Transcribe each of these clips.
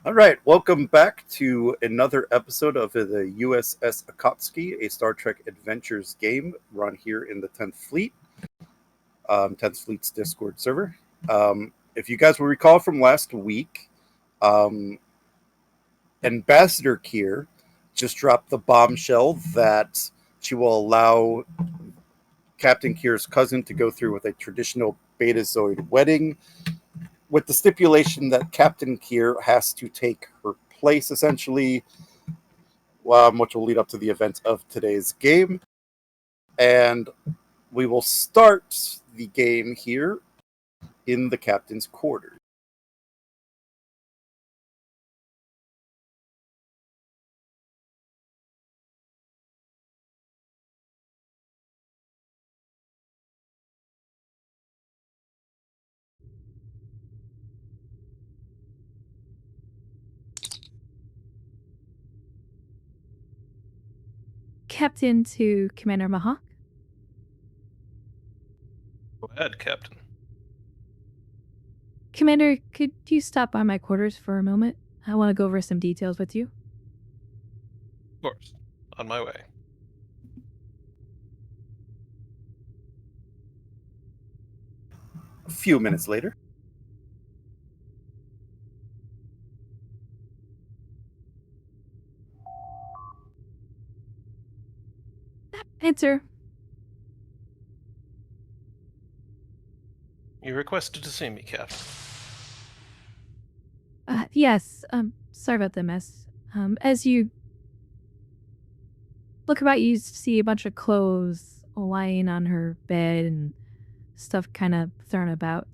All right, welcome back to another episode of the USS Akatsuki, a Star Trek Adventures game run here in the 10th Fleet, 10th Fleet's Discord server. If you guys will recall from last week, um, Ambassador Keir just dropped the bombshell that she will allow Captain Keir's cousin to go through with a traditional Betazoid wedding, with the stipulation that Captain Keir has to take her place, essentially, which will lead up to the events of today's game. And we will start the game here in the captain's quarters. Captain to Commander Mahawk. Go ahead, Captain. Commander, could you stop by my quarters for a moment? I want to go over some details with you. Of course. On my way. A few minutes later. Enter. You requested to see me, Captain. Yes, sorry about the mess. As you look about, you see a bunch of clothes lying on her bed and stuff kind of thrown about.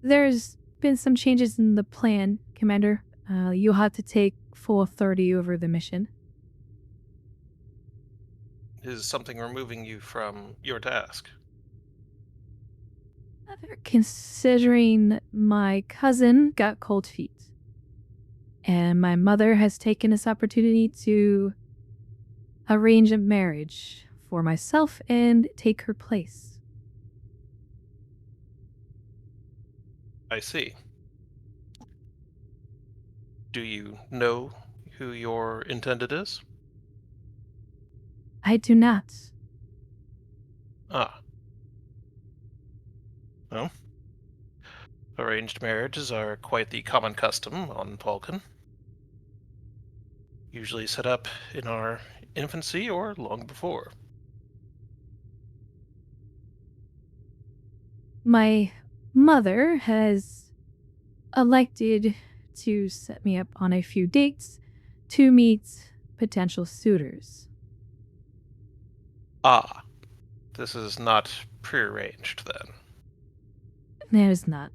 There's been some changes in the plan, Commander. You'll have to take full authority over the mission. Is something removing you from your task? Considering my cousin got cold feet, and my mother has taken this opportunity to arrange a marriage for myself and take her place. I see. Do you know who your intended is? I do not. Ah. Well, arranged marriages are quite the common custom on Vulcan. Usually set up in our infancy or long before. My mother has elected to set me up on a few dates to meet potential suitors. Ah. This is not prearranged, then. That is not.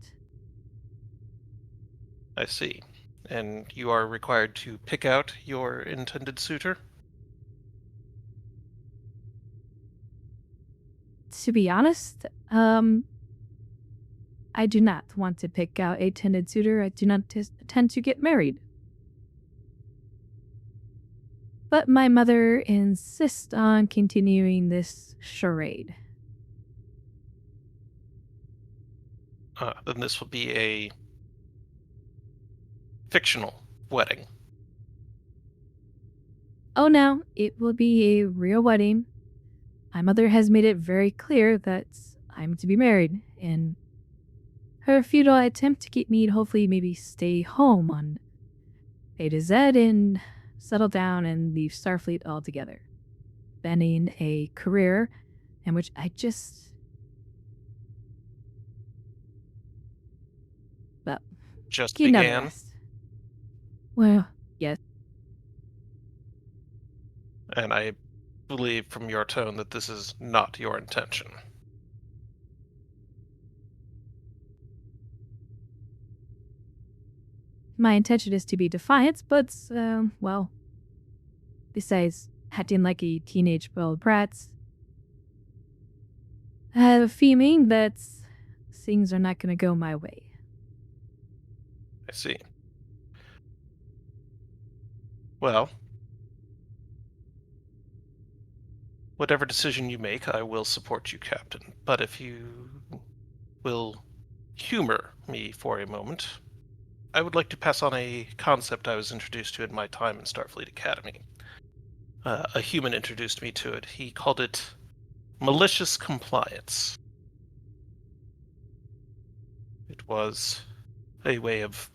I see. And you are required to pick out your intended suitor? To be honest, I do not want to pick out a tended suitor. I do not intend to get married. But my mother insists on continuing this charade. Then this will be a fictional wedding. Oh, no, it will be a real wedding. My mother has made it very clear that I'm to be married, and her futile attempt to get me to hopefully maybe stay home on Beta Z and settle down and leave Starfleet altogether, banning a career in which I just... Well, Just you know the began. rest. Well, yes. And I believe from your tone that this is not your intention. My intention is to be defiant, but, well, besides acting like a teenage spoiled brat, I have a feeling that things are not going to go my way. I see. Well, whatever decision you make, I will support you, Captain. But if you will humor me for a moment, I would like to pass on a concept I was introduced to in my time in Starfleet Academy. A human introduced me to it. He called it malicious compliance. It was a way of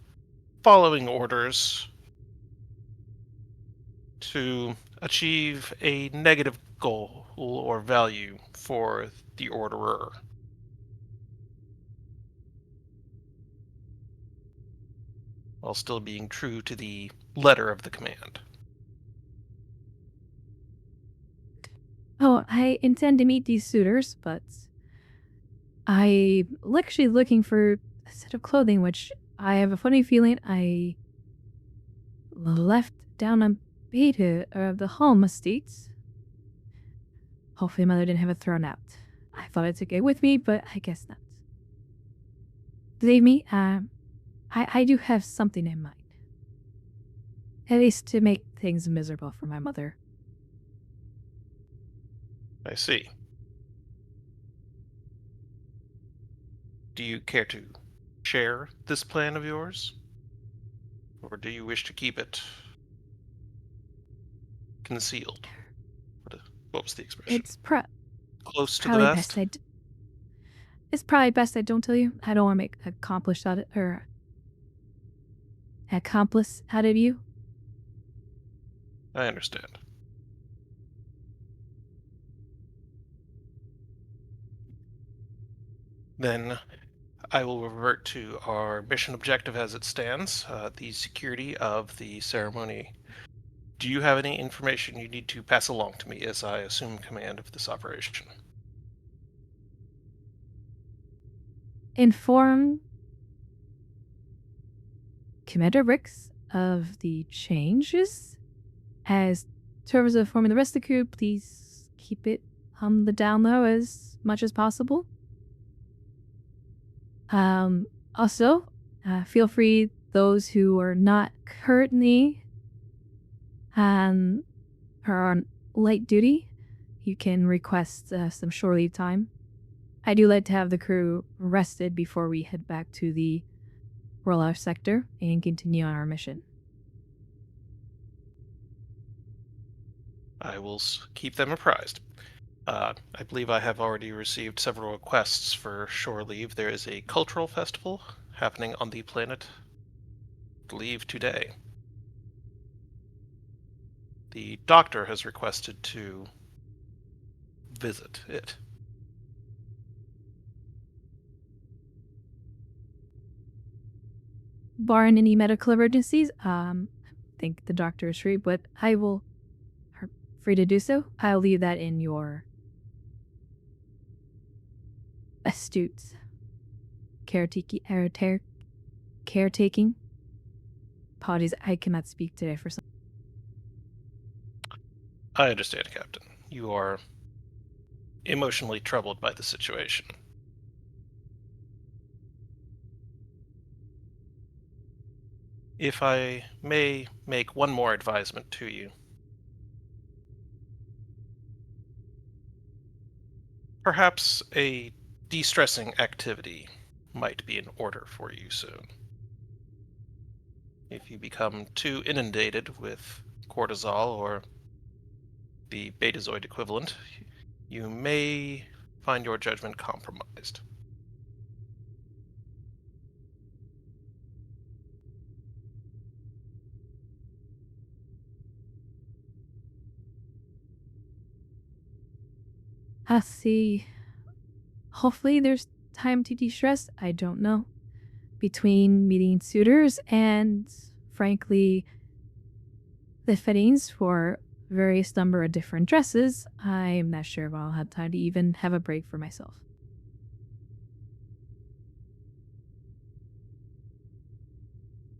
following orders to achieve a negative goal or value for the orderer. While still being true to the letter of the command. Oh, I intend to meet these suitors, but I'm actually looking for a set of clothing, which I have a funny feeling I left down on Beta of the home estates. Hopefully, Mother didn't have it thrown out. I thought I took it with me, but I guess not. Believe me, I do have something in mind. At least to make things miserable for my mother. I see. Do you care to share this plan of yours? Or do you wish to keep it concealed? What was the expression? It's Close to the probably vest? best it's probably best I don't tell you. I don't want to make accomplice out of you. I understand. Then I will revert to our mission objective as it stands, the security of the ceremony. Do you have any information you need to pass along to me as I assume command of this operation? Inform Commander Ricks of the changes. As terms of informing the rest of the crew, please keep it on the down low as much as possible. Also, feel free, those who are not currently are on light duty, you can request some shore leave time. I do like to have the crew rested before we head back to the rollout sector and continue on our mission. I will keep them apprised. I believe I have already received several requests for shore leave. There is a cultural festival happening on the planet, I believe today. The doctor has requested to visit it. Barring any medical emergencies, I think the doctor is free, but I will free to do so. I'll leave that in your astute caretaking. Apologies, I cannot speak today for some. I understand, Captain. You are emotionally troubled by the situation. If I may make one more advisement to you. Perhaps a de-stressing activity might be in order for you soon. If you become too inundated with cortisol or the betazoid equivalent, you may find your judgment compromised. I see. Hopefully, there's time to de-stress. I don't know. Between meeting suitors and, frankly, the fittings for various number of different dresses, I'm not sure if I'll have time to even have a break for myself.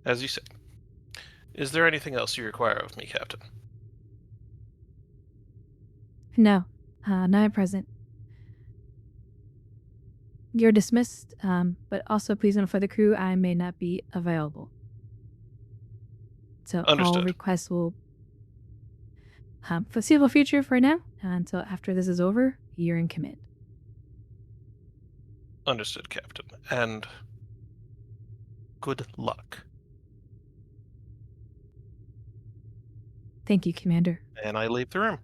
As you say. Is there anything else you require of me, Captain? No, not at present. You're dismissed, but also please notify the crew I may not be available. So all Understood. requests will foreseeable future for now, until after this is over, you're in command. Understood, Captain. And good luck. Thank you, Commander. And I leave the room.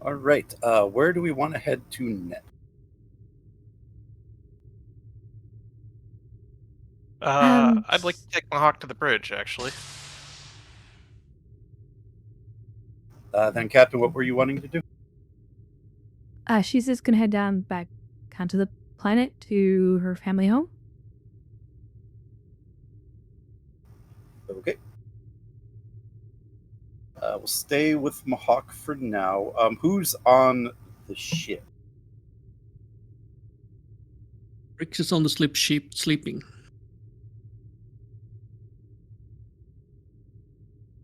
All right. Where do we want to head to next? I'd like to take my hawk to the bridge, actually. Then, Captain, what were you wanting to do? She's just gonna head down back onto the planet to her family home. Okay. We'll stay with Mahawk for now. Who's on the ship? Rix is on the ship sleeping.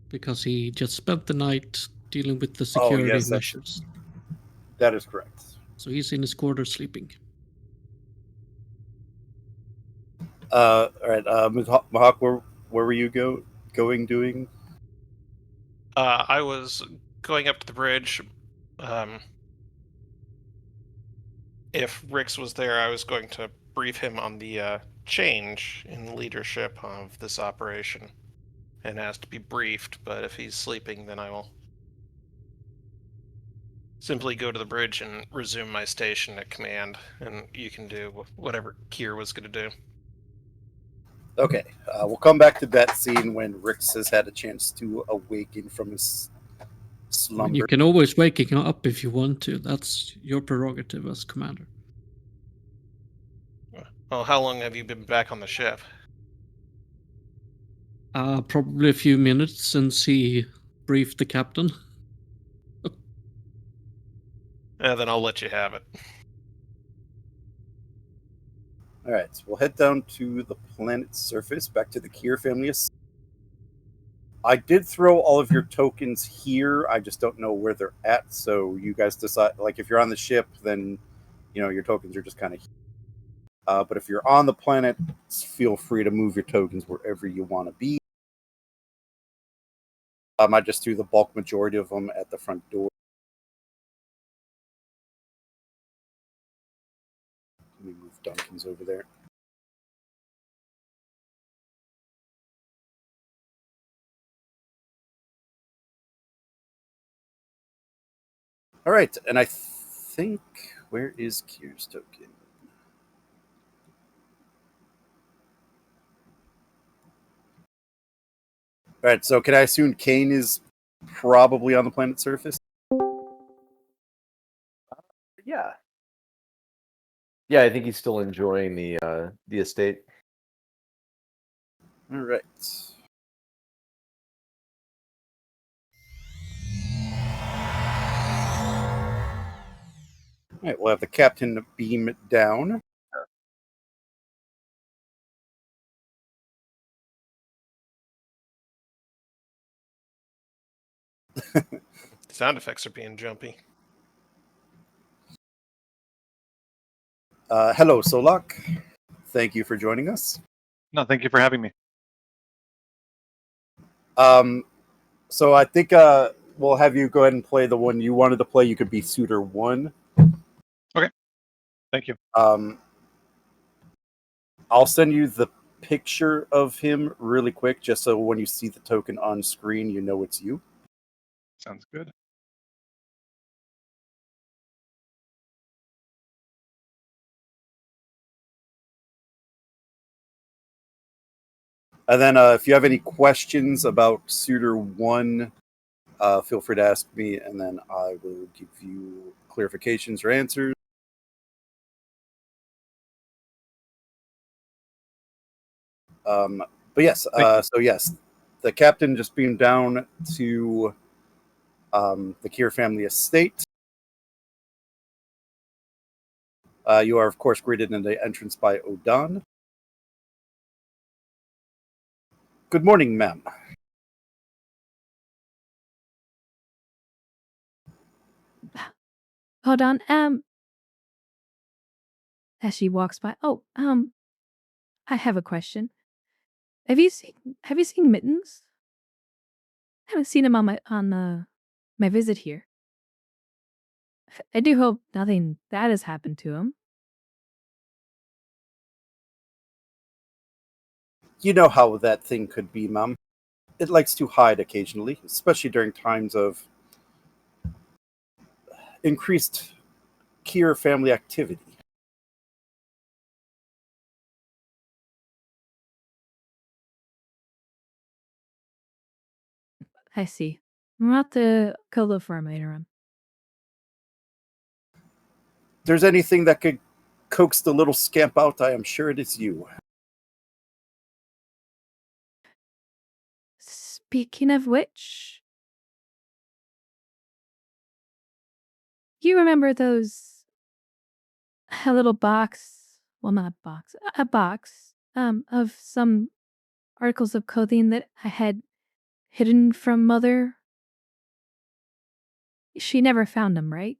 Because he just spent the night dealing with the security yes, measures. That is correct. So he's in his quarters sleeping. All right. Mahawk, where were you doing? I was going up to the bridge. If Rix was there, I was going to brief him on the change in leadership of this operation and ask to be briefed, but if he's sleeping, then I will simply go to the bridge and resume my station at command, and you can do whatever Keir was going to do. Okay. We'll come back to that scene when Rix has had a chance to awaken from his slumber. You can always wake him up if you want to. That's your prerogative as commander. Well, how long have you been back on the ship? Probably a few minutes since he briefed the captain. Then I'll let you have it. All right. So we'll head down to the planet's surface, back to the Keir family. I did throw all of your tokens here. I just don't know where they're at. So you guys decide. Like, if you're on the ship, then your tokens are just kind of. But if you're on the planet, feel free to move your tokens wherever you want to be. I just threw the bulk majority of them at the front door. Let me move Duncan's over there. All right, and I think, where is Keir's token? All right, so can I assume Kane is probably on the planet's surface? Yeah. Yeah, I think he's still enjoying the estate. All right. All right, we'll have the captain beam down. Sound effects are being jumpy. Hello, Solak. Thank you for joining us. No, thank you for having me. So I think we'll have you go ahead and play the one you wanted to play. You could be Suitor 1. Okay. Thank you. I'll send you the picture of him really quick, just so when you see the token on screen, you know it's you. Sounds good. And then if you have any questions about Suitor 1, feel free to ask me, and then I will give you clarifications or answers. But yes, so yes, the captain just beamed down to the Keir family estate. You are, of course, greeted in the entrance by Odan. Good morning, ma'am. Hold on. As she walks by, I have a question. Have you seen Mittens? haven't seen him on my visit here. I do hope nothing bad has happened to him. You know how that thing could be, Mum. It likes to hide occasionally, especially during times of increased Keir family activity. I see. We'll have to go look for him later on. If there's anything that could coax the little scamp out, I am sure it is you. Speaking of which, you remember those a little box, well, not box, a box of some articles of clothing that I had hidden from Mother? She never found them, right?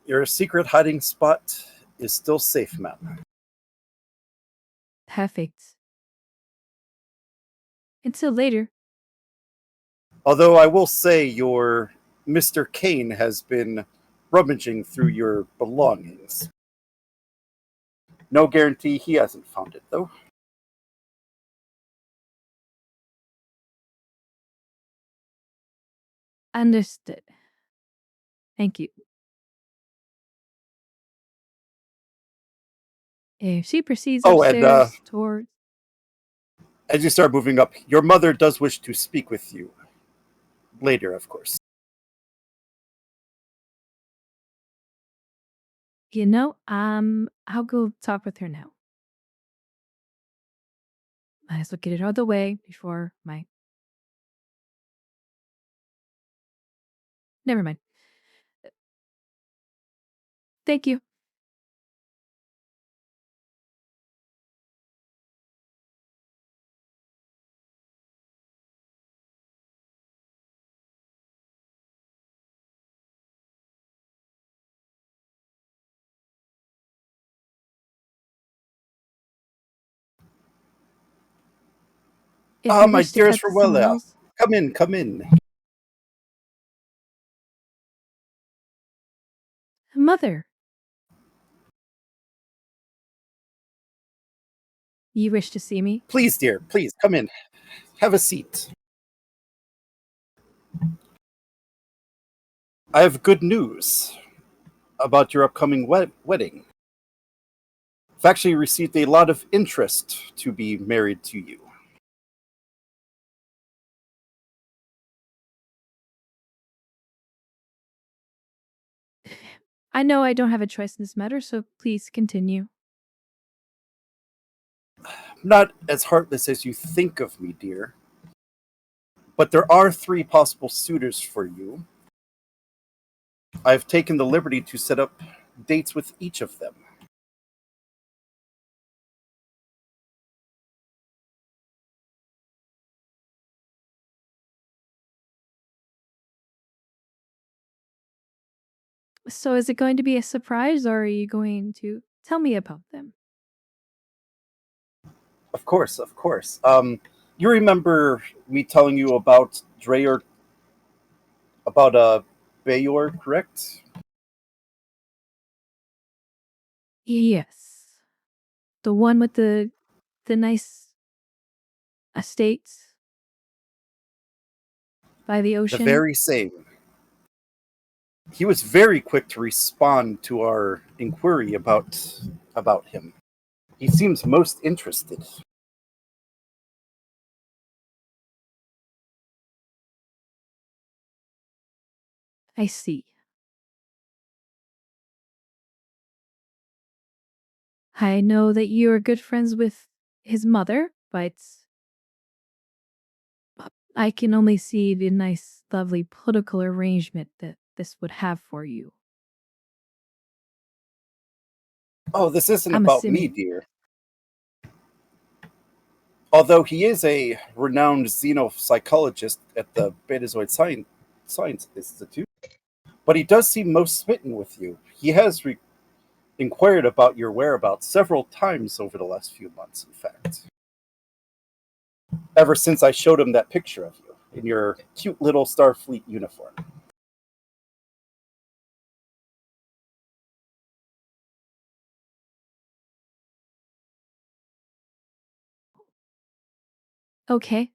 Your secret hiding spot is still safe, ma'am. Perfect. Until later. Although I will say your Mr. Kane has been rummaging through your belongings. No guarantee he hasn't found it, though. Understood. Thank you. She proceeds Oh, and upstairs towards. as you start moving up, your mother does wish to speak with you. Later, of course. I'll go talk with her now. Might as well get it out of the way before my. Never mind. Thank you. If you My wish to dearest cut to someone Ruella, else, come in, come in. Mother, you wish to see me? Please, dear, please, come in. Have a seat. I have good news about your upcoming wedding. I've actually received a lot of interest to be married to you. I know I don't have a choice in this matter, so please continue. Not as heartless as you think of me, dear. But there are 3 possible suitors for you. I've taken the liberty to set up dates with each of them. So is it going to be a surprise, or are you going to tell me about them? Of course, of course. You remember me telling you about Dreyer, about Bayor, correct? Yes. The one with the nice estates by the The ocean? very same. He was very quick to respond to our inquiry about him. He seems most interested. I see. I know that you are good friends with his mother, but I can only see the nice, lovely political arrangement that this would have for you. Oh, this isn't I'm about me, assuming. dear. Although he is a renowned xenopsychologist at the Betazoid Science Institute, but he does seem most smitten with you. He has inquired about your whereabouts several times over the last few months, in fact. ever since I showed him that picture of you in your cute little Starfleet uniform. Okay.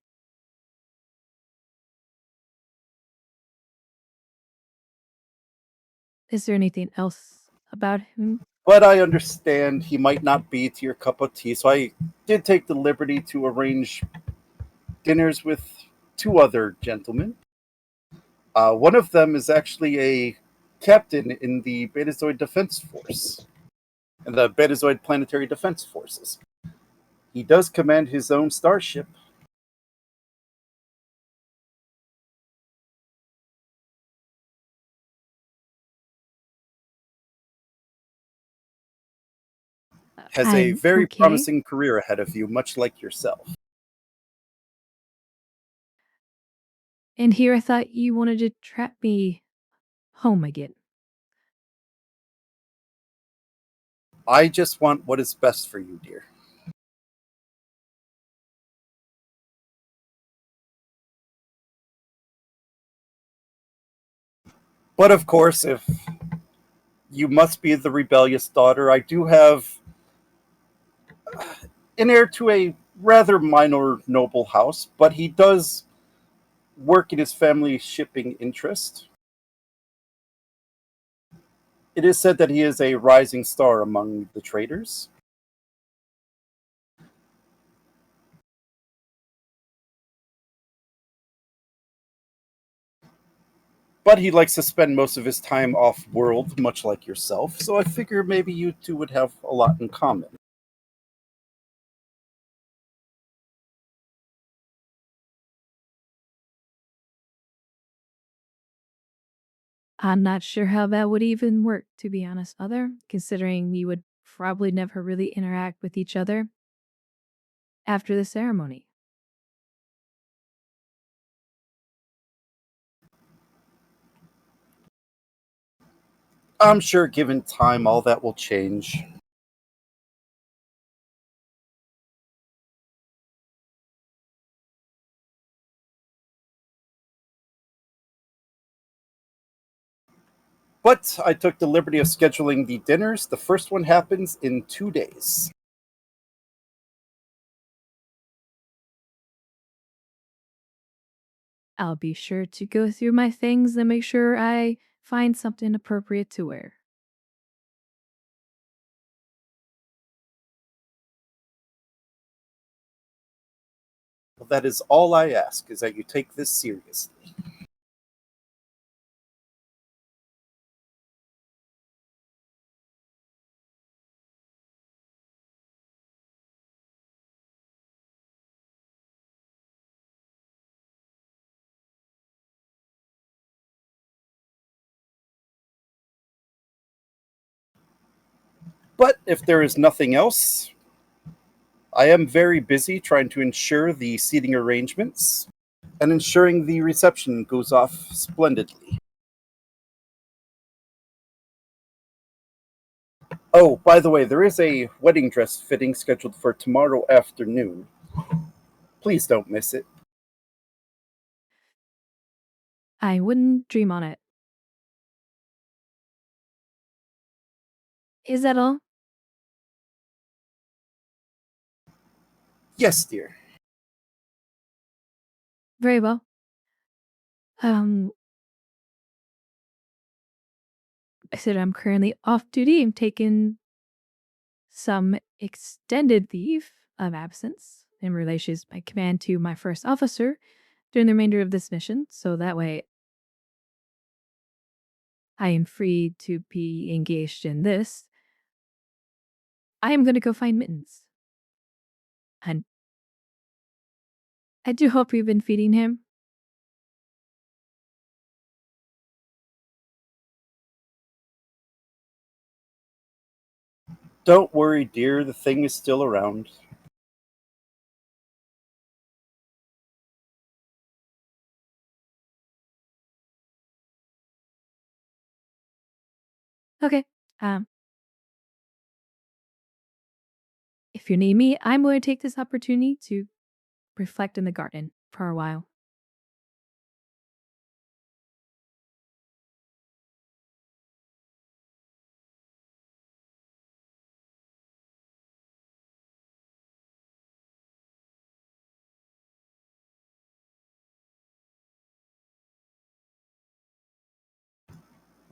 Is there anything else about him? But I understand he might not be to your cup of tea, so I did take the liberty to arrange dinners with two other gentlemen. One of them is actually a captain in the Betazoid Defense Force, in the Betazoid Planetary Defense Forces. He does command his own starship. Has a I'm very okay. promising career ahead of you, much like yourself. And here I thought you wanted to trap me home again. I just want what is best for you, dear. But of course, if you must be the rebellious daughter, I do have an heir to a rather minor noble house, but he does work in his family's shipping interest. It is said that he is a rising star among the traders. But he likes to spend most of his time off world, much like yourself, so I figure maybe you two would have a lot in common. I'm not sure how that would even work, to be honest, Mother, considering we would probably never really interact with each other after the ceremony. I'm sure given time, all that will change. But I took the liberty of scheduling the dinners. The first one happens in 2 days. I'll be sure to go through my things and make sure I find something appropriate to wear. Well, that is all I ask, is that you take this seriously. But if there is nothing else, I am very busy trying to ensure the seating arrangements and ensuring the reception goes off splendidly. Oh, by the way, there is a wedding dress fitting scheduled for tomorrow afternoon. Please don't miss it. I wouldn't dream on it. Is that all? Yes, dear. Very well. I said I'm currently off duty. I'm taking some extended leave of absence in relation to my command to my first officer during the remainder of this mission, so that way I am free to be engaged in this. I am going to go find Mittens. And I do hope you've been feeding him. Don't worry, dear, the thing is still around. Okay. If you need me, I'm going to take this opportunity to reflect in the garden for a while.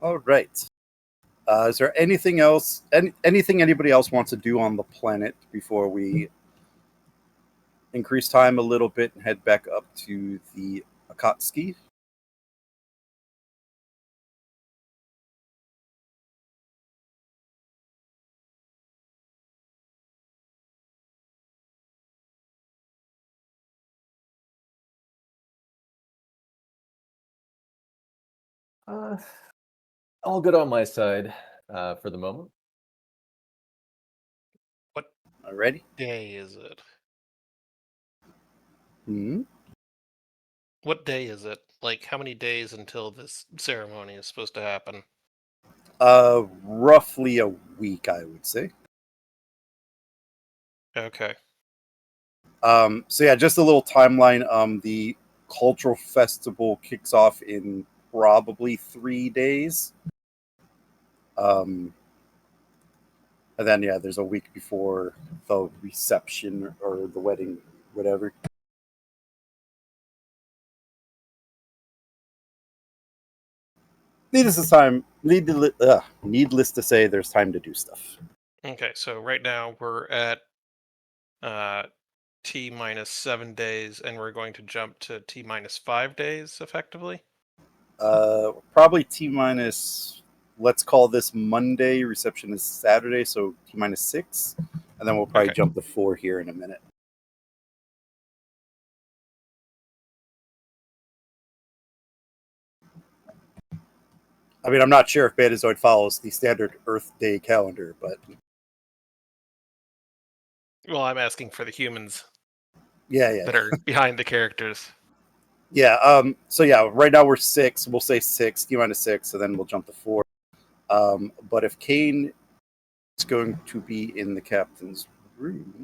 All right. Is there anything else? Anything anybody else wants to do on the planet before we increase time a little bit and head back up to the Akatsuki? All good on my side for the moment. What Alrighty. day is it? Hmm. What day is it? Like, how many days until this ceremony is supposed to happen? Roughly a week, I would say. Okay. So yeah, just a little timeline. The cultural festival kicks off in probably 3 days. And then yeah, there's a week before the reception or the wedding, whatever. Needless to say, there's time to do stuff. Okay, so right now we're at T minus 7 days, and we're going to jump to T minus 5 days, effectively. Probably T minus. Let's call this Monday. Reception is Saturday, so T minus 6, and then we'll probably Okay. jump to 4 here in a minute. I mean, I'm not sure if Betazoid follows the standard Earth Day calendar, but Well, I'm asking for the humans yeah. that are behind the characters. Yeah. So yeah, right now we're 6. We'll say 6, T minus 6, and then we'll jump to 4. But if Kane is going to be in the captain's room,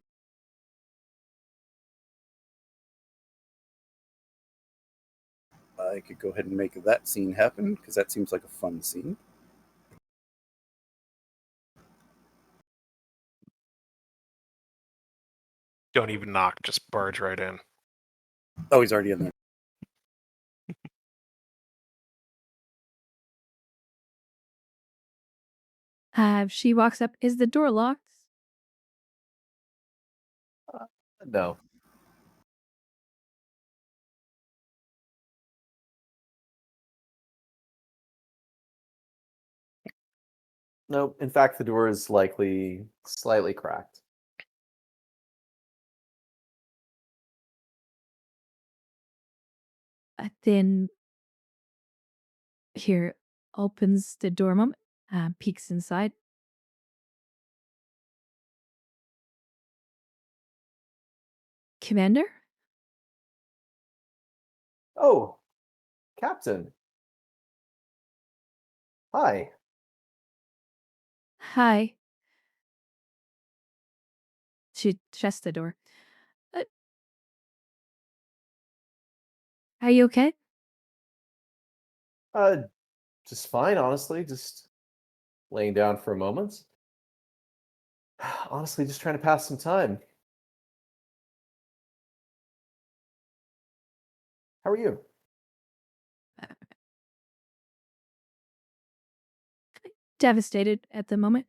I could go ahead and make that scene happen because that seems like a fun scene. Don't even knock, just barge right in. Oh, he's already in there. She walks up. Is the door locked? No. Nope. In fact, the door is likely slightly cracked. Then here opens the door moment, peeks inside. Commander? Oh, Captain. Hi. Hi. She shuts the door. Are you okay? Just fine, honestly. Just laying down for a moment. Honestly, just trying to pass some time. How are you? Devastated at the moment.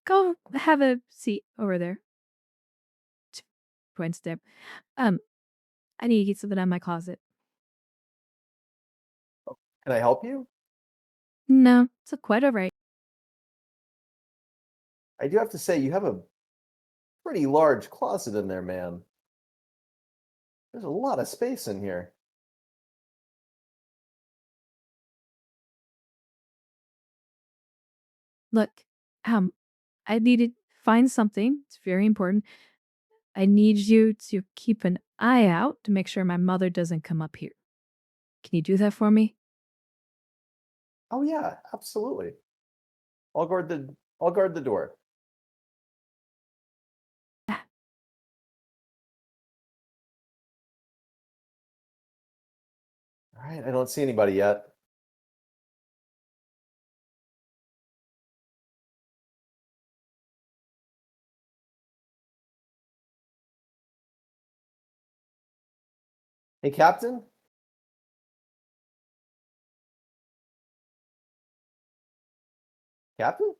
Go have a seat over there. Points there. I need to get something out of my closet. Can I help you? No, it's quite all right. I do have to say, you have a pretty large closet in there, man. There's a lot of space in here. Look, I need to find something. It's very important. I need you to keep an eye out to make sure my mother doesn't come up here. Can you do that for me? Oh yeah, absolutely. I'll guard the door. All right, I don't see anybody yet. Hey, Captain? Captain?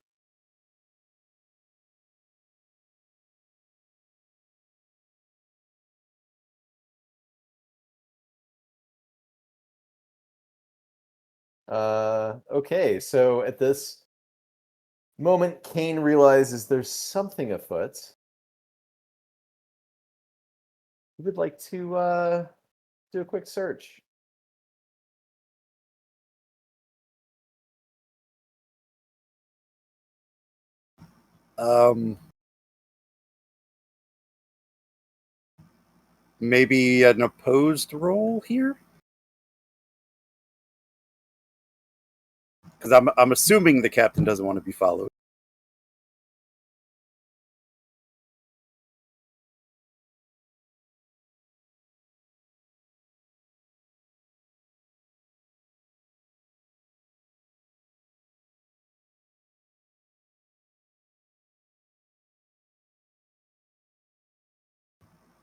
Okay, so at this moment, Kane realizes there's something afoot. He would like to do a quick search. Maybe an opposed roll here? Because I'm assuming the captain doesn't want to be followed.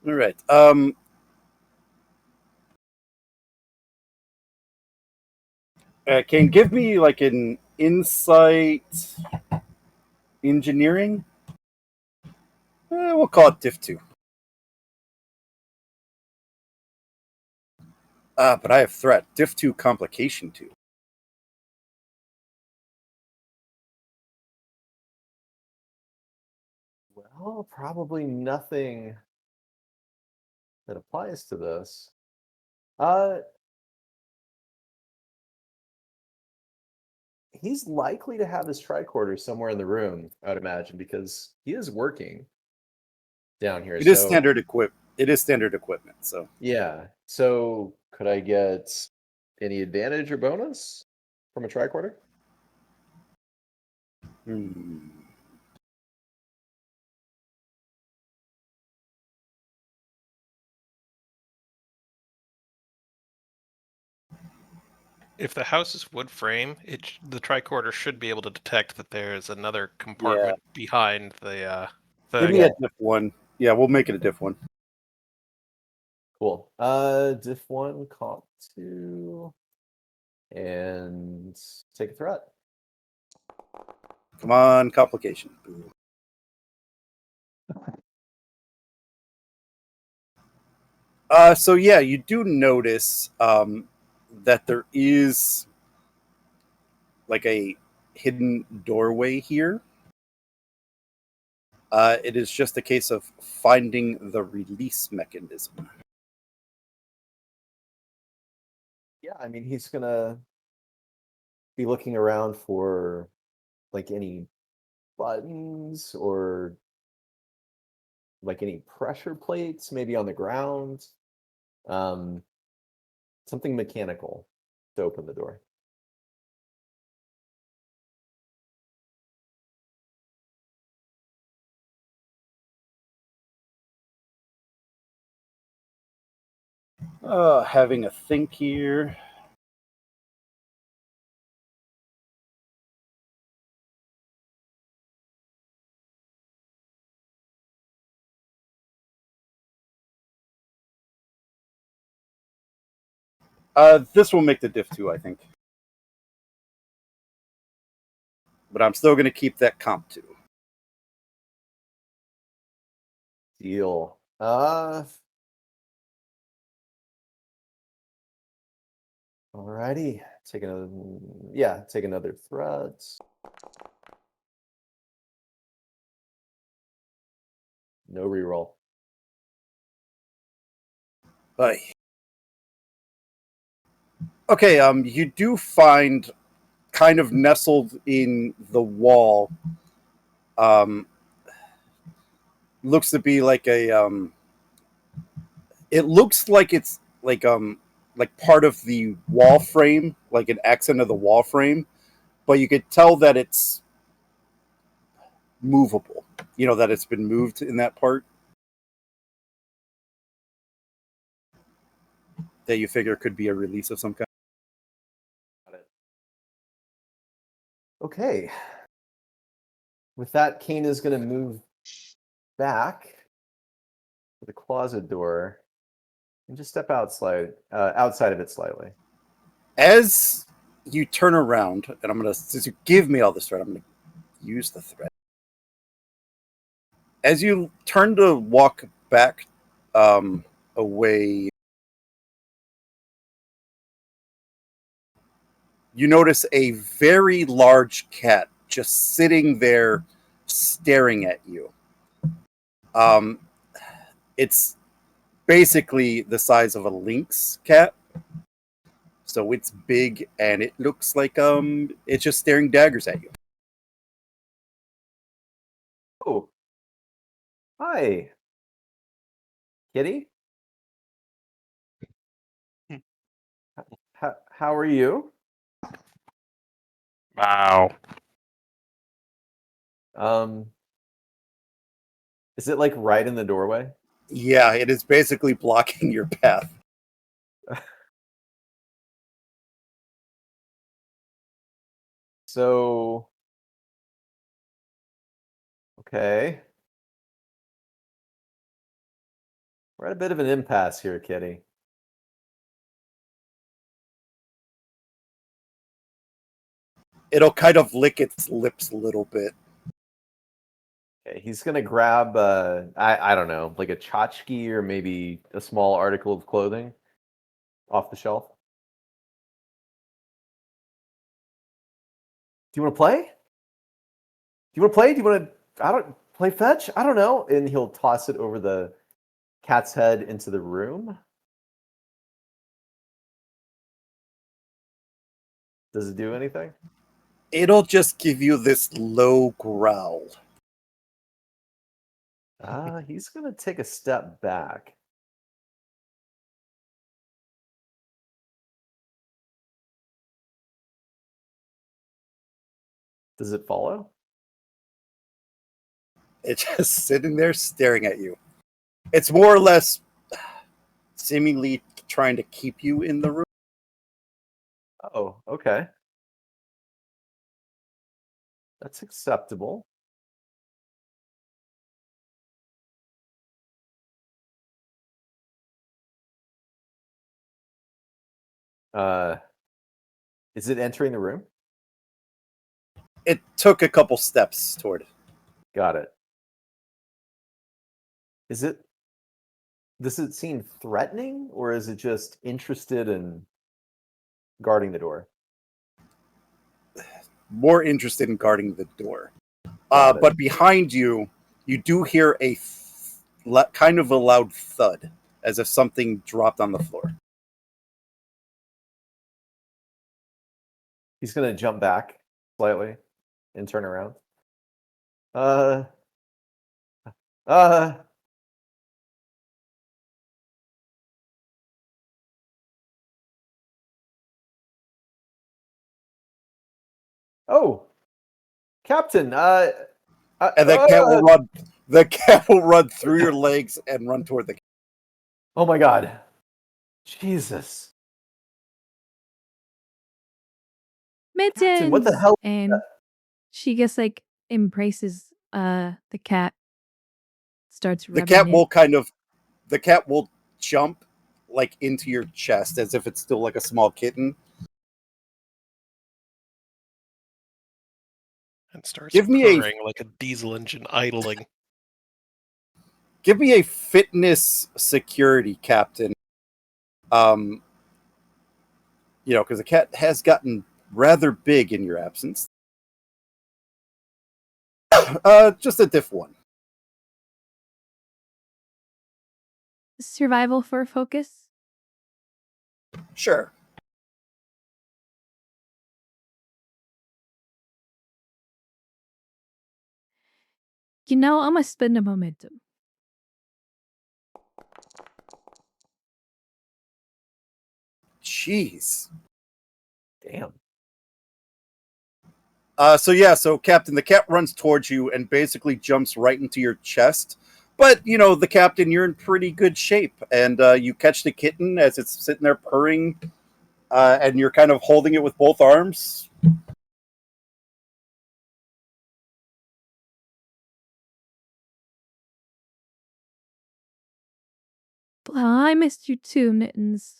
All right. Can give me like an insight engineering. We'll call it Diff 2. But I have threat. Diff 2 complication 2. Well, probably nothing that applies to this. He's likely to have his tricorder somewhere in the room, I would imagine, because he is working down here. It is standard equipment. So yeah. So could I get any advantage or bonus from a tricorder? If the house is wood frame, the tricorder should be able to detect that there is another compartment behind the. Give me a Diff 1. Yeah, we'll make it a Diff 1. Cool. Diff 1, comp 2, and take a threat. Come on, complication. So yeah, you do notice that there is like a hidden doorway here. It is just a case of finding the release mechanism. Yeah, I mean, he's gonna be looking around for like any buttons or like any pressure plates, maybe on the ground. Something mechanical to open the door. Having a think here. This will make the Diff 2, I think. But I'm still going to keep that comp 2. Deal. Alrighty. Take another threat. No reroll. Bye. Okay, you do find kind of nestled in the wall. Looks to be like a it looks like it's like part of the wall frame, like an accent of the wall frame, but you could tell that it's movable. You know, that it's been moved in that part. That you figure could be a release of some kind. Okay. With that, Kane is going to move back to the closet door and just step outside of it slightly. As you turn around, and I'm going to, since you give me all this thread, I'm going to use the thread. As you turn to walk back away, you notice a very large cat just sitting there staring at you. It's basically the size of a lynx cat. So it's big and it looks like it's just staring daggers at you. Oh. Hi. Kitty? How are you? Wow. Is it like right in the doorway? Yeah, it is basically blocking your path. So, okay. We're at a bit of an impasse here, Kitty. It'll kind of lick its lips a little bit. Okay, he's gonna grab I don't know, like a tchotchke or maybe a small article of clothing off the shelf. Do you want to play? Do you want to play? Do you want to? I don't play fetch. I don't know. And he'll toss it over the cat's head into the room. Does it do anything? It'll just give you this low growl. He's gonna take a step back. Does it follow? It's just sitting there staring at you. It's more or less seemingly trying to keep you in the room. Oh, okay. That's acceptable. Is it entering the room? It took a couple steps toward it. Got it. Does it seem threatening, or is it just interested in guarding the door? More interested in guarding the door. Got it. But behind you, you do hear a kind of a loud thud, as if something dropped on the floor. He's gonna jump back slightly and turn around. Uh, oh, Captain. And the cat will run. The cat will run through your legs and run toward the cat. Oh my God, Jesus, Mittens. Captain, what the hell? And she just like embraces the cat. Starts rubbing The cat will jump like into your chest as if it's still like a small kitten. And starts Give me purring like a diesel engine idling. Give me a fitness security, Captain. Because the cat has gotten rather big in your absence. Just a diff 1. survival for focus. Sure. I'm gonna spend a momentum. Jeez. Damn. So Captain, the cat runs towards you and basically jumps right into your chest. But, the Captain, you're in pretty good shape. And you catch the kitten as it's sitting there purring, and you're kind of holding it with both arms. Well, I missed you too, Mittens.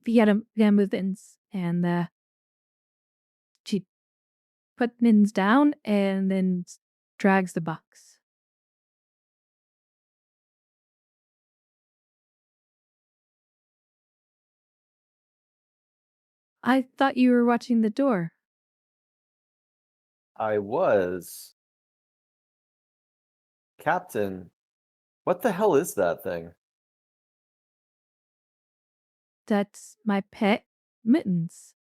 We gotta move Mittens. And she put Mittens down and then drags the box. I thought you were watching the door. I was. Captain, what the hell is that thing? That's my pet, Mittens.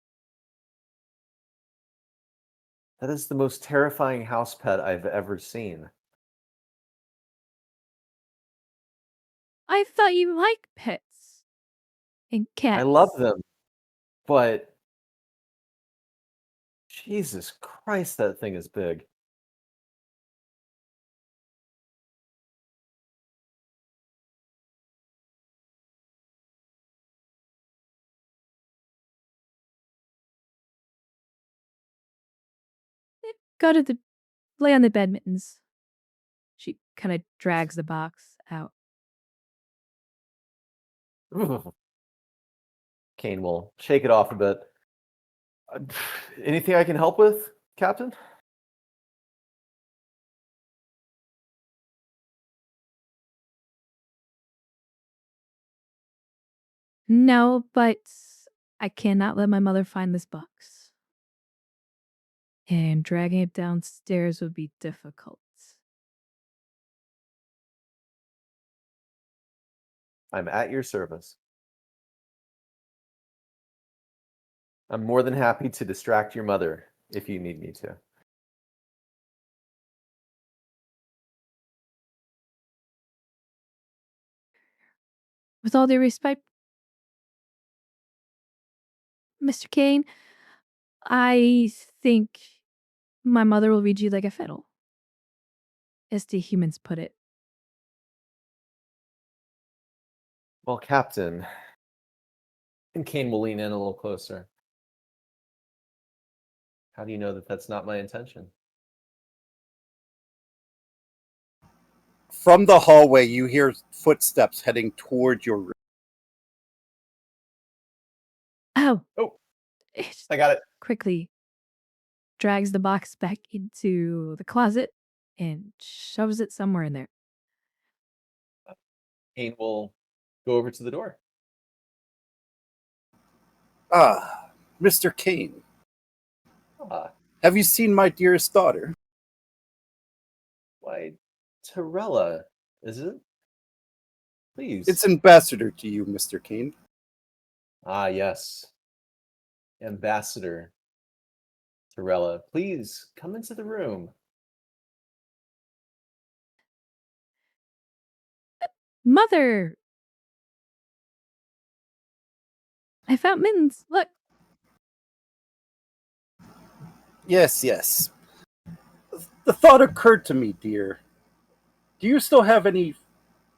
That is the most terrifying house pet I've ever seen. I thought you liked pets and cats. I love them, but Jesus Christ, that thing is big. Go to the lay on the bed, Mittens. She kind of drags the box out. Kane will shake it off a bit. Anything I can help with, Captain? No, but I cannot let my mother find this box. And dragging it downstairs would be difficult. I'm at your service. I'm more than happy to distract your mother if you need me to. With all due respect, Mr. Kane, I think my mother will read you like a fiddle, as the humans put it. Well, Captain, and Kane will lean in a little closer. How do you know that that's not my intention? From the hallway, you hear footsteps heading toward your room. Oh, Oh, it I got it. quickly drags the box back into the closet and shoves it somewhere in there. Kane will go over to the door. Ah, Mr. Kane, Ah, have you seen my dearest daughter? why, Torella, is it? Please. It's ambassador to you, Mr. Kane. Ah, yes. Ambassador Torella, please come into the room. Mother! I found Mittens. Look. Yes, yes. The thought occurred to me, dear. Do you still have any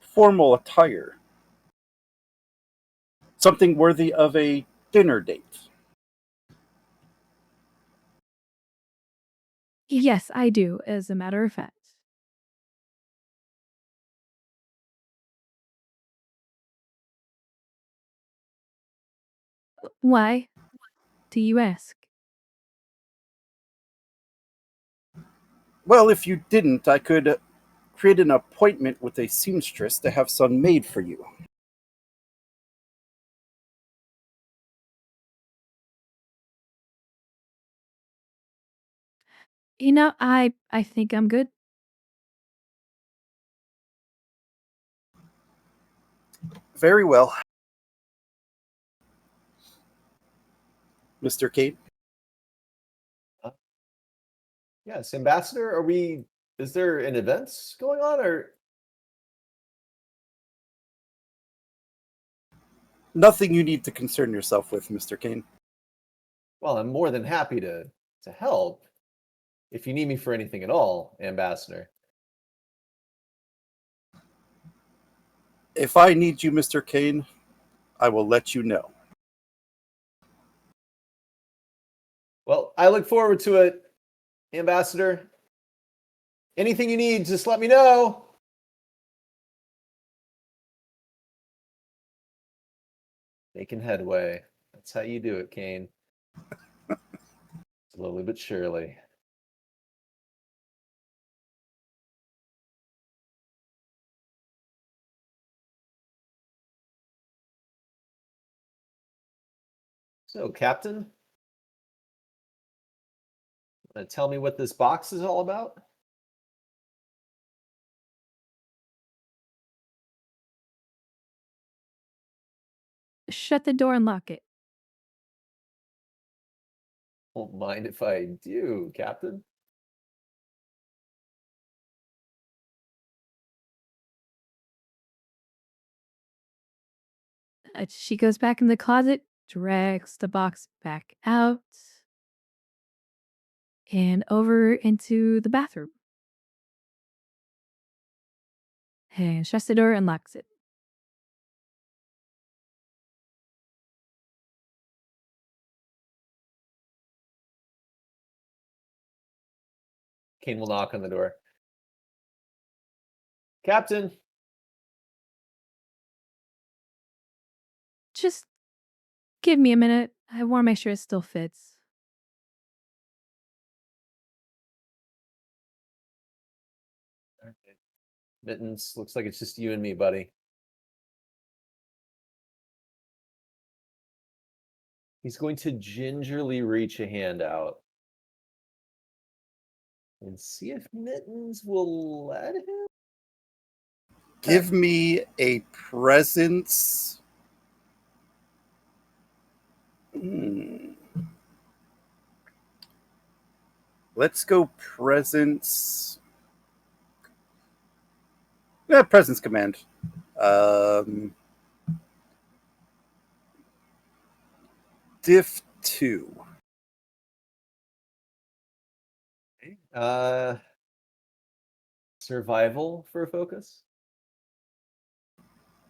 formal attire? Something worthy of a dinner date? Yes, I do, as a matter of fact. Why do you ask? Well, if you didn't, I could create an appointment with a seamstress to have some made for you. You know, I think I'm good. Very well. Mr. Kane? Yes, Ambassador, is there an event going on or? Nothing you need to concern yourself with, Mr. Kane. Well, I'm more than happy to help if you need me for anything at all, Ambassador. If I need you, Mr. Kane, I will let you know. Well, I look forward to it, Ambassador. Anything you need, just let me know. Making headway. That's how you do it, Kane. Slowly but surely. So, Captain, tell me what this box is all about? Shut the door and lock it. Won't mind if I do, Captain. She goes back in the closet, drags the box back out, and over into the bathroom. And shuts the door and locks it. Kane will knock on the door. Captain. Just give me a minute. I want to make sure it still fits. Mittens, looks like it's just you and me, buddy. He's going to gingerly reach a hand out and see if Mittens will let him. Give me a presence. Let's go presence. Yeah, presence command. Diff 2. Survival for a focus.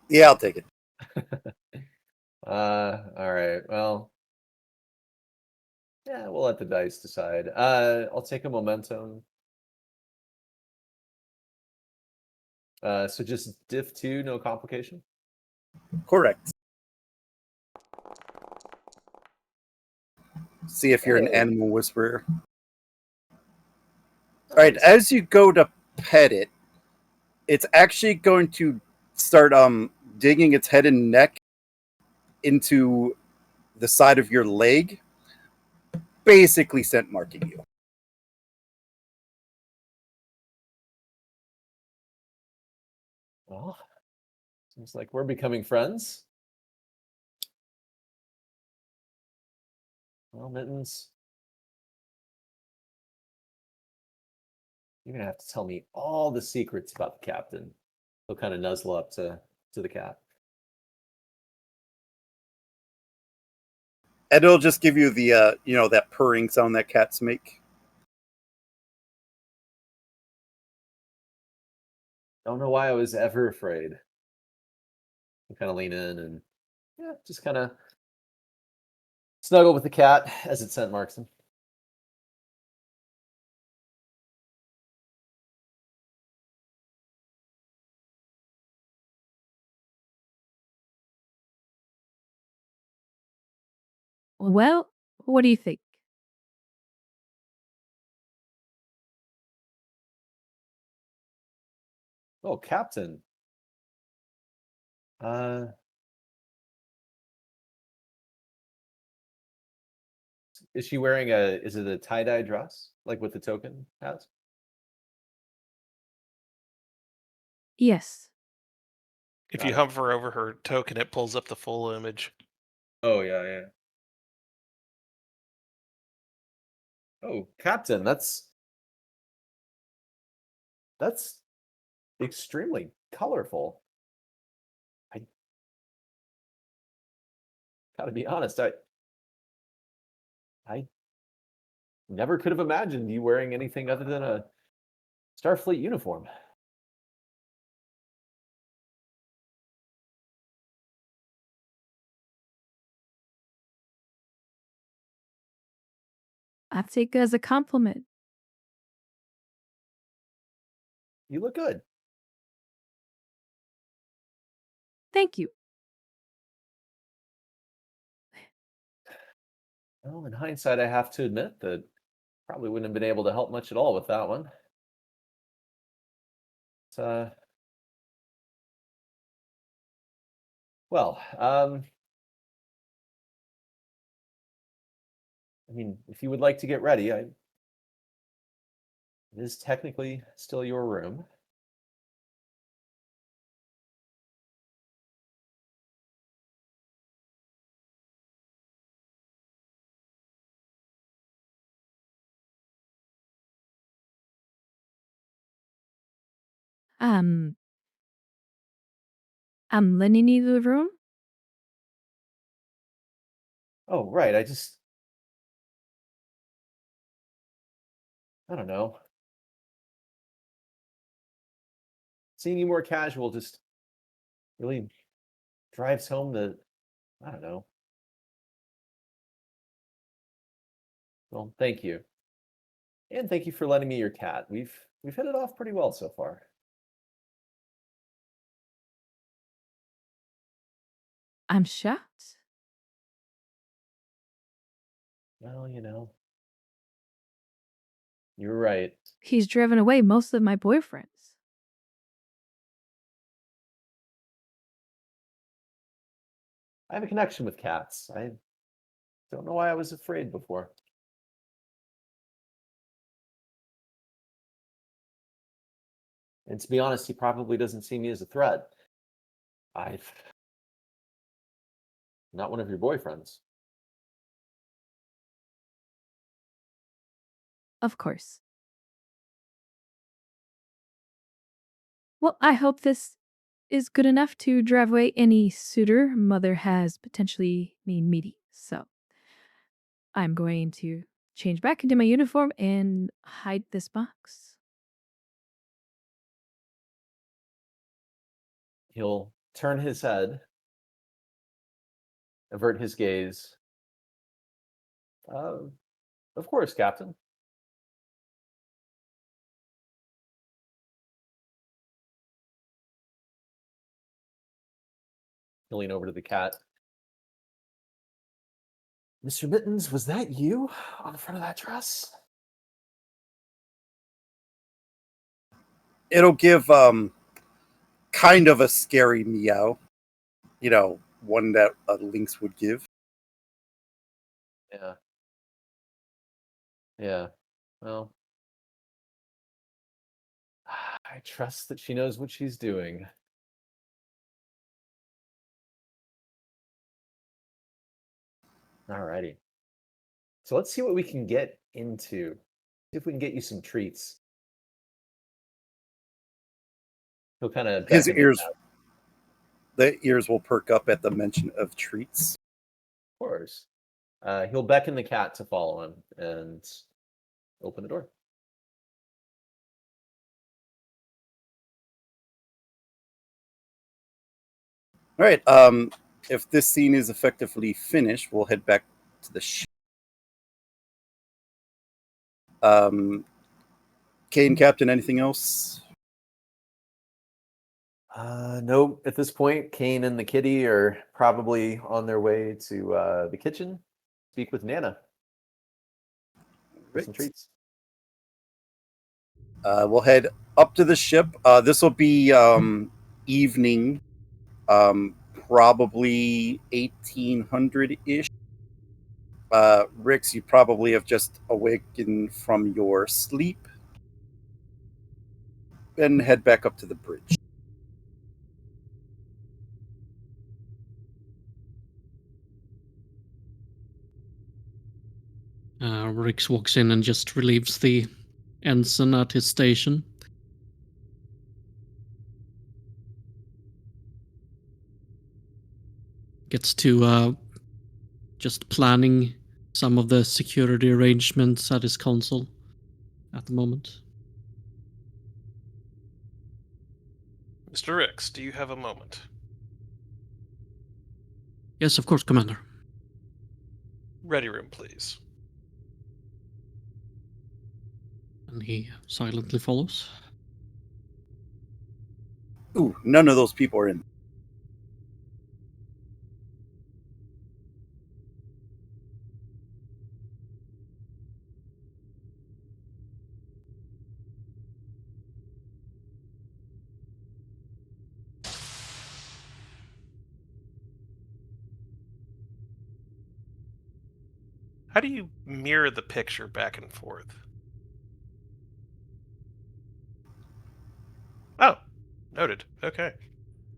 Yeah, I'll take it. All right. Well, yeah, we'll let the dice decide. I'll take a momentum. So just diff 2, no complication. Correct. See if you're an Hey. animal whisperer. All right, as you go to pet it, it's actually going to start digging its head and neck into the side of your leg, basically scent marking you. Well, seems like we're becoming friends. Well, Mittens, you're gonna have to tell me all the secrets about the captain. He'll kind of nuzzle up to the cat. And it'll just give you the that purring sound that cats make. Don't know why I was ever afraid. I kind of lean in and just kind of snuggle with the cat as it scent marks him. Well, what do you think? Oh, Captain. Is she wearing is it a tie-dye dress? Like what the token has? Yes. If Got you it. hover over her token, it pulls up the full image. Oh, yeah. Oh, Captain, that's extremely colorful. I gotta be honest, I never could have imagined you wearing anything other than a Starfleet uniform. I take it as a compliment. You look good. Thank you. Well, in hindsight, I have to admit that probably wouldn't have been able to help much at all with that one. It's, well, I mean, if you would like to get ready, it is technically still your room. Um, I'm lending you the room. Oh, right. I don't know. Seeing you more casual just really drives home the, I don't know. Well, thank you. And thank you for lending me your cat. We've hit it off pretty well so far. I'm shocked. Well, you're right. He's driven away most of my boyfriends. I have a connection with cats. I don't know why I was afraid before. And to be honest, he probably doesn't see me as a threat. I'm not one of your boyfriends. Of course. Well, I hope this is good enough to drive away any suitor mother has potentially been meeting. So I'm going to change back into my uniform and hide this box. He'll turn his head, avert his gaze. Of course, Captain. He'll lean over to the cat. Mr. Mittens, was that you on the front of that dress? It'll give kind of a scary meow, one that a lynx would give. Yeah. Yeah. Well, I trust that she knows what she's doing. Alrighty. So let's see what we can get into. See if we can get you some treats. He'll kind of His ears, the ears will perk up at the mention of treats. Of course. He'll beckon the cat to follow him and open the door. All right. If this scene is effectively finished, we'll head back to the ship. Kane, Captain, anything else? Nope. At this point, Kane and the kitty are probably on their way to the kitchen. Speak with Nana. For some treats. We'll head up to the ship. This will be evening, probably 1800-ish. Rix, you probably have just awakened from your sleep. And head back up to the bridge. Rix walks in and just relieves the ensign at his station. Gets to just planning some of the security arrangements at his console at the moment. Mr. Rix, do you have a moment? Yes, of course, Commander. Ready room, please. And he silently follows. Ooh, none of those people are in. How do you mirror the picture back and forth? Oh, noted. Okay.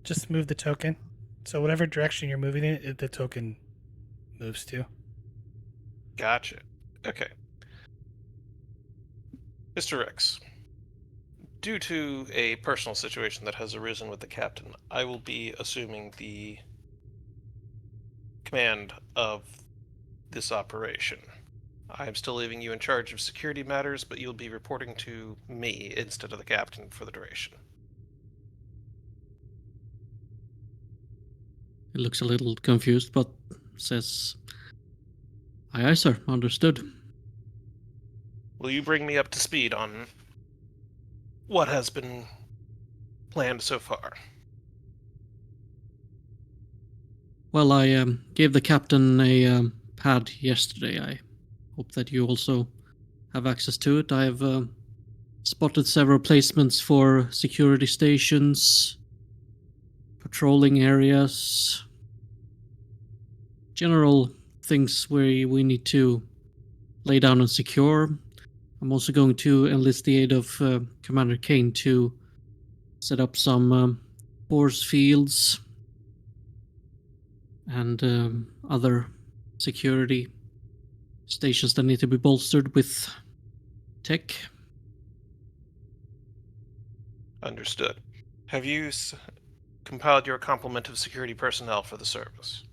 Just move the token. So whatever direction you're moving it, the token moves to. Gotcha. Okay. Mr. Rex, due to a personal situation that has arisen with the captain, I will be assuming the command of this operation. I am still leaving you in charge of security matters, but you'll be reporting to me instead of the captain for the duration. He looks a little confused, but says, aye, aye, sir. Understood. Will you bring me up to speed on what has been planned so far? Well, I gave the captain a pad yesterday. I hope that you also have access to it. I've spotted several placements for security stations, patrolling areas, general things where we need to lay down and secure. I'm also going to enlist the aid of Commander Kane to set up some force fields and other security stations that need to be bolstered with tech. Understood. Have you compiled your complement of security personnel for the service?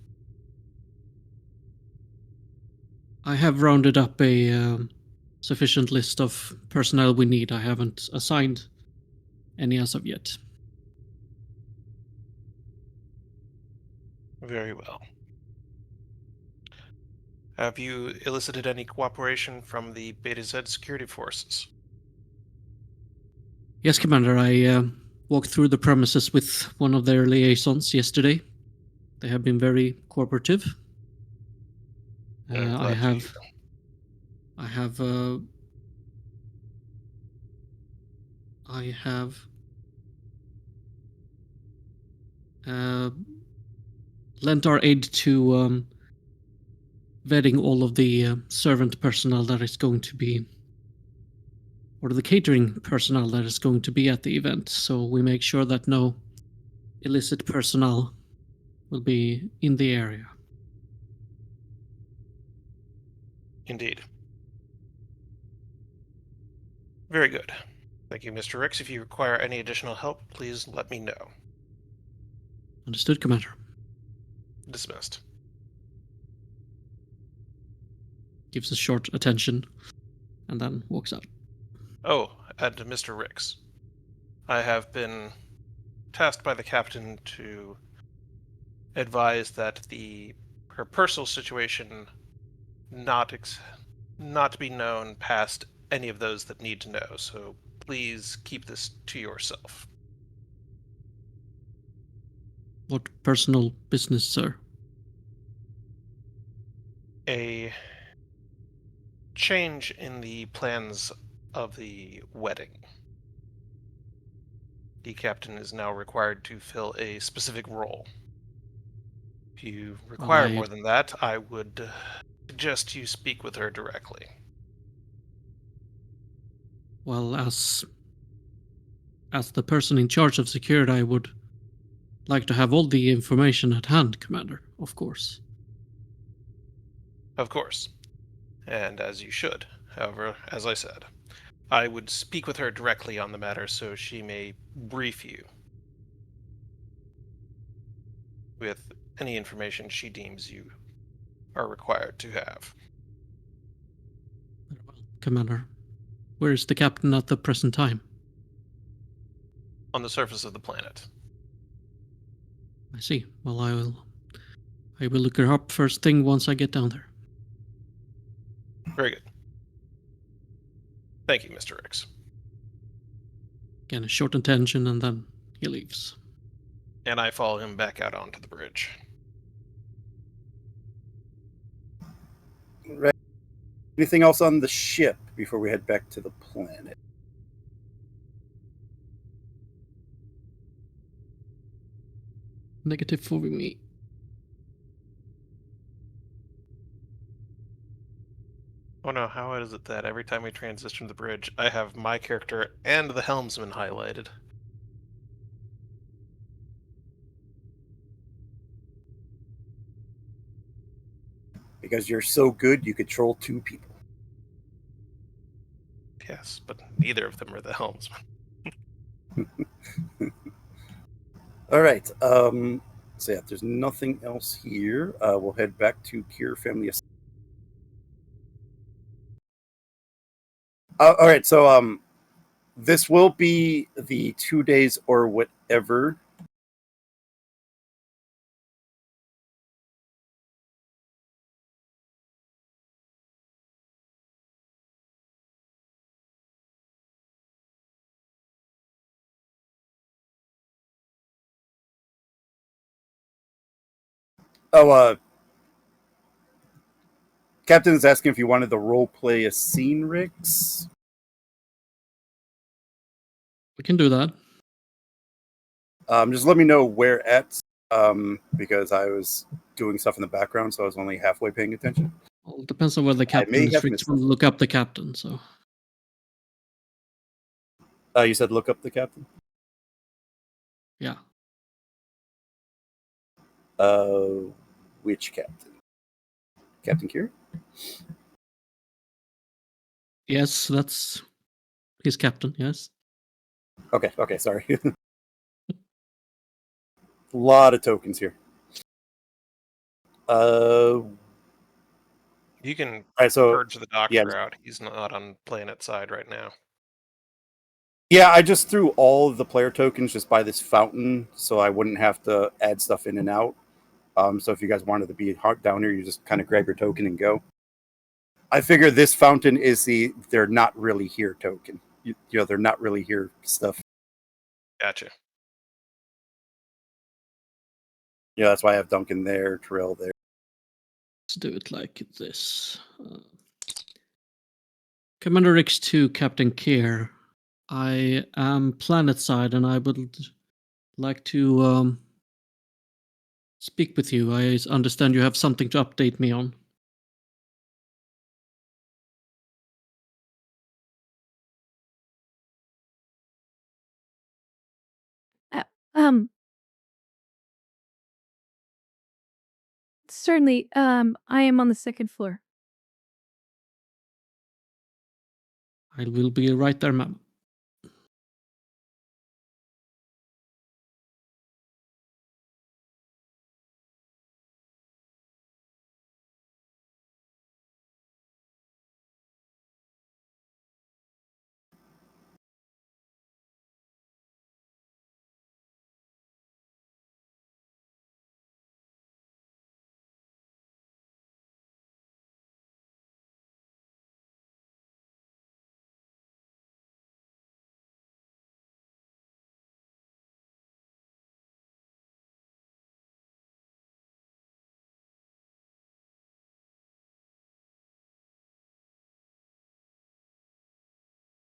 I have rounded up a sufficient list of personnel we need. I haven't assigned any as of yet. Very well. Have you elicited any cooperation from the Beta Z security forces? Yes, Commander. I walked through the premises with one of their liaisons yesterday. They have been very cooperative. I'm I glad to have, hear. I have, I have lent our aid to vetting all of the servant personnel that is going to be, or the catering personnel that is going to be at the event. So we make sure that no illicit personnel will be in the area. Indeed. Very good. Thank you, Mr. Ricks. If you require any additional help, please let me know. Understood, Commander. Dismissed. Gives a short attention and then walks out. Oh, and to Mr. Ricks. I have been tasked by the captain to advise that her personal situation not to be known past any of those that need to know, so please keep this to yourself. What personal business, sir? A change in the plans of the wedding. The captain is now required to fill a specific role. If you require more than that, I would suggest you speak with her directly. Well, as the person in charge of security, I would like to have all the information at hand, Commander, of course. Of course. And as you should. However, as I said, I would speak with her directly on the matter so she may brief you with any information she deems you are required to have. Very well, Commander. Where is the captain at the present time? On the surface of the planet. I see. Well, I will look her up first thing once I get down there. Very good. Thank you, Mr. Ricks. Again, a short attention and then he leaves. And I follow him back out onto the bridge. Right. Anything else on the ship before we head back to the planet? Negative for me. Oh no, how is it that every time we transition to the bridge, I have my character and the helmsman highlighted? Because you're so good, you control 2 people. Yes, but neither of them are the helmsman. All right. So yeah, if there's nothing else here, we'll head back to Keir Family. All right. So this will be the 2 days or whatever. Oh, Captain is asking if you wanted to role play a scene, Rix. We can do that. Just let me know where at, because I was doing stuff in the background, so I was only halfway paying attention. Well, it depends on whether the I captain may is have free missed to look up the captain. So You said look up the captain? yeah, Which captain? Captain Keir? yes, that's his captain. Yes. Okay, sorry. A lot of tokens here. You can All right, so purge the doctor yeah. out. He's not on planet side right now. Yeah, I just threw all of the player tokens just by this fountain, so I wouldn't have to add stuff in and out. So if you guys wanted to be down here, you just kind of grab your token and go. I figure this fountain is the they're not really here token. You know, they're not really here stuff. Gotcha. Yeah, that's why I have Duncan there, Terrell there. Let's do it like this. Commander X2, Captain Keir. I am planet side, and I would like to speak with you. I understand you have something to update me on. Um, certainly. I am on the 2nd floor. I will be right there, ma'am.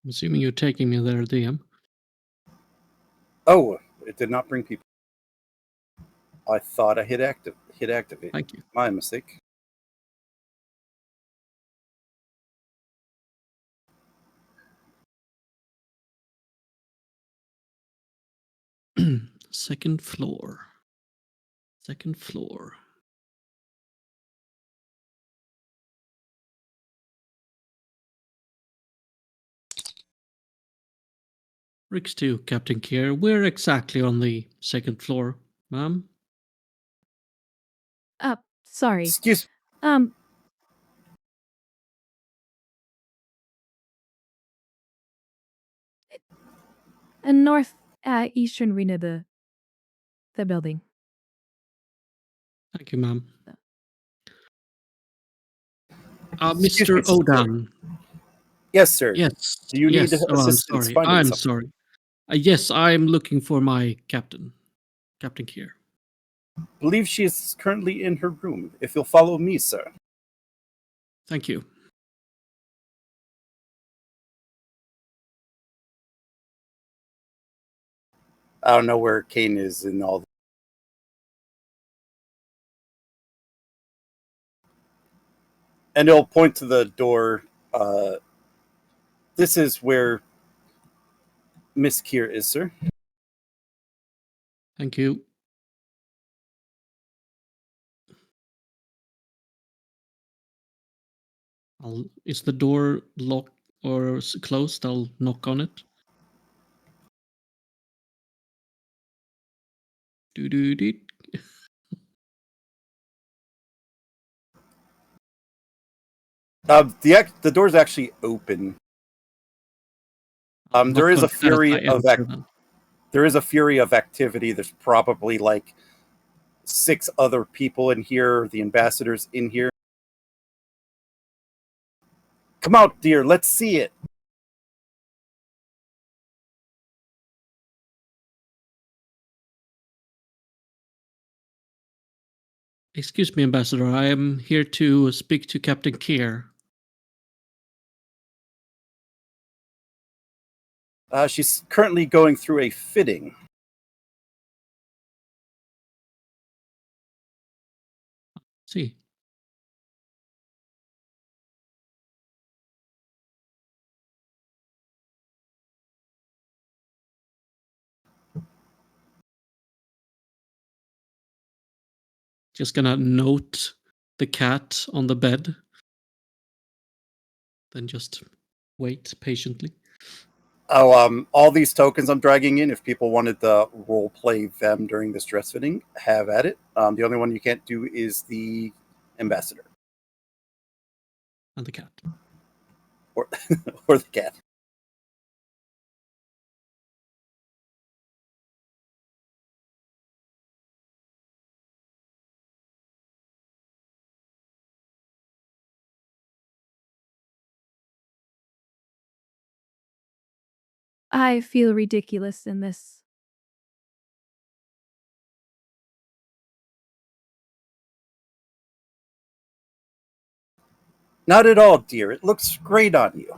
I'm assuming you're taking me there, DM. Oh, it did not bring people. I thought I hit activate. Thank you. My mistake. Second floor. Second floor. Rix 2, Captain Keir. We're exactly on the 2nd floor, ma'am. Sorry. Excuse. Um, north, eastern wing of the building. Thank you, ma'am. Excuse Mr. me, sir. Odan. Yes, sir. Yes. Do you need yes. Oh, I'm assistance sorry. finding I'm something? sorry. Yes, I'm looking for my captain, Captain Keir. Believe she is currently in her room. If you'll follow me, sir. Thank you. I don't know where Kane is in all. And he'll point to the door. This is where Miss Keir is, sir. Thank you. Is the door locked or closed? I'll knock on it. Do. The door's actually open. There is a fury of there is a fury of activity. There's probably like 6 other people in here. The ambassador's in here. Come out, dear. Let's see it. Excuse me, Ambassador. I am here to speak to Captain Keir. She's currently going through a fitting. See. Just gonna note the cat on the bed. Then just wait patiently. Oh, all these tokens I'm dragging in, if people wanted to role play them during this dress fitting, have at it. The only one you can't do is the ambassador. And the cat. Or, or the cat. I feel ridiculous in this. Not at all, dear. It looks great on you.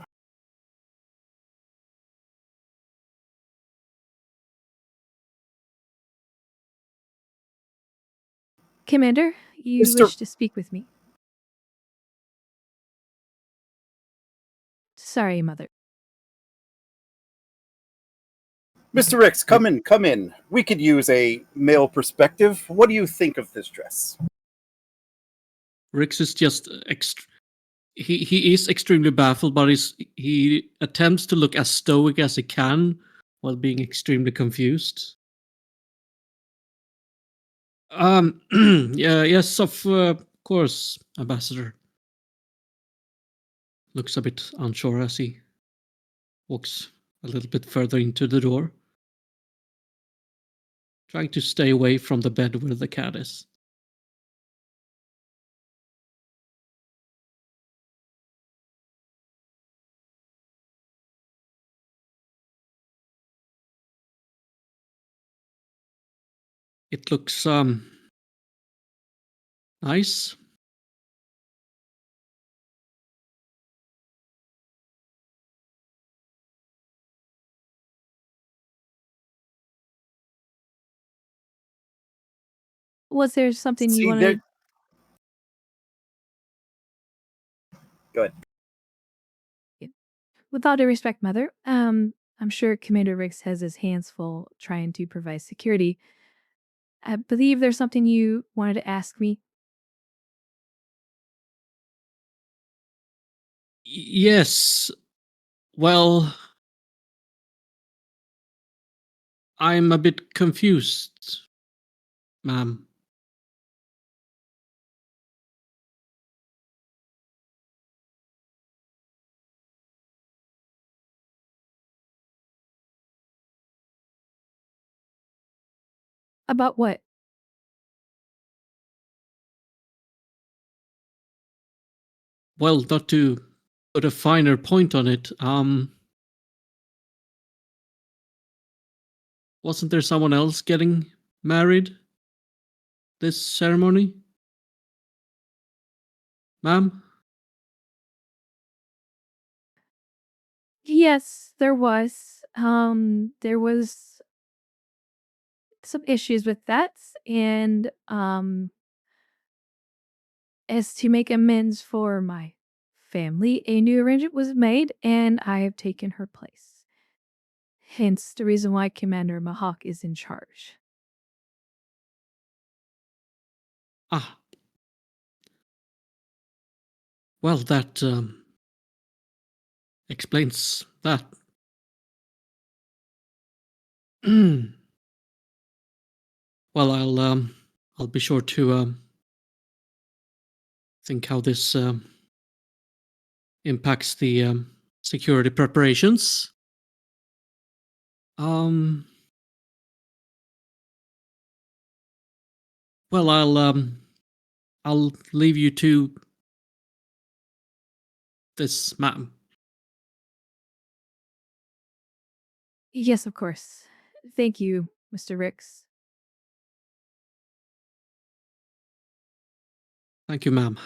Commander, you Mr. wish to speak with me. Sorry, Mother. Mr. Ricks, come in, come in. We could use a male perspective. What do you think of this dress? Rix is just he is extremely baffled, but he attempts to look as stoic as he can while being extremely confused. Yeah, yes, of course, Ambassador. Looks a bit unsure as he walks a little bit further into the door, trying to stay away from the bed where the cat is. It looks nice. Was there something you See, wanted? Go ahead. With all due respect, Mother, I'm sure Commander Riggs has his hands full trying to provide security. I believe there's something you wanted to ask me. Yes. Well, I'm a bit confused, ma'am. About what? Well, not to put a finer point on it, Wasn't there someone else getting married this ceremony? Ma'am? Yes, there was. There was some issues with that, and as to make amends for my family, a new arrangement was made, and I have taken her place. Hence the reason why Commander Mahawk is in charge. Ah. Well, that explains that. Well, I'll be sure to think how this impacts the security preparations. Well, I'll leave you to this, ma'am. Yes, of course. Thank you, Mr. Ricks. Thank you, ma'am.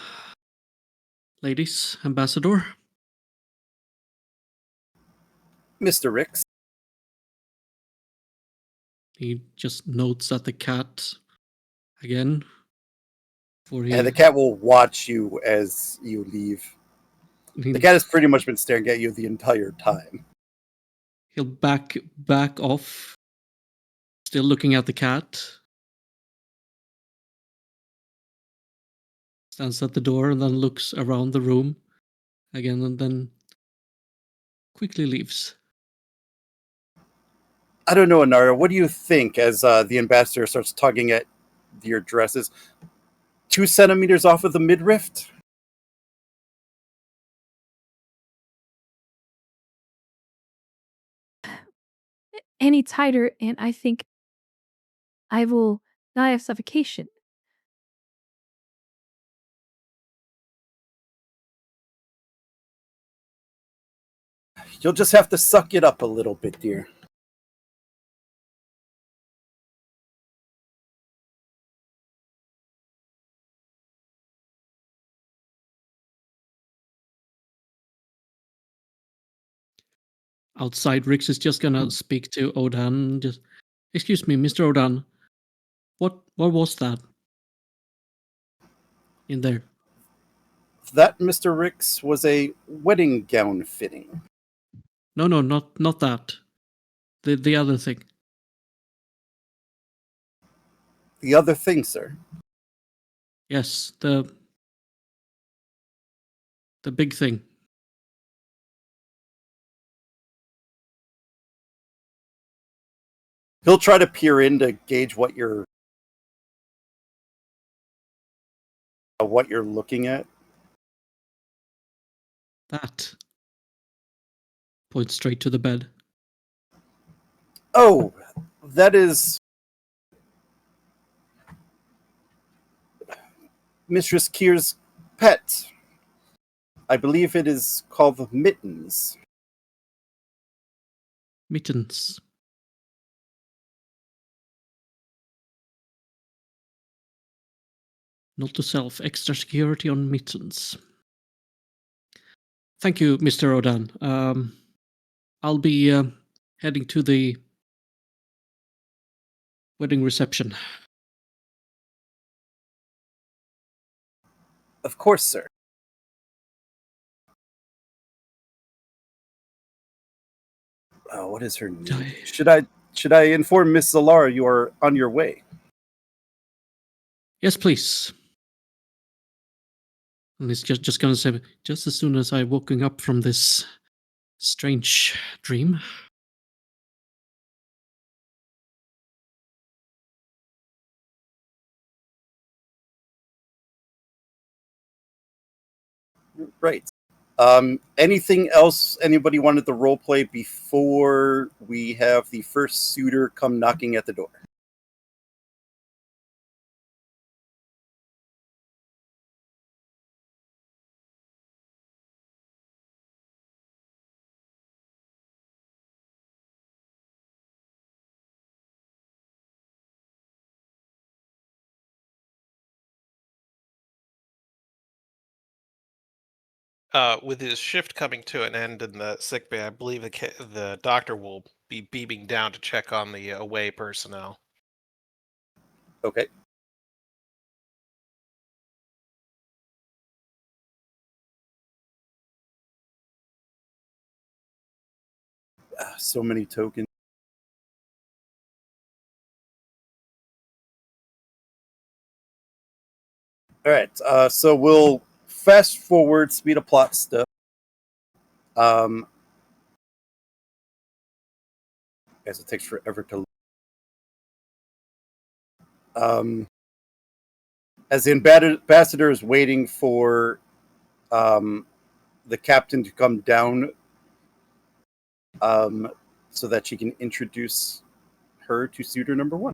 Ladies, Ambassador. Mr. Ricks. He just notes at the cat again. For he, And the cat will watch you as you leave. The cat has pretty much been staring at you the entire time. He'll back off, still looking at the cat. Stands at the door and then looks around the room again and then quickly leaves. I don't know, Anara. What do you think as the ambassador starts tugging at your dresses? 2 centimeters off of the midriff? Any tighter, and I think I will die of suffocation. You'll just have to suck it up a little bit, dear. Outside, Rix is just gonna speak to Odan. Just, excuse me, Mr. Odan. What was that in there? That, Mr. Ricks, was a wedding gown fitting. No, not that. The other thing. The other thing, sir. Yes, the big thing. He'll try to peer in to gauge what you're looking at. That points straight to the bed. Oh, that is Mistress Keir's pet. I believe it is called Mittens. Mittens. Not to self. Extra security on mittens. Thank you, Mr. Odan. I'll be heading to the wedding reception. Of course, sir. What is her name? Should I inform Miss Zalara you are on your way? Yes, please. And he's just gonna say, just as soon as I woken up from this strange dream. Right. Anything else anybody wanted to roleplay before we have the first suitor come knocking at the door? With his shift coming to an end in the sick bay, I believe the doctor will be beaming down to check on the away personnel. Okay. So many tokens. All right. So we'll fast forward, speed of plot stuff. As it takes forever to. As the ambassador is waiting for the captain to come down, so that she can introduce her to suitor number one.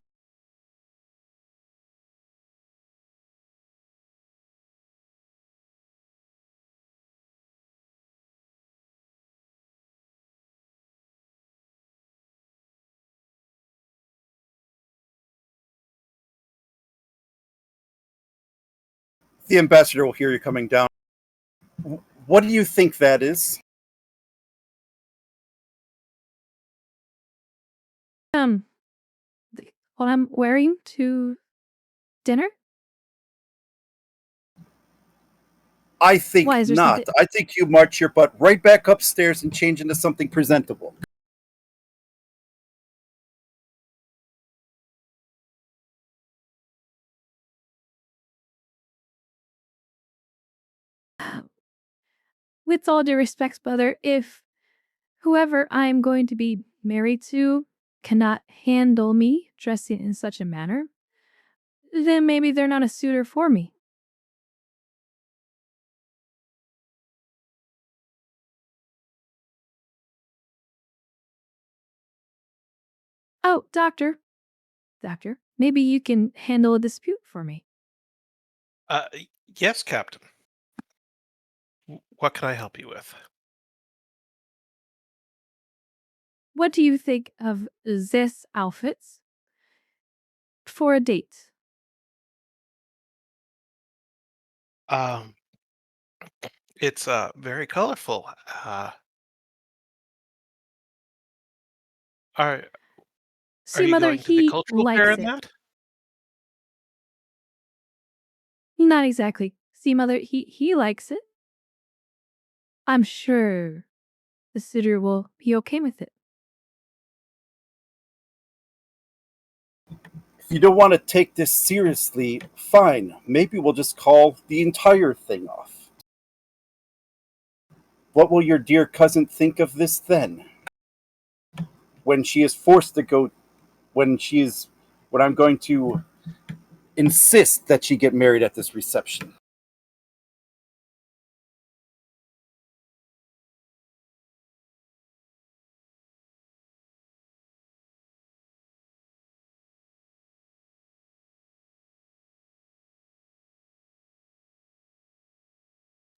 The ambassador will hear you coming down. What do you think that is? What I'm wearing to dinner? I think Why, is there not. something- I think you march your butt right back upstairs and change into something presentable. With all due respect, brother, if whoever I'm going to be married to cannot handle me dressing in such a manner, then maybe they're not a suitor for me. Oh, doctor, maybe you can handle a dispute for me. Yes, Captain. What can I help you with? What do you think of this outfits for a date? Um, it's very colorful. Are See, you mother, going to the he cultural fair likes in it. that? Not exactly. See, mother, he likes it. I'm sure the suitor will be okay with it. If you don't want to take this seriously, fine. Maybe we'll just call the entire thing off. What will your dear cousin think of this then? When she is forced to go, when I'm going to insist that she get married at this reception.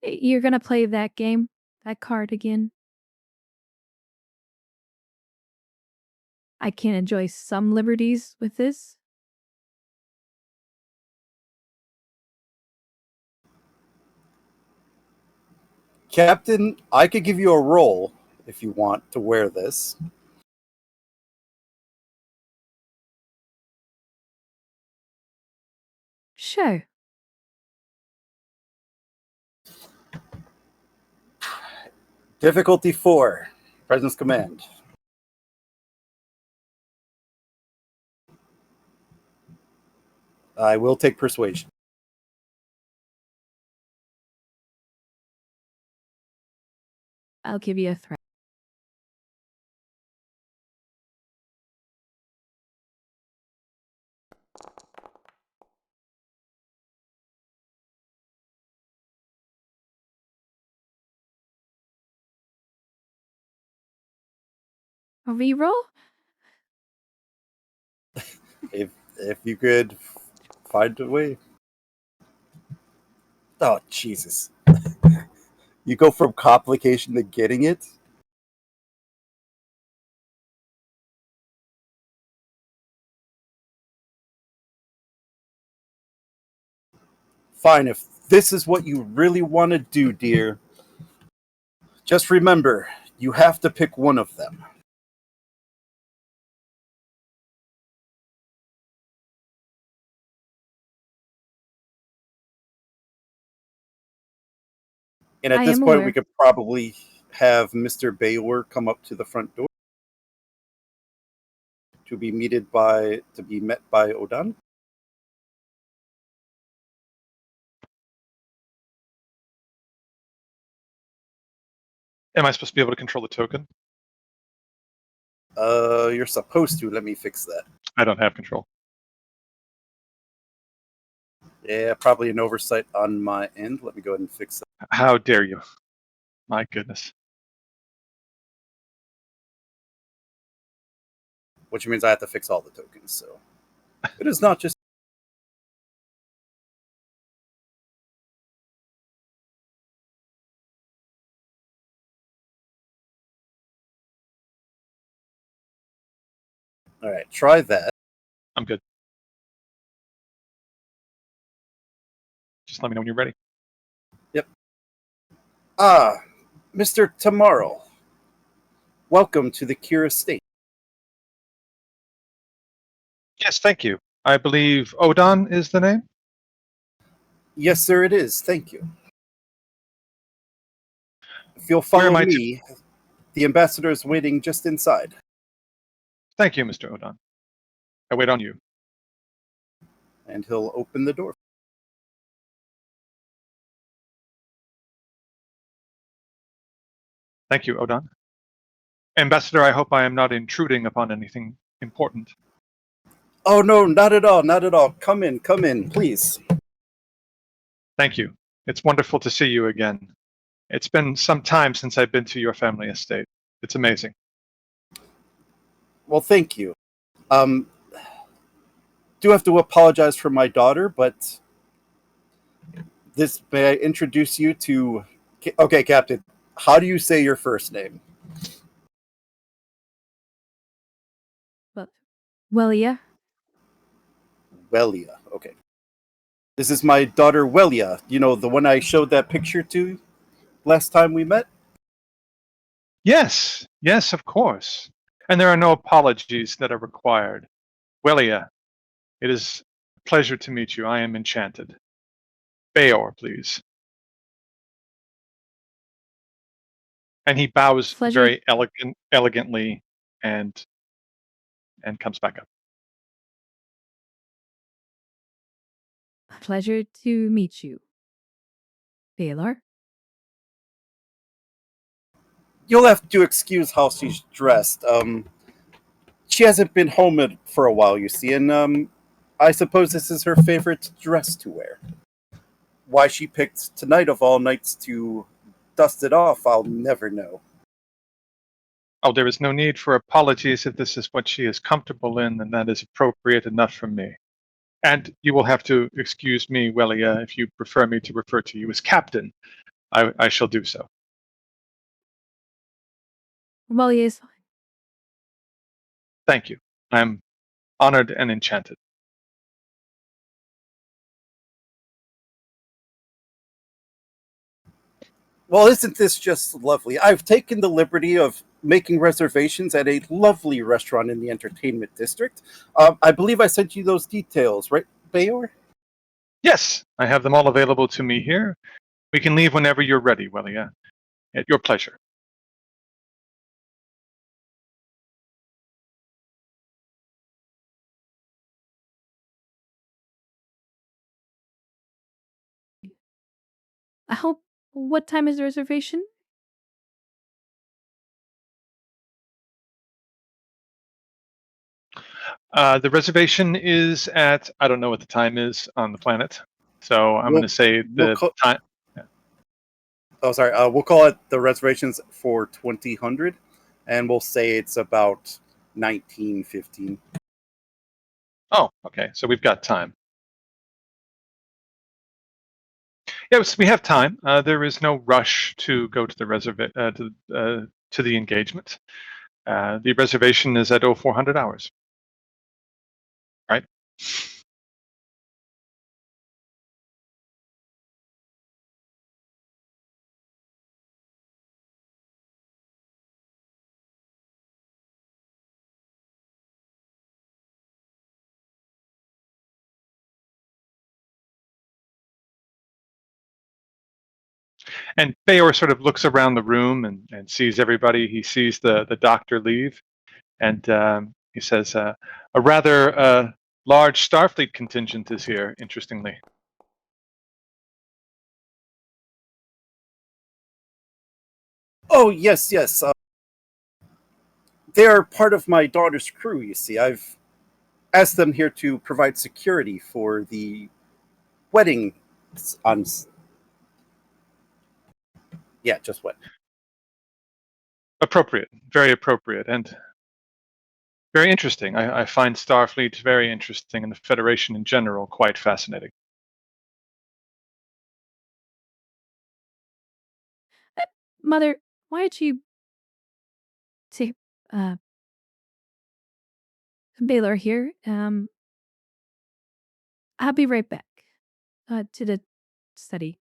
You're gonna play that game, that card again? I can enjoy some liberties with this. Captain, I could give you a role if you want to wear this. Sure. Difficulty 4. Presence command. I will take persuasion. I'll give you a threat. A reroll? If you could find a way. Oh, Jesus. You go from complication to getting it? Fine, if this is what you really want to do, dear, Just remember, you have to pick one of them. And at I this am point, aware. we could probably have Mr. Baylor come up to the front door to be met by Odan. Am I supposed to be able to control the token? You're supposed to. Let me fix that. I don't have control. Yeah, probably an oversight on my end. Let me go ahead and fix that. How dare you? My goodness. Which means I have to fix all the tokens. So it is not just. All right, try that. I'm good. Just let me know when you're ready. Yep. Ah, Mr. Tomorrow. Welcome to the Keir estate. Yes, thank you. I believe Odan is the name? Yes, sir, it is. Thank you. If you'll Where am follow I to- me, the ambassador is waiting just inside. Thank you, Mr. Odan. I wait on you. And he'll open the door. Thank you, Odan. Ambassador, I hope I am not intruding upon anything important. Oh, no, not at all. Not at all. Come in, please. Thank you. It's wonderful to see you again. It's been some time since I've been to your family estate. It's amazing. Well, thank you. Do have to apologize for my daughter, but may I introduce you to... Okay, Captain, how do you say your first name? Wellia. Welia. Okay. This is my daughter, Welia. You know, the one I showed that picture to last time we met? Yes, yes, of course. And there are no apologies that are required. Welia, it is a pleasure to meet you. I am enchanted. Bayor, please. And he bows Pleasure. very elegantly and comes back up. Pleasure to meet you. Baylor. You'll have to excuse how she's dressed. She hasn't been home for a while, you see, and I suppose this is her favorite dress to wear. Why she picked tonight of all nights to dust it off, I'll never know. Oh, there is no need for apologies. If this is what she is comfortable in, then that is appropriate enough for me. And you will have to excuse me, Welia, if you prefer me to refer to you as Captain. I shall do so. Wellia is fine. Thank you. I'm honored and enchanted. Well, isn't this just lovely? I've taken the liberty of making reservations at a lovely restaurant in the entertainment district. I believe I sent you those details, right, Bayor? Yes, I have them all available to me here. We can leave whenever you're ready, Welia. At your pleasure. I hope. What time is the reservation? The reservation is at, I don't know what the time is on the planet. So I'm going to say the time. Oh, sorry. We'll call it the reservations for 2000, and we'll say it's about 1915. Oh, okay. So we've got time. Yes, we have time. There is no rush to go to the to the engagement. The reservation is at 0400 hours. Right? And Bayor sort of looks around the room and sees everybody. He sees the doctor leave, and he says, a rather large Starfleet contingent is here, interestingly. Oh, yes, yes. They're part of my daughter's crew, you see. I've asked them here to provide security for the wedding on. Yeah, just what? Appropriate, very appropriate, and very interesting. I find Starfleet very interesting, and the Federation in general quite fascinating. Mother, why don't you take Baylor here? I'll be right back to the study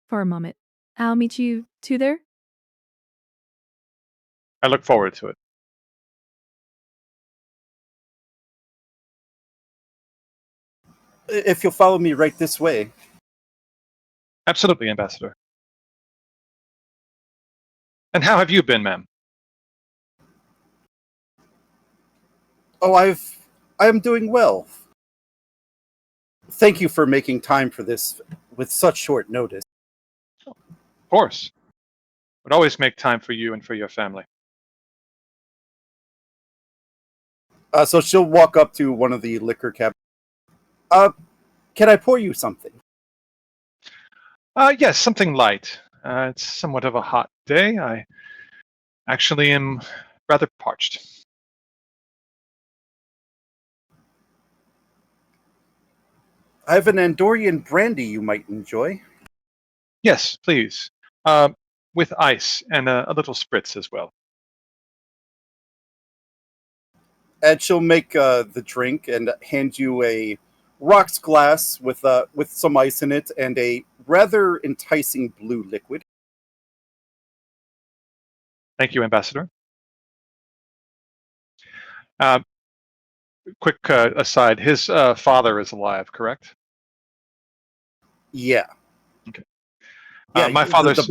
for a moment. I'll meet you two there. I look forward to it. If you'll follow me right this way. Absolutely, Ambassador. And how have you been, ma'am? Oh, I am doing well. Thank you for making time for this with such short notice. Of course. Would always make time for you and for your family. So she'll walk up to one of the liquor cabinets. Can I pour you something? Yes, something light. It's somewhat of a hot day. I actually am rather parched. I have an Andorian brandy you might enjoy. Yes, please. With ice and a little spritz as well. And she'll make the drink and hand you a rocks glass with some ice in it and a rather enticing blue liquid. Thank you, Ambassador. Quick aside, his father is alive, correct? Yeah. Okay. Yeah, my father's...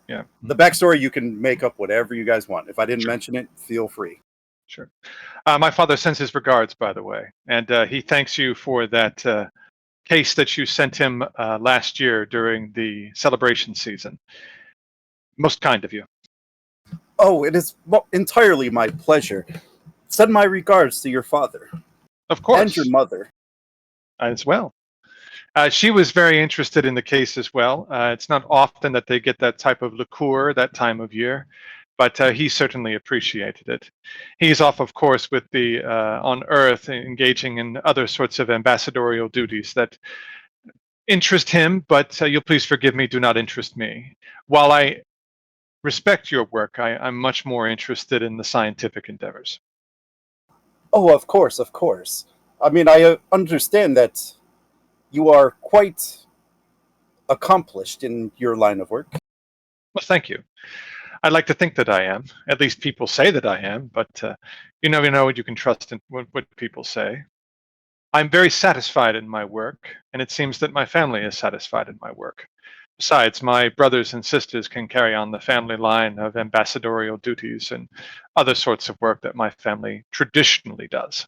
yeah. The backstory, you can make up whatever you guys want. If I didn't mention it, feel free. Sure. My father sends his regards, by the way, and he thanks you for that case that you sent him last year during the celebration season. Most kind of you. Oh, it is entirely my pleasure. Send my regards to your father. Of course. And your mother. As well. She was very interested in the case as well. It's not often that they get that type of liqueur that time of year, but he certainly appreciated it. He's off, of course, with the on Earth, engaging in other sorts of ambassadorial duties that interest him, but you'll please forgive me, do not interest me. While I respect your work, I'm much more interested in the scientific endeavors. Oh, of course, of course. I mean, I understand that you are quite accomplished in your line of work. Well, thank you. I'd like to think that I am. At least people say that I am, but you never know what you can trust in what people say. I'm very satisfied in my work, and it seems that my family is satisfied in my work. Besides, my brothers and sisters can carry on the family line of ambassadorial duties and other sorts of work that my family traditionally does.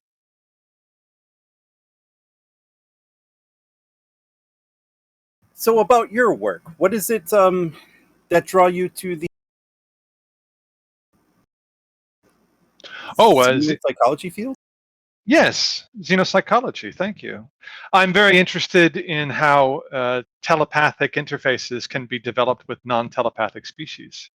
So about your work, what is it that draw you to the psychology field? Yes, xenopsychology, thank you. I'm very interested in how telepathic interfaces can be developed with non-telepathic species.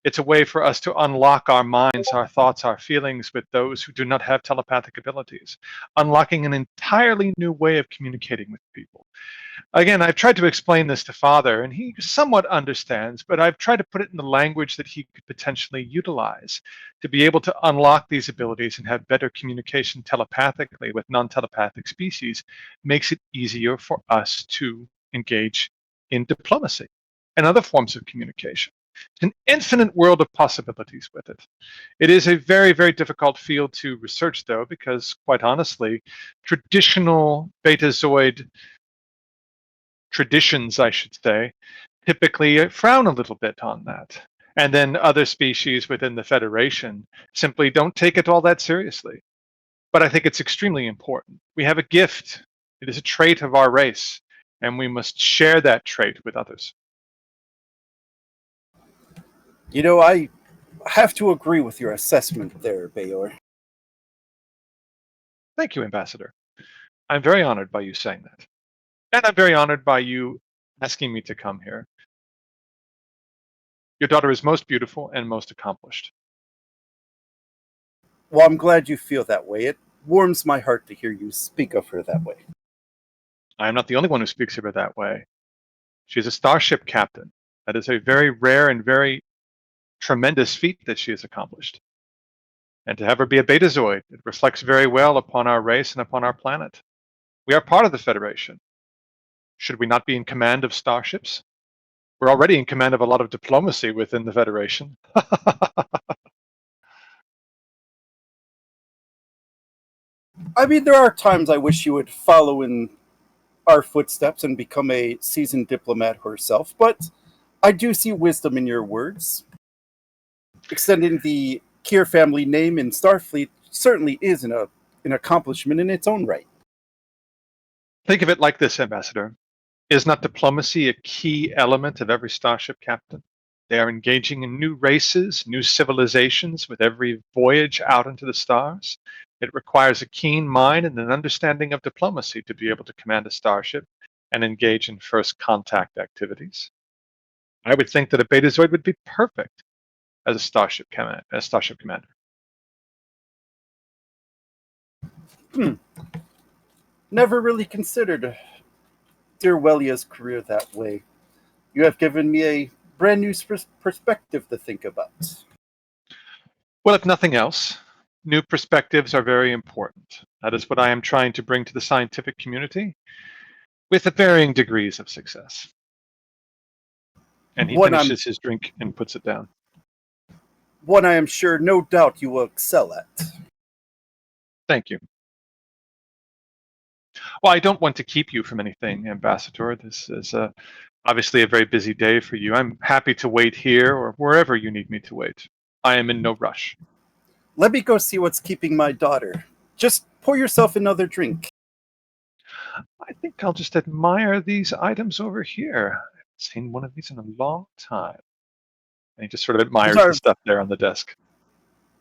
It's a way for us to unlock our minds, our thoughts, our feelings with those who do not have telepathic abilities, unlocking an entirely new way of communicating with people. Again, I've tried to explain this to Father, and he somewhat understands, but I've tried to put it in the language that he could potentially utilize to be able to unlock these abilities and have better communication telepathically with non-telepathic species makes it easier for us to engage in diplomacy and other forms of communication. It's an infinite world of possibilities with it. It is a very, very difficult field to research, though, because, quite honestly, traditional Betazoid traditions, I should say, typically frown a little bit on that. And then other species within the Federation simply don't take it all that seriously. But I think it's extremely important. We have a gift. It is a trait of our race, and we must share that trait with others. You know, I have to agree with your assessment there, Bayor. Thank you, Ambassador. I'm very honored by you saying that. And I'm very honored by you asking me to come here. Your daughter is most beautiful and most accomplished. Well, I'm glad you feel that way. It warms my heart to hear you speak of her that way. I am not the only one who speaks of her that way. She is a starship captain. That is a very rare and very tremendous feat that she has accomplished. And to have her be a Betazoid, it reflects very well upon our race and upon our planet. We are part of the Federation. Should we not be in command of starships? We're already in command of a lot of diplomacy within the Federation. I mean, there are times I wish you would follow in our footsteps and become a seasoned diplomat herself, but I do see wisdom in your words. Extending the Keir family name in Starfleet certainly is an accomplishment in its own right. Think of it like this, Ambassador. Is not diplomacy a key element of every starship captain? They are engaging in new races, new civilizations with every voyage out into the stars. It requires a keen mind and an understanding of diplomacy to be able to command a starship and engage in first contact activities. I would think that a Betazoid would be perfect as a starship commander. Never really considered dear Wellia's career that way. You have given me a brand new perspective to think about. Well, if nothing else, new perspectives are very important. That is what I am trying to bring to the scientific community with varying degrees of success. And he One I'm finishes his drink and puts it down. one I am sure no doubt you will excel at. Thank you. Well, I don't want to keep you from anything, Ambassador. This is obviously a very busy day for you. I'm happy to wait here or wherever you need me to wait. I am in no rush. Let me go see what's keeping my daughter. Just pour yourself another drink. I think I'll just admire these items over here. I haven't seen one of these in a long time. And he just sort of admires the stuff there on the desk.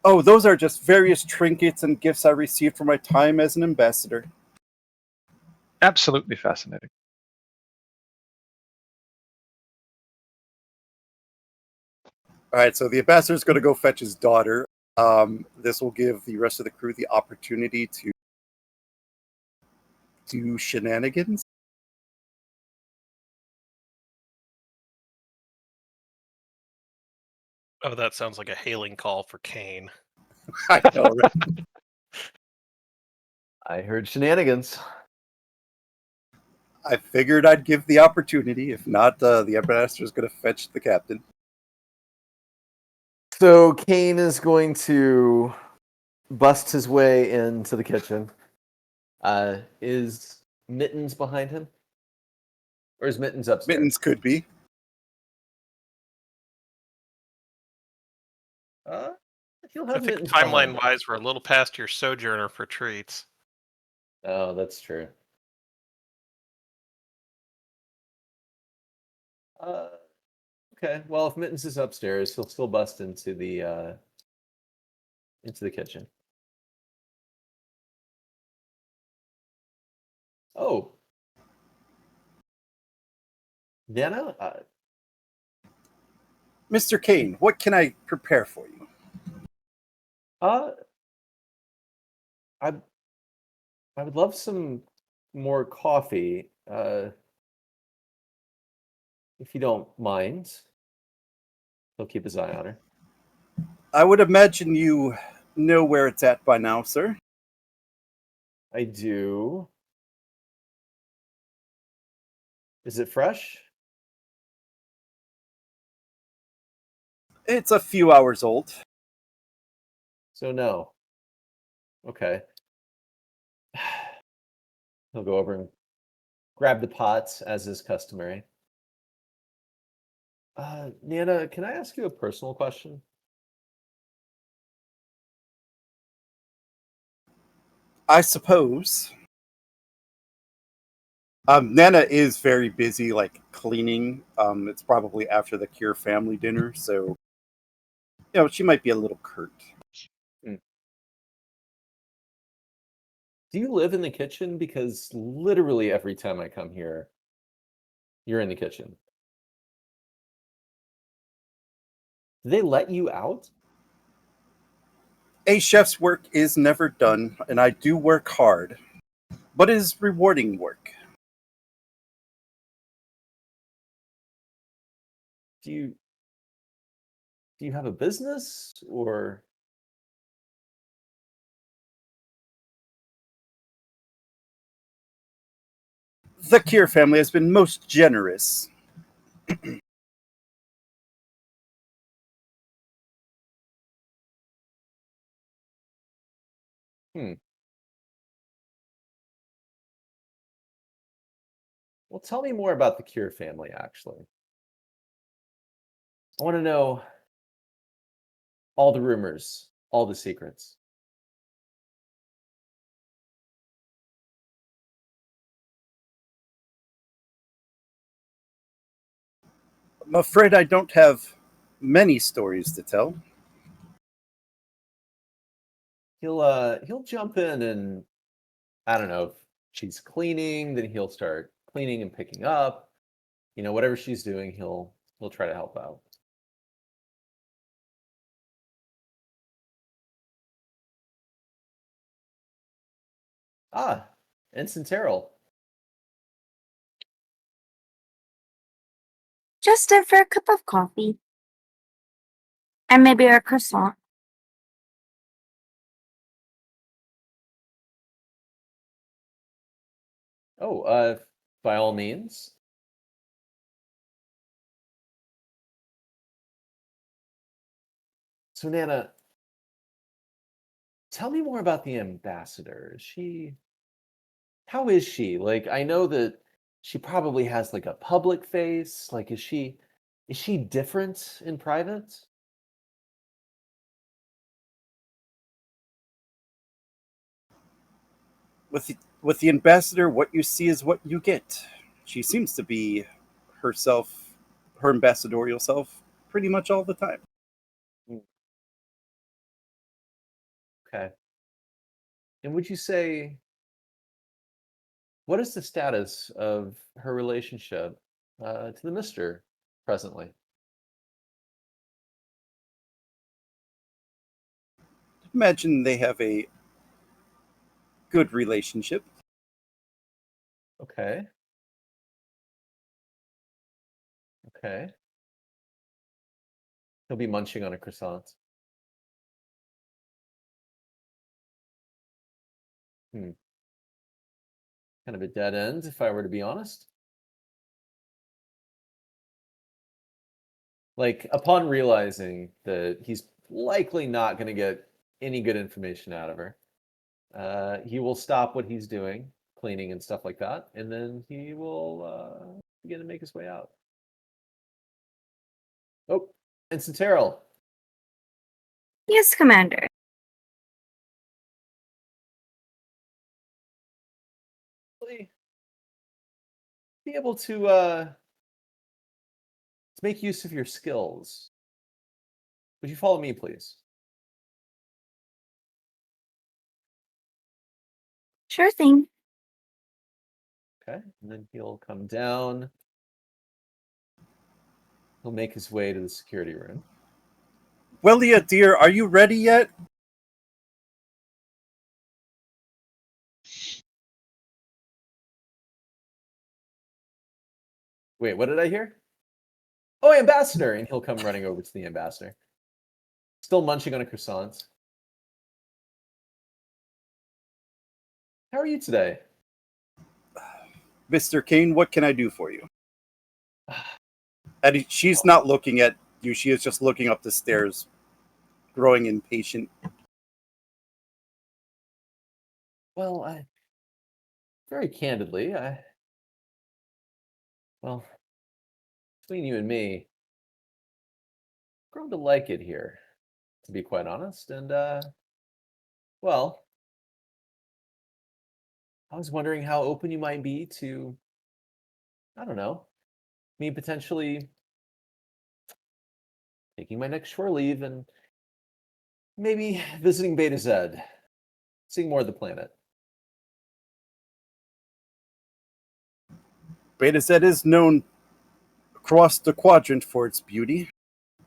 Oh, those are just various trinkets and gifts I received for my time as an ambassador. Absolutely fascinating. All right, so the ambassador is going to go fetch his daughter. This will give the rest of the crew the opportunity to do shenanigans. Oh, that sounds like a hailing call for Kane. I know, right? I heard shenanigans. I figured I'd give the opportunity. If not, the ambassador is going to fetch the captain. So Kane is going to bust his way into the kitchen. Is Mittens behind him? Or is Mittens upstairs? Mittens could be. He'll I have think Mittens behind him. timeline-wise, we're a little past your sojourner for treats. Oh, that's true. Okay. Well, if Mittens is upstairs, he'll still bust into the kitchen. Oh, Nana, Mr. Kane, what can I prepare for you? I I would love some more coffee, if you don't mind. He'll keep his eye on her. I would imagine you know where it's at by now, sir. I do. Is it fresh? It's a few hours old. So no. Okay. He'll go over and grab the pots as is customary. Nana, can I ask you a personal question? I suppose. Nana is very busy, like cleaning. It's probably after the Keir family dinner, so she might be a little curt. Hmm. Do you live in the kitchen? Because literally every time I come here, you're in the kitchen. Do they let you out? A chef's work is never done, and I do work hard, but it is rewarding work. Do you have a business or? The Keir family has been most generous. Hmm. Well, tell me more about the Keir family, actually. I want to know all the rumors, all the secrets. I'm afraid I don't have many stories to tell. He'll jump in and I don't know if she's cleaning, then he'll start cleaning and picking up. Whatever she's doing, he'll try to help out. Ah, Ensign Terrell. Just in for a cup of coffee. And maybe a croissant. Oh, by all means. So Nana, tell me more about the ambassador. How is she? Like, I know that she probably has like a public face. Like, is she different in private? With the ambassador, what you see is what you get. She seems to be herself, her ambassadorial self, pretty much all the time. Mm, okay. And would you say what is the status of her relationship to the Mister presently? Imagine they have a good relationship. Okay. Okay. He'll be munching on a croissant. Hmm. Kind of a dead end, if I were to be honest. Like, upon realizing that he's likely not going to get any good information out of her, he will stop what he's doing, cleaning and stuff like that, and then he will begin to make his way out. Oh, Ensign Terrell. Yes, Commander. Really be able to make use of your skills. Would you follow me, please? Sure thing. Okay, and then he'll come down. He'll make his way to the security room. Wellia, dear, are you ready yet? Wait, what did I hear? Oh, Ambassador! And he'll come running over to the Ambassador. Still munching on a croissant. How are you today? Mr. Kane, what can I do for you? And she's not looking at you, she is just looking up the stairs, growing impatient. Well, very candidly, well, between you and me, grown to like it here, to be quite honest. And well, I was wondering how open you might be to, I don't know, me potentially taking my next shore leave and maybe visiting Beta Z, seeing more of the planet. Beta Z is known across the quadrant for its beauty.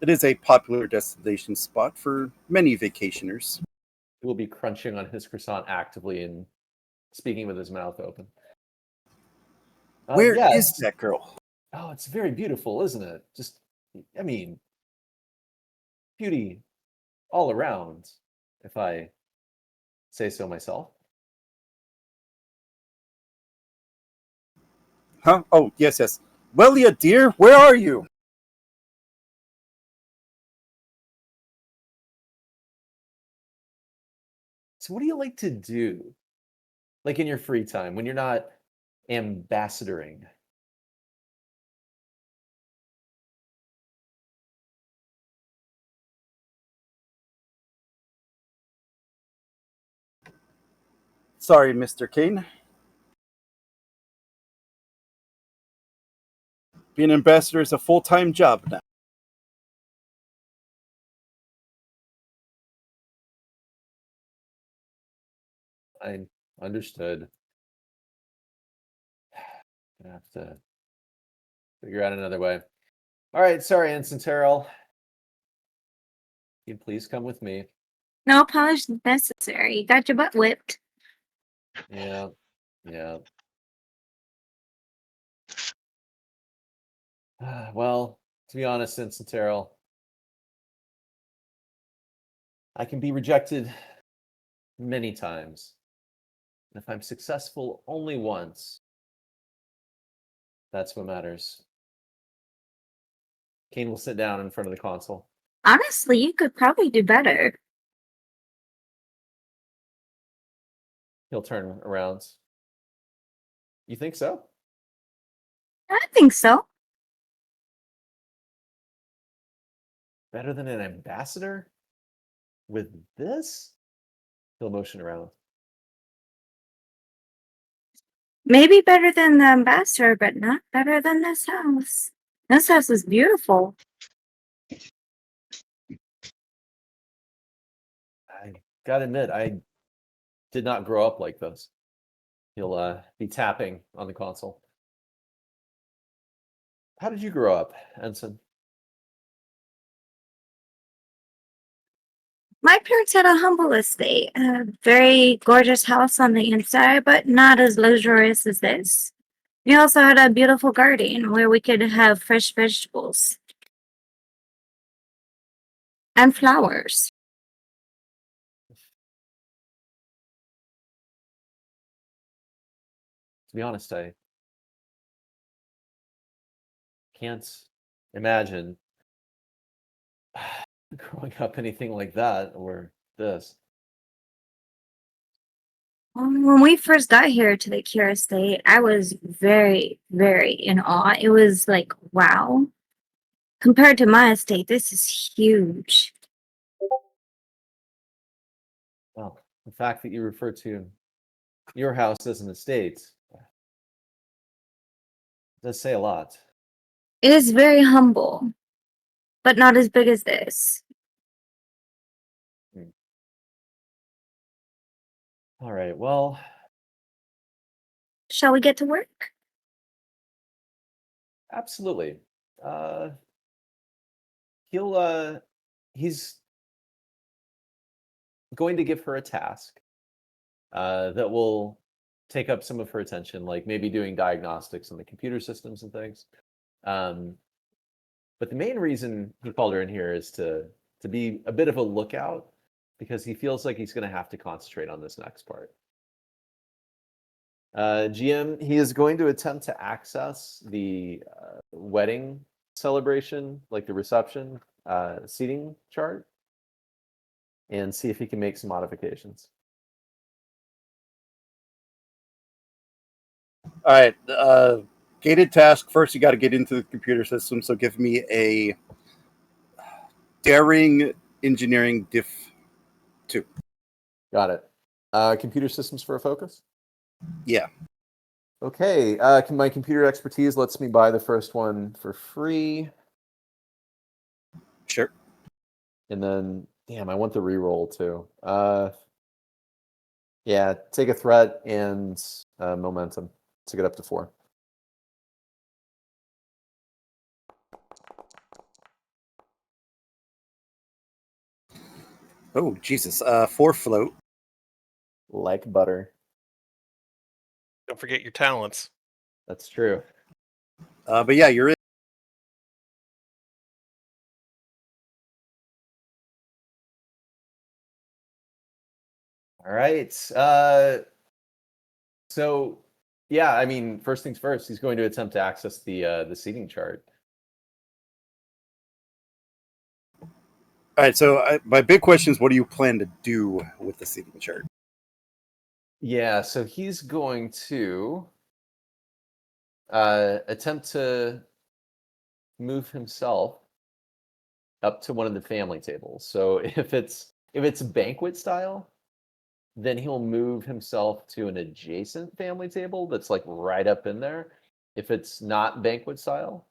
It is a popular destination spot for many vacationers. He will be crunching on his croissant actively and speaking with his mouth open. Where is yes. that girl? Oh, it's very beautiful, isn't it? Just, I mean, beauty all around, if I say so myself. Huh? Oh, yes, yes. Welia, dear, where are you? So what do you like to do? Like in your free time when you're not ambassadoring? Sorry, Mr. Kane. Being an ambassador is a full-time job now. I understood. Gonna have to figure out another way. All right, sorry, Ensign Terrell. You please come with me. No apologies necessary. You got your butt whipped. Yeah, yeah. Well, to be honest, Ensign Terrell, I can be rejected many times. And if I'm successful only once, that's what matters. Kane will sit down in front of the console. Honestly, you could probably do better. He'll turn around. You think so? I think so. Better than an ambassador? With this? He'll motion around. Maybe better than the ambassador, but not better than this house. This house is beautiful. I gotta admit, I did not grow up like this. He'll be tapping on the console. How did you grow up, Ensign? My parents had a humble estate, a very gorgeous house on the inside, but not as luxurious as this. We also had a beautiful garden where we could have fresh vegetables and flowers. To be honest, I can't imagine growing up anything like that or this. When we first got here to the Keir estate, I was very, very in awe. It was like, wow. Compared to my estate, this is huge. Well, the fact that you refer to your house as an estate does say a lot. It is very humble, but not as big as this. All right, well, Shall we get to work? absolutely. He's going to give her a task that will take up some of her attention, like maybe doing diagnostics on the computer systems and things. But the main reason he called her in here is to be a bit of a lookout because he feels like he's going to have to concentrate on this next part. GM, he is going to attempt to access the wedding celebration, like the reception seating chart, and see if he can make some modifications. All right. Gated task. First, you got to get into the computer system. So give me a Daring Engineering Diff 2. Got it. Computer systems for a focus? Yeah. Okay. My computer expertise lets me buy the first one for free. Sure. And then, damn, I want the reroll too. Yeah, take a threat and momentum to get up to 4. Oh, Jesus. 4 float. Like butter. Don't forget your talents. That's true. But yeah, you're in. All right. So, yeah, I mean, first things first, he's going to attempt to access the seating chart. All right, so my big question is, what do you plan to do with the seating chart? Yeah, so he's going to attempt to move himself up to one of the family tables. So if it's banquet style, then he'll move himself to an adjacent family table that's like right up in there. If it's not banquet style,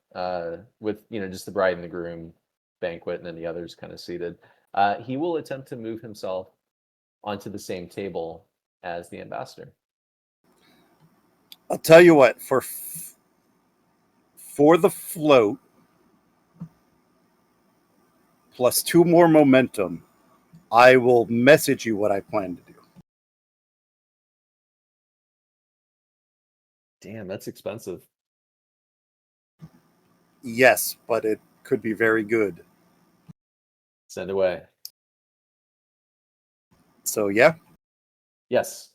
with just the bride and the groom banquet and then the others kind of seated, he will attempt to move himself onto the same table as the ambassador. I'll tell you what, for the float plus 2 more momentum, I will message you what I plan to do. Damn, that's expensive. Yes, but it could be very good. Send away. So yeah. Yes.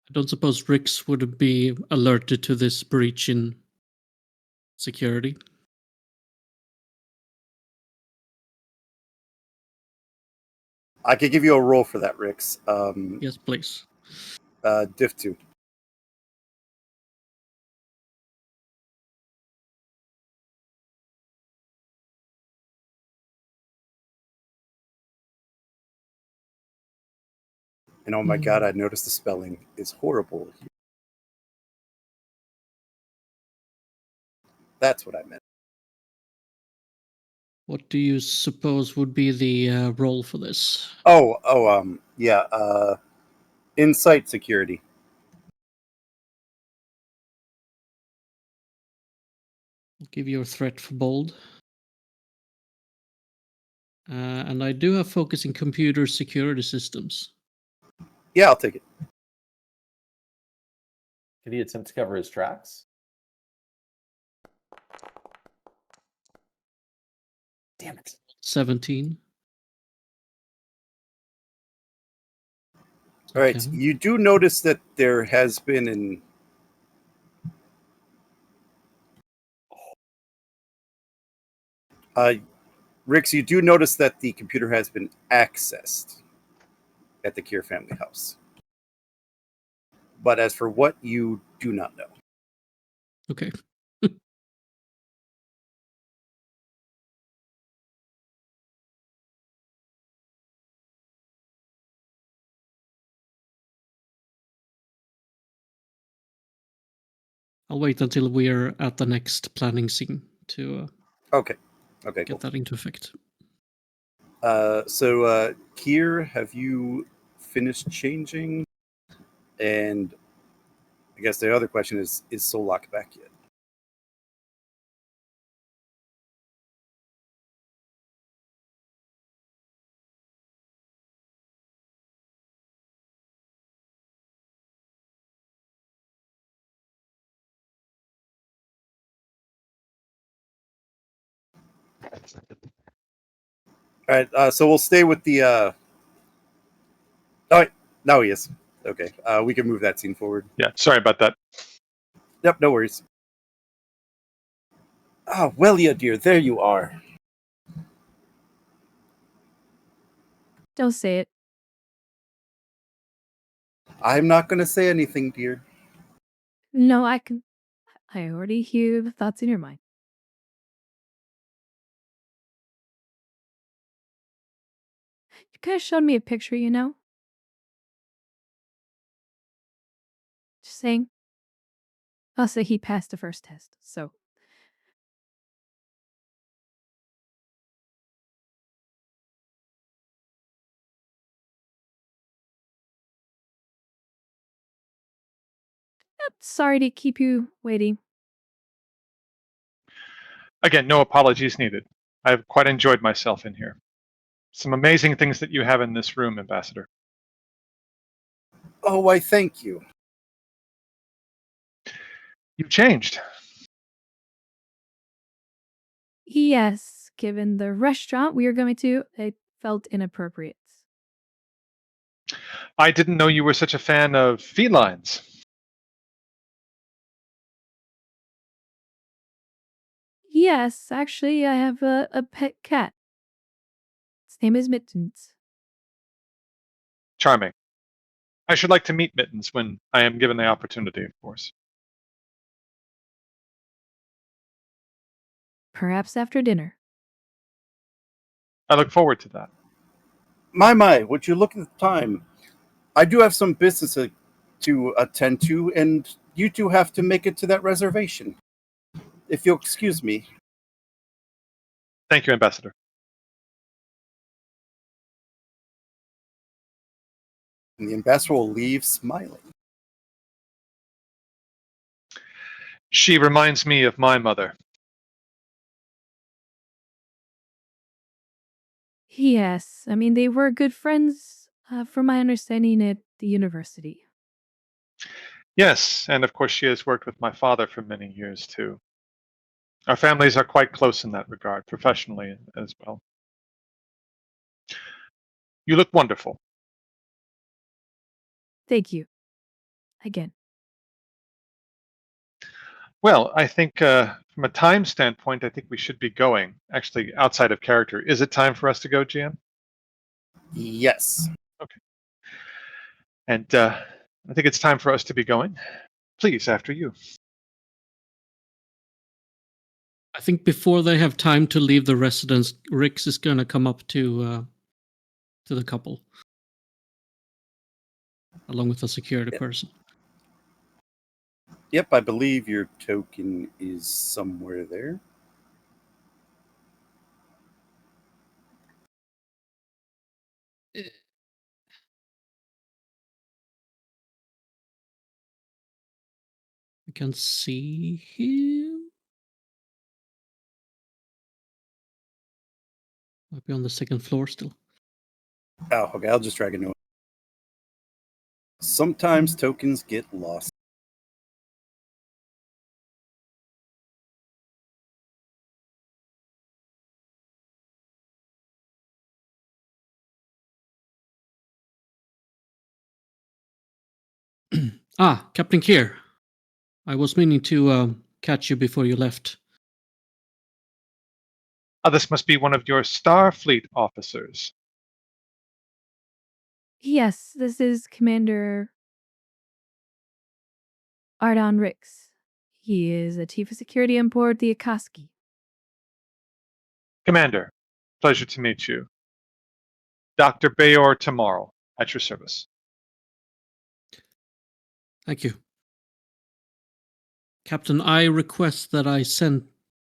I don't suppose Rix would be alerted to this breach in security. I could give you a roll for that, Rix. Yes, please. Diff 2. And oh my god, I noticed the spelling is horrible. That's what I meant. What do you suppose would be the role for this? Yeah. Insight security. I'll give you a threat for bold. And I do have focus in computer security systems. Yeah, I'll take it. Could he attempt to cover his tracks? Damn it. 17. All right. Okay. You do notice that there has been an Rix, you do notice that the computer has been accessed at the Keir family house. But as for what, you do not know. Okay. I'll wait until we're at the next planning scene to Okay, get cool. that into effect. So, Keir, have you finished changing? And I guess the other question is Solak back yet? All right, so we'll stay with the. Oh, wait, no, he is. Okay, we can move that scene forward. Yeah, sorry about that. Yep, no worries. Ah, Welia, dear, there you are. Don't say it. I'm not going to say anything, dear. No, I can. I already hear the thoughts in your mind. You could have shown me a picture, you know? Just saying. I'll say he passed the first test, so. Sorry to keep you waiting. Again, no apologies needed. I've quite enjoyed myself in here. Some amazing things that you have in this room, Ambassador. Oh, I thank you. You've changed. Yes, given the restaurant we are going to, it felt inappropriate. I didn't know you were such a fan of felines. Yes, actually, I have a pet cat. Its name is Mittens. Charming. I should like to meet Mittens when I am given the opportunity, of course. Perhaps after dinner. I look forward to that. My, would you look at the time? I do have some business to attend to, and you two have to make it to that reservation. If you'll excuse me. Thank you, Ambassador. And the ambassador will leave smiling. She reminds me of my mother. Yes, I mean, they were good friends, from my understanding, at the university. Yes, and of course she has worked with my father for many years too. Our families are quite close in that regard, professionally as well. You look wonderful. Thank you. Again. Well, I think from a time standpoint, I think we should be going. Actually, outside of character, is it time for us to go, GM? Yes. Okay. And I think it's time for us to be going. Please, after you. I think before they have time to leave the residence, Rix is going to come up to the couple, along with a security person. Yep, I believe your token is somewhere there. I can see him. Might be on the second floor still. Oh, okay, I'll just drag a note. Sometimes tokens get lost. Captain Keir. I was meaning to catch you before you left. Oh, this must be one of your Starfleet officers. Yes, this is Commander Ardon Rix. He is a chief of security on board the Akatsuki. Commander, pleasure to meet you. Dr. Bayor tomorrow, at your service. Thank you. Captain, I request that I send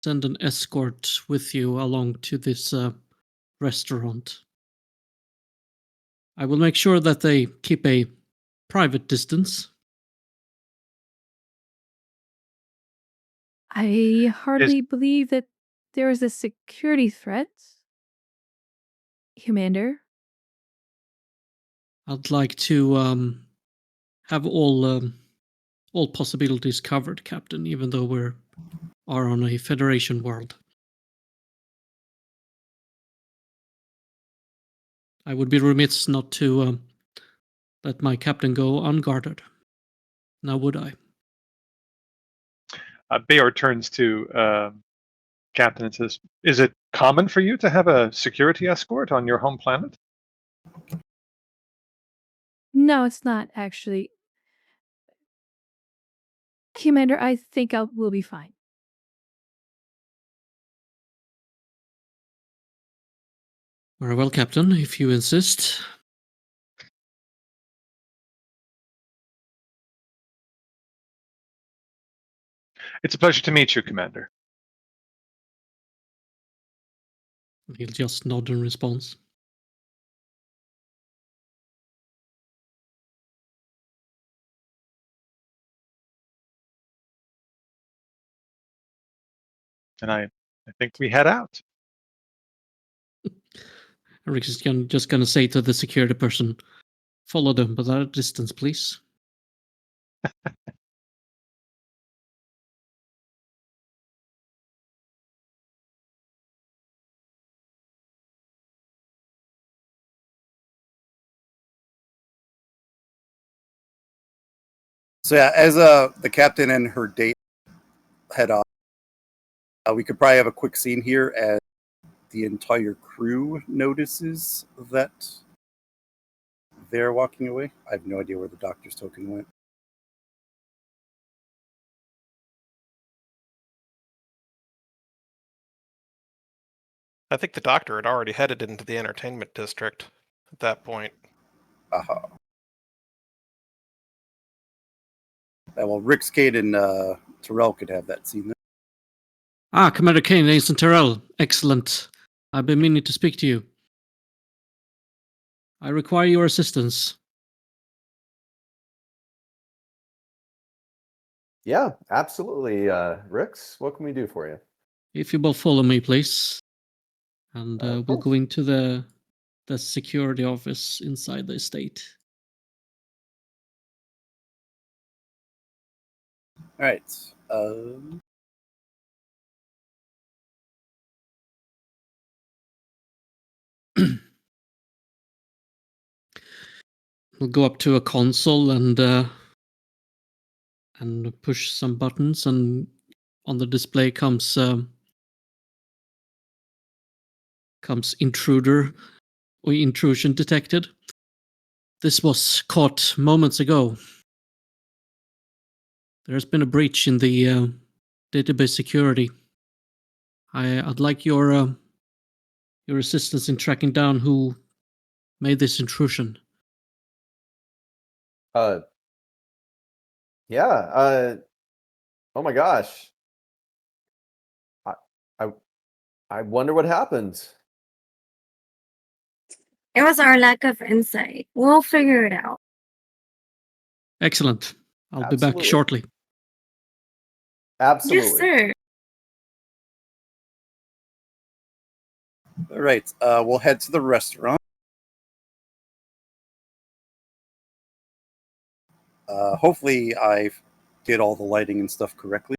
an escort with you along to this restaurant. I will make sure that they keep a private distance. I hardly believe that there is a security threat, Commander. I'd like to have all possibilities covered, Captain, even though we are on a Federation world. I would be remiss not to let my captain go unguarded. Now would I? Bayor turns to Captain and says, "Is it common for you to have a security escort on your home planet?" No, it's not actually. Commander, I think we'll be fine. Very well, Captain, if you insist. It's a pleasure to meet you, Commander. He'll just nod in response. And I think we head out. Rick is just going to say to the security person, follow them, but at a distance, please. So yeah, as the captain and her date head off, we could probably have a quick scene here as the entire crew notices that they're walking away. I have no idea where the doctor's token went. I think the doctor had already headed into the entertainment district at that point. Aha. Well, Rick's Cade and Terrell could have that scene. Ah, Commander Kane, Agent Terrell. Excellent. I've been meaning to speak to you. I require your assistance. Yeah, absolutely, Rix. What can we do for you? If you both follow me, please. And Of we'll course. go into the security office inside the estate. All right. We'll go up to a console and push some buttons, and on the display comes intruder or intrusion detected. This was caught moments ago. There's been a breach in the database security. I'd like your assistance in tracking down who made this intrusion. Yeah. Oh my gosh. I I wonder what happened. It was our lack of insight. We'll figure it out. Excellent. I'll be back Absolutely. shortly. Absolutely. Yes, sir. All right. We'll head to the restaurant. Hopefully, I did all the lighting and stuff correctly.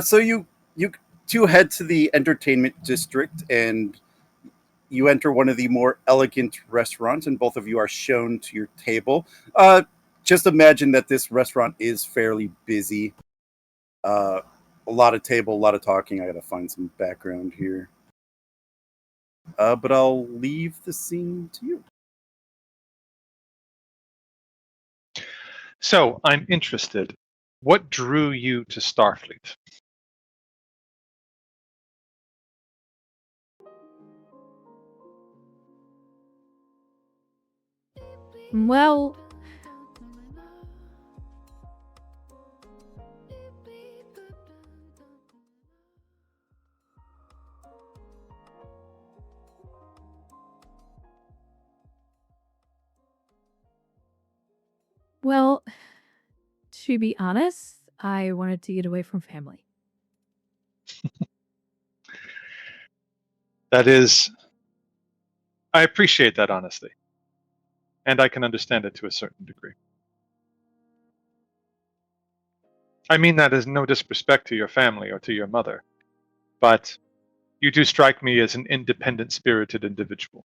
So you two head to the entertainment district, and you enter one of the more elegant restaurants, and both of you are shown to your table. Just imagine that this restaurant is fairly busy. A lot of table, a lot of talking. I gotta find some background here. But I'll leave the scene to you. So I'm interested. What drew you to Starfleet? Well, well, to be honest, I wanted to get away from family. That is, I appreciate that honesty. And I can understand it to a certain degree. I mean that as no disrespect to your family or to your mother, but you do strike me as an independent spirited individual.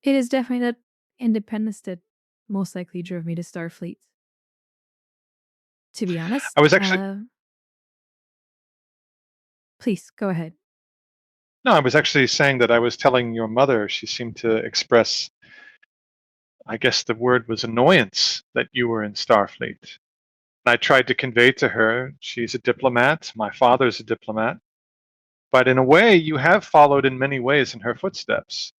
It is definitely that independence that most likely drove me to Starfleet. To be honest, I was actually please go ahead. No, I was actually saying that I was telling your mother she seemed to express, I guess the word was annoyance, that you were in Starfleet. I tried to convey to her she's a diplomat, my father's a diplomat, but in a way you have followed in many ways in her footsteps.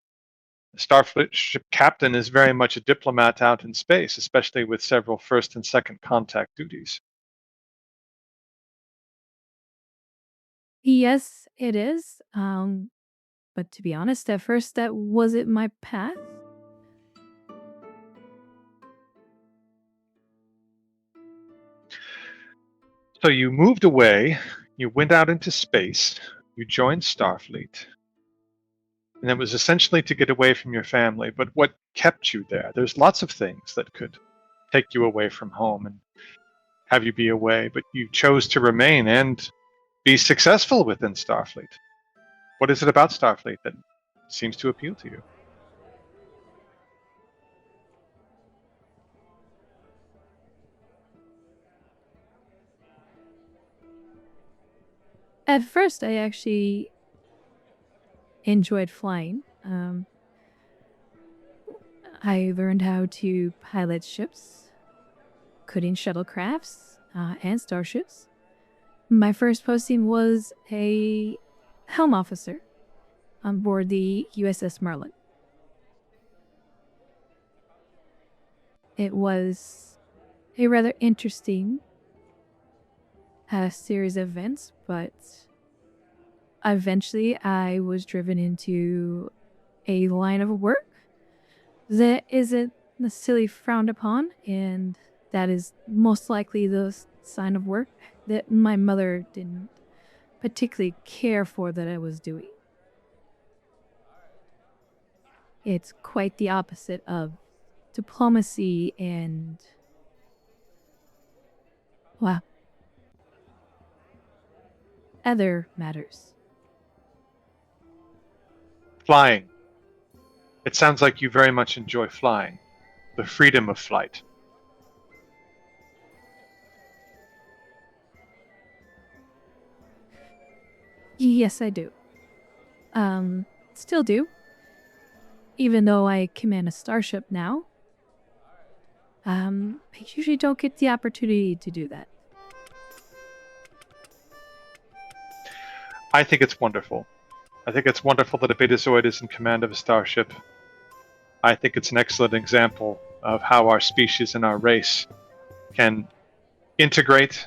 A Starfleet ship captain is very much a diplomat out in space, especially with several first and second contact duties. Yes, it is. But to be honest, at first that wasn't my path. So you moved away, you went out into space, you joined Starfleet, and it was essentially to get away from your family. But what kept you there? There's lots of things that could take you away from home and have you be away, but you chose to remain and be successful within Starfleet. What is it about Starfleet that seems to appeal to you? At first, I actually enjoyed flying. I learned how to pilot ships, coding shuttlecrafts, and starships. My first posting was a helm officer on board the USS Merlin. It was a rather interesting series of events, but eventually I was driven into a line of work that isn't necessarily frowned upon, and that is most likely the sign of work that my mother didn't particularly care for that I was doing. It's quite the opposite of diplomacy and, well, other matters. Flying. It sounds like you very much enjoy flying, the freedom of flight. Yes, I do. Still do. Even though I command a starship now, I usually don't get the opportunity to do that. I think it's wonderful. I think it's wonderful that a Betazoid is in command of a starship. I think it's an excellent example of how our species and our race can integrate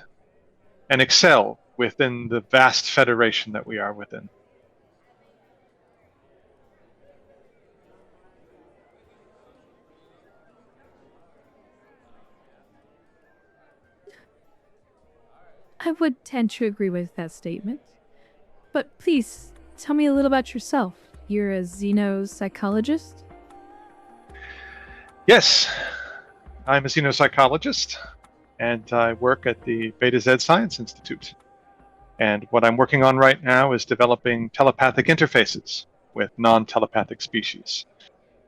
and excel within the vast federation that we are within. I would tend to agree with that statement. But please, tell me a little about yourself. You're a xenopsychologist? Yes, I'm a xenopsychologist, and I work at the Beta Z Science Institute. And what I'm working on right now is developing telepathic interfaces with non-telepathic species.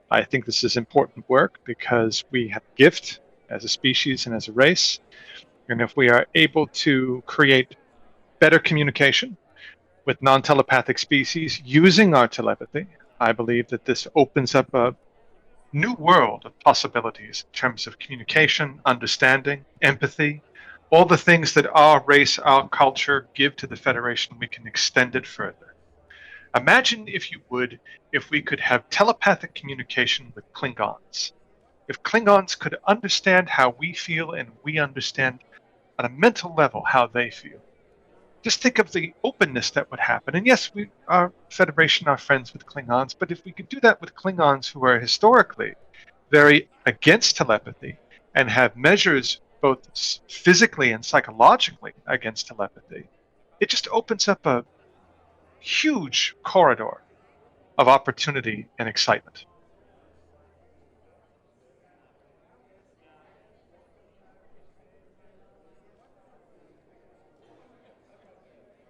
I think this is important work because we have a gift as a species and as a race. And if we are able to create better communication with non-telepathic species using our telepathy, I believe that this opens up a new world of possibilities in terms of communication, understanding, empathy, all the things that our race, our culture give to the Federation. We can extend it further. Imagine, if you would, if we could have telepathic communication with Klingons. If Klingons could understand how we feel and we understand on a mental level how they feel. Just think of the openness that would happen. And yes, our Federation are friends with Klingons, but if we could do that with Klingons who are historically very against telepathy and have measures both physically and psychologically against telepathy, it just opens up a huge corridor of opportunity and excitement.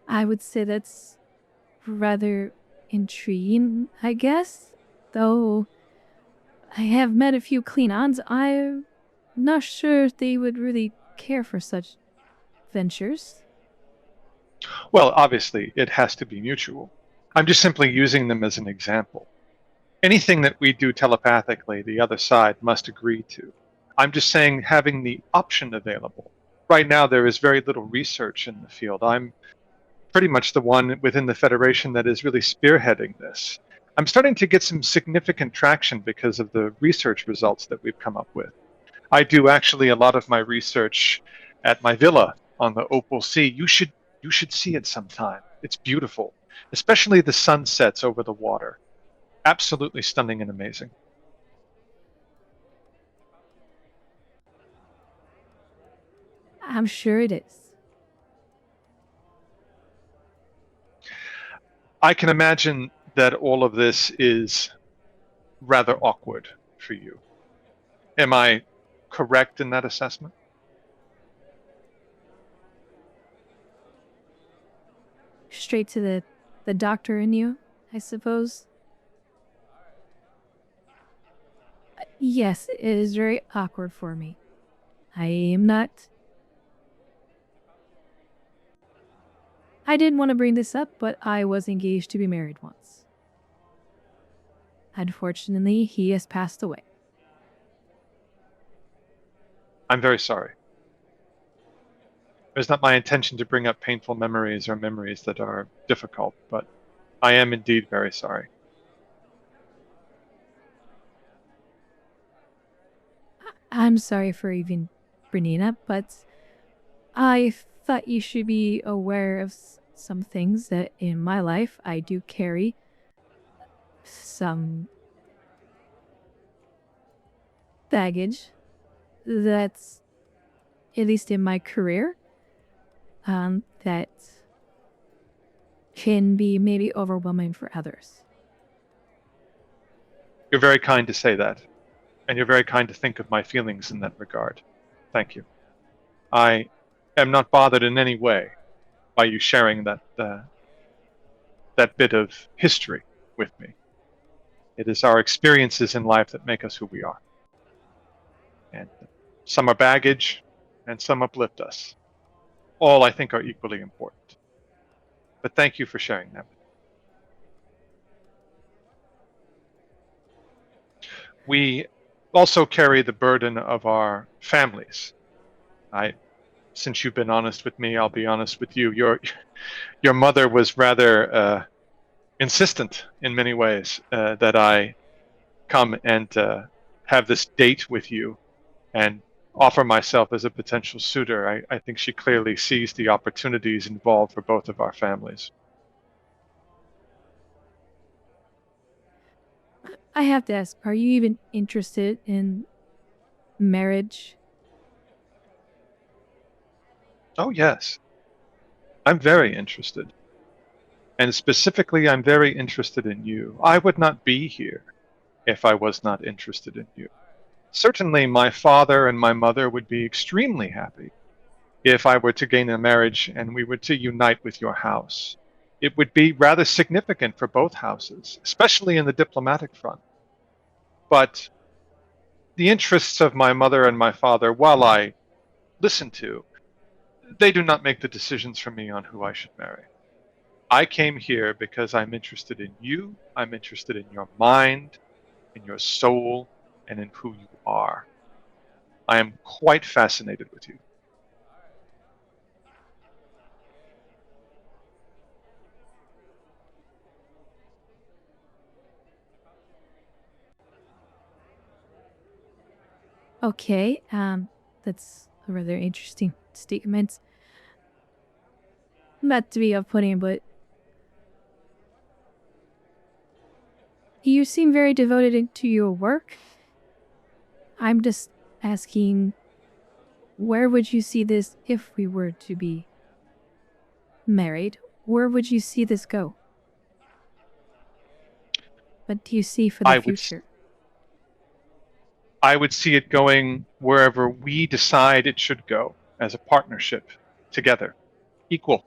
I would say that's rather intriguing, I guess. Though I have met a few Klingons, I'm not sure if they would really care for such ventures. Well, obviously, it has to be mutual. I'm just simply using them as an example. Anything that we do telepathically, the other side must agree to. I'm just saying having the option available. Right now, there is very little research in the field. I'm pretty much the one within the Federation that is really spearheading this. I'm starting to get some significant traction because of the research results that we've come up with. I do actually a lot of my research at my villa on the Opal Sea. You should see it sometime. It's beautiful, especially the sunsets over the water. Absolutely stunning and amazing. I'm sure it is. I can imagine that all of this is rather awkward for you. Am I correct in that assessment? Straight to the doctor in you, I suppose. Yes, it is very awkward for me. I am not. I didn't want to bring this up, but I was engaged to be married once. Unfortunately, he has passed away. I'm very sorry. It's not my intention to bring up painful memories or memories that are difficult, but I am indeed very sorry. I'm sorry for even bringing it up, but I thought you should be aware of some things that in my life I do carry some baggage that's, at least in my career, that can be maybe overwhelming for others. You're very kind to say that, and you're very kind to think of my feelings in that regard. Thank you. I am not bothered in any way by you sharing that bit of history with me. It is our experiences in life that make us who we are. And some are baggage, and some uplift us. All, I think, are equally important. But thank you for sharing them. We also carry the burden of our families. Since you've been honest with me, I'll be honest with you. Your mother was rather insistent in many ways that I come and have this date with you and offer myself as a potential suitor. I think she clearly sees the opportunities involved for both of our families. I have to ask, are you even interested in marriage? Oh, yes. I'm very interested. And specifically, I'm very interested in you. I would not be here if I was not interested in you. Certainly, my father and my mother would be extremely happy if I were to gain a marriage and we were to unite with your house. It would be rather significant for both houses, especially in the diplomatic front. But the interests of my mother and my father, while I listen to, they do not make the decisions for me on who I should marry. I came here because I'm interested in you, I'm interested in your mind, in your soul, and in who you are. I am quite fascinated with you. Okay, that's a rather interesting statement. Not to be off-putting, but you seem very devoted to your work. I'm just asking, where would you see this if we were to be married? Where would you see this go? What do you see for the future? I would see it going wherever we decide it should go as a partnership together, equal,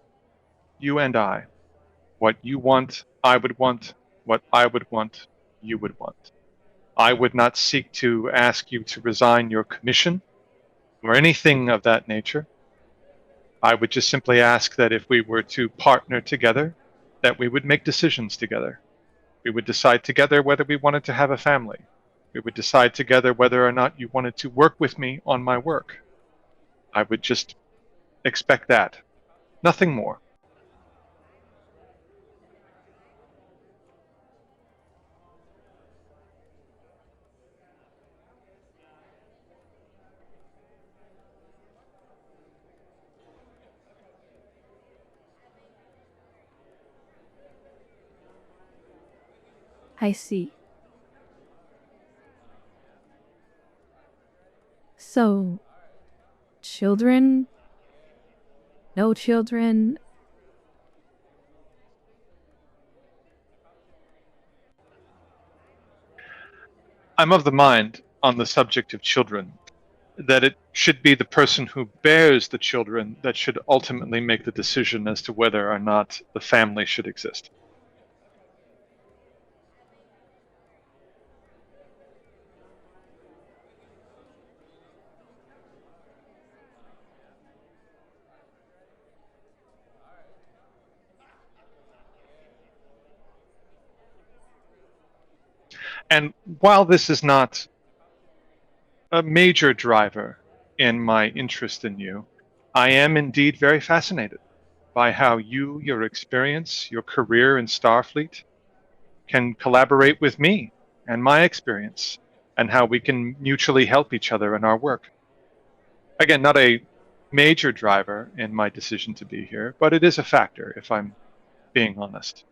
you and I. What you want, I would want. What I would want, you would want. I would not seek to ask you to resign your commission or anything of that nature. I would just simply ask that if we were to partner together, that we would make decisions together. We would decide together whether we wanted to have a family. We would decide together whether or not you wanted to work with me on my work. I would just expect that. Nothing more. I see. So, children? No children? I'm of the mind, on the subject of children, that it should be the person who bears the children that should ultimately make the decision as to whether or not the family should exist. And while this is not a major driver in my interest in you, I am indeed very fascinated by how you, your experience, your career in Starfleet can collaborate with me and my experience, and how we can mutually help each other in our work. Again, not a major driver in my decision to be here, but it is a factor, if I'm being honest.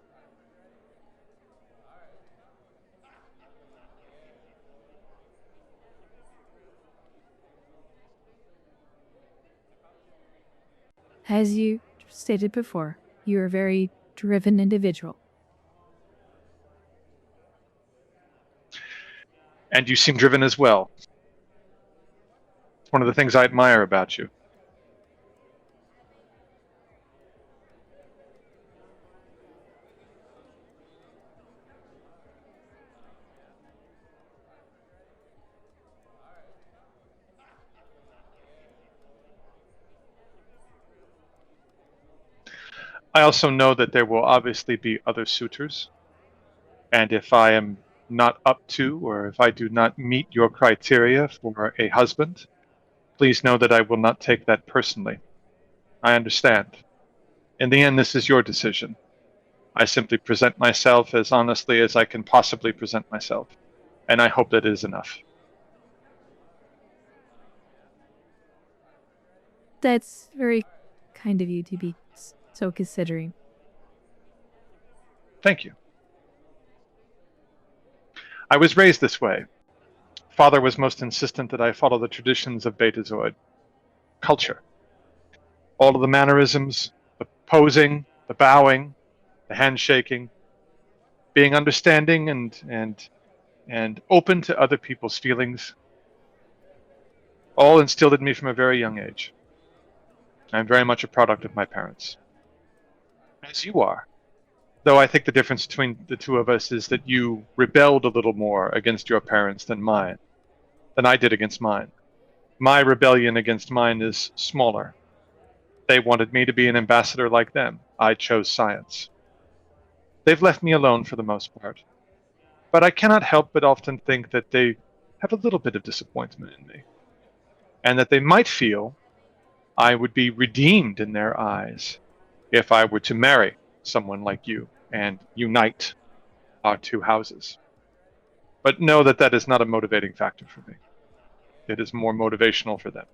As you stated before, you're a very driven individual. And you seem driven as well. It's one of the things I admire about you. I also know that there will obviously be other suitors, and if I am not up to, or if I do not meet your criteria for a husband, please know that I will not take that personally. I understand. In the end, this is your decision. I simply present myself as honestly as I can possibly present myself, and I hope that is enough. That's very kind of you to be so considering. Thank you. I was raised this way. Father was most insistent that I follow the traditions of Betazoid culture. All of the mannerisms, the posing, the bowing, the handshaking, being understanding and open to other people's feelings, all instilled in me from a very young age. I'm very much a product of my parents, as you are. Though I think the difference between the two of us is that you rebelled a little more against your parents than I did against mine. My rebellion against mine is smaller. They wanted me to be an ambassador like them. I chose science. They've left me alone for the most part. But I cannot help but often think that they have a little bit of disappointment in me, and that they might feel I would be redeemed in their eyes if I were to marry someone like you and unite our two houses. But know that that is not a motivating factor for me. It is more motivational for them.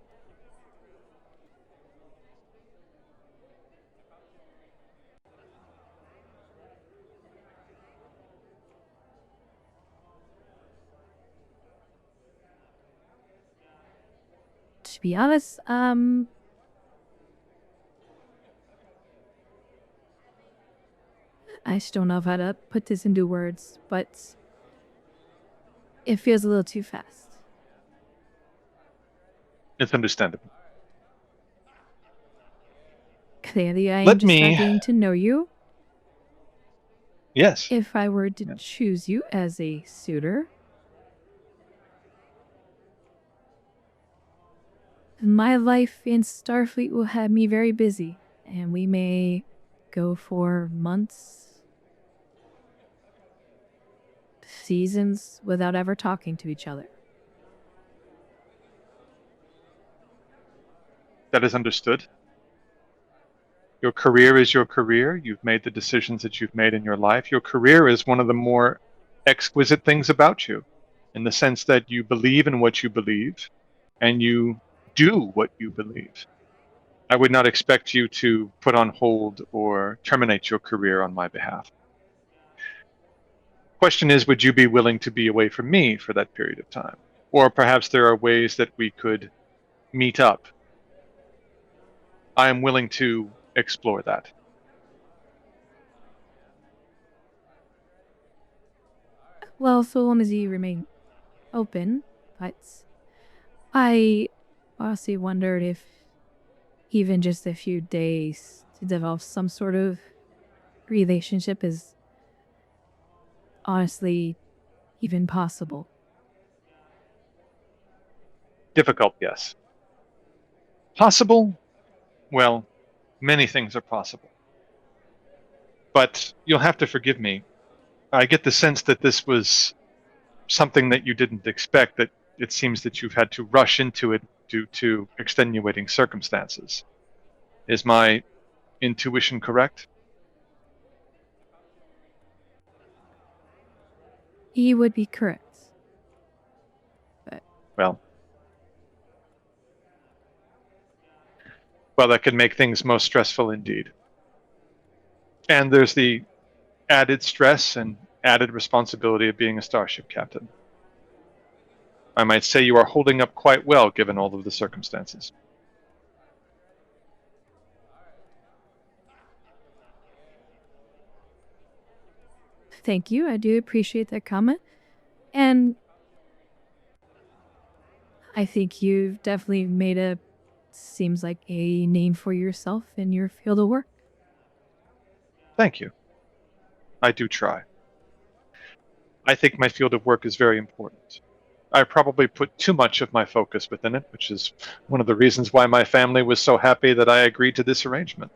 To be honest, I just don't know how to put this into words, but it feels a little too fast. It's understandable. Clearly, I am Let just me- getting to know you. Yes. If I were to Yes. choose you as a suitor, my life in Starfleet will have me very busy, and we may go for months, seasons without ever talking to each other. That is understood. Your career is your career. You've made the decisions that you've made in your life. Your career is one of the more exquisite things about you, in the sense that you believe in what you believe and you do what you believe. I would not expect you to put on hold or terminate your career on my behalf. Question is, would you be willing to be away from me for that period of time? Or perhaps there are ways that we could meet up. I am willing to explore that. Well, so long as you remain open, but I honestly wondered if even just a few days to develop some sort of relationship is honestly even possible. Difficult, yes. Possible? Well, many things are possible. But you'll have to forgive me. I get the sense that this was something that you didn't expect, that it seems that you've had to rush into it due to extenuating circumstances. Is my intuition correct? He would be correct. Well, that could make things most stressful indeed. And there's the added stress and added responsibility of being a starship captain. I might say you are holding up quite well given all of the circumstances. Thank you. I do appreciate that comment. And I think you've definitely made seems like a name for yourself in your field of work. Thank you. I do try. I think my field of work is very important. I probably put too much of my focus within it, which is one of the reasons why my family was so happy that I agreed to this arrangement.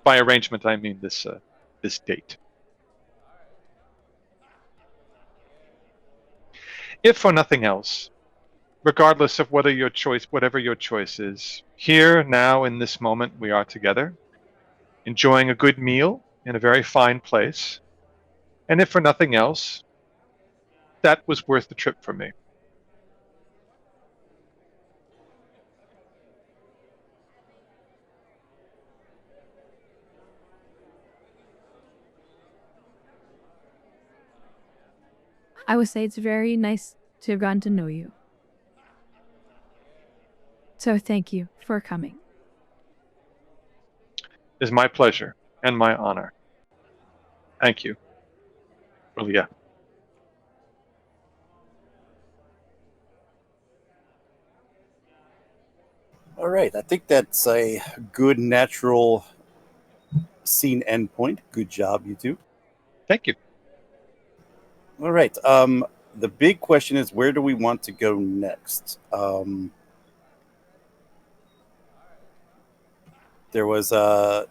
By arrangement, I mean this date. If for nothing else, regardless of whatever your choice is, here, now, in this moment, we are together, enjoying a good meal in a very fine place, and if for nothing else, that was worth the trip for me. I would say it's very nice to have gotten to know you. So thank you for coming. It is my pleasure and my honor. Thank you. Well, yeah. All right, I think that's a good natural scene endpoint. Good job, you two. Thank you. All right. The big question is, where do we want to go next? There was the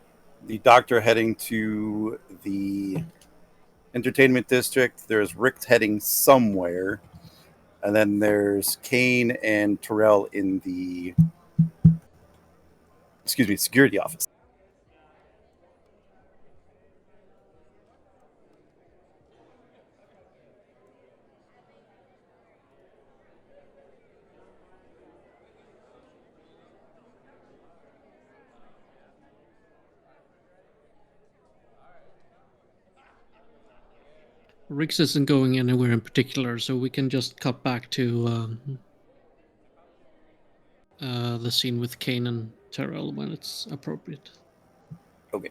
doctor heading to the entertainment district. There's Rick heading somewhere, and then there's Kane and Terrell in the security office. Riggs isn't going anywhere in particular, so we can just cut back to the scene with Kane and Terrell when it's appropriate. Okay.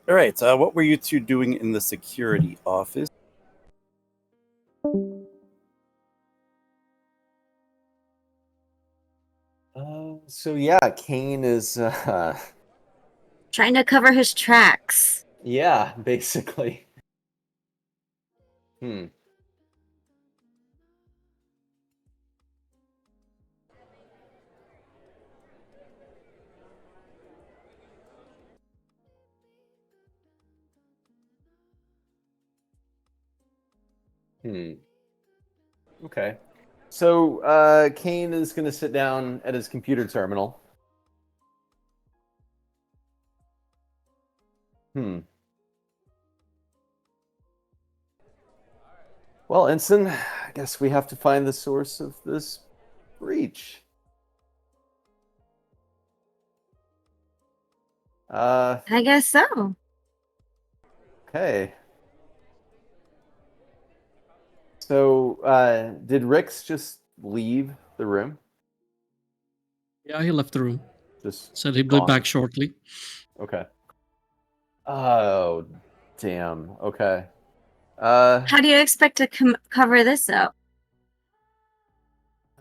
All right. What were you two doing in the security office? So yeah, Kane is Trying to cover his tracks. yeah, basically. Okay. So Kane is going to sit down at his computer terminal. Well, Ensign, I guess we have to find the source of this breach. I guess so. Okay. So, did Rix just leave the room? Yeah, he left the room. Just Said he'd be gone. back shortly. Okay. Oh, damn. Okay. How do you expect to cover this up?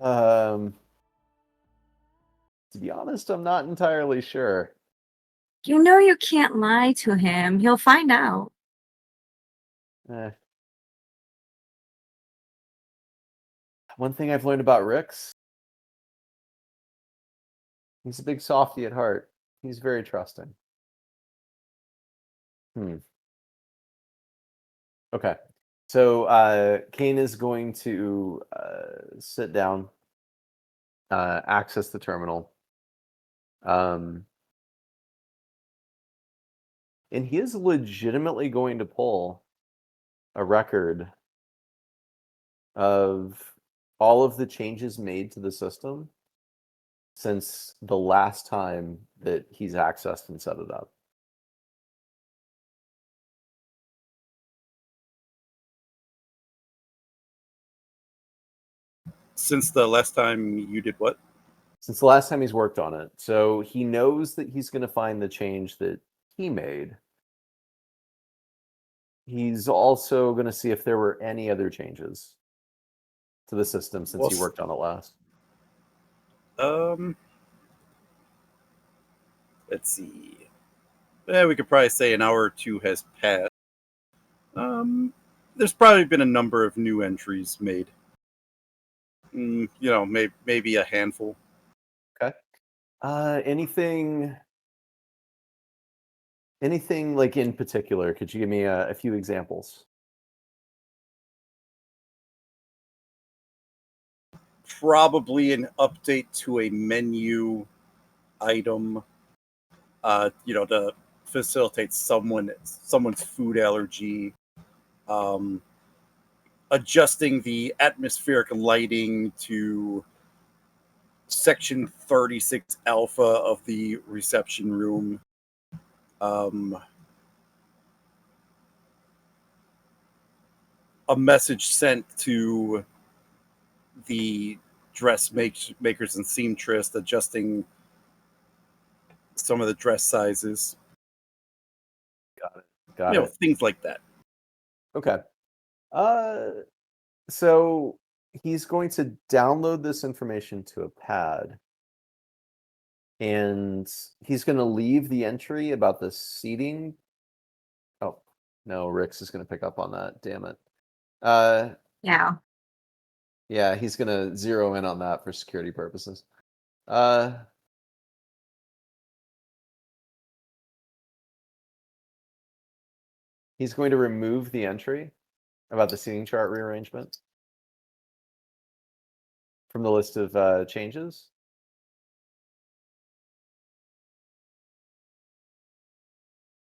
To be honest, I'm not entirely sure. You know you can't lie to him. He'll find out. Eh. One thing I've learned about Rix, he's a big softy at heart. He's very trusting. Okay. So Kane is going to sit down, access the terminal. And he is legitimately going to pull a record of all of the changes made to the system since the last time that he's accessed and set it up. Since the last time you did what? Since the last time he's worked on it. So he knows that he's going to find the change that he made. He's also going to see if there were any other changes to the system since he worked on it last. Let's see. We could probably say an hour or two has passed. There's probably been a number of new entries made. Maybe a handful. Okay. Anything like in particular? Could you give me a few examples? Probably an update to a menu item. To facilitate someone's food allergy. Adjusting the atmospheric lighting to section 36 alpha of the reception room. A message sent to the dressmakers and seamstress, adjusting some of the dress sizes. Got it. Things like that. Okay. So he's going to download this information to a pad, and he's going to leave the entry about the seating. Oh, no, Rix is going to pick up on that. Damn it. Yeah. Yeah, he's going to zero in on that for security purposes. He's going to remove the entry about the seating chart rearrangement from the list of changes.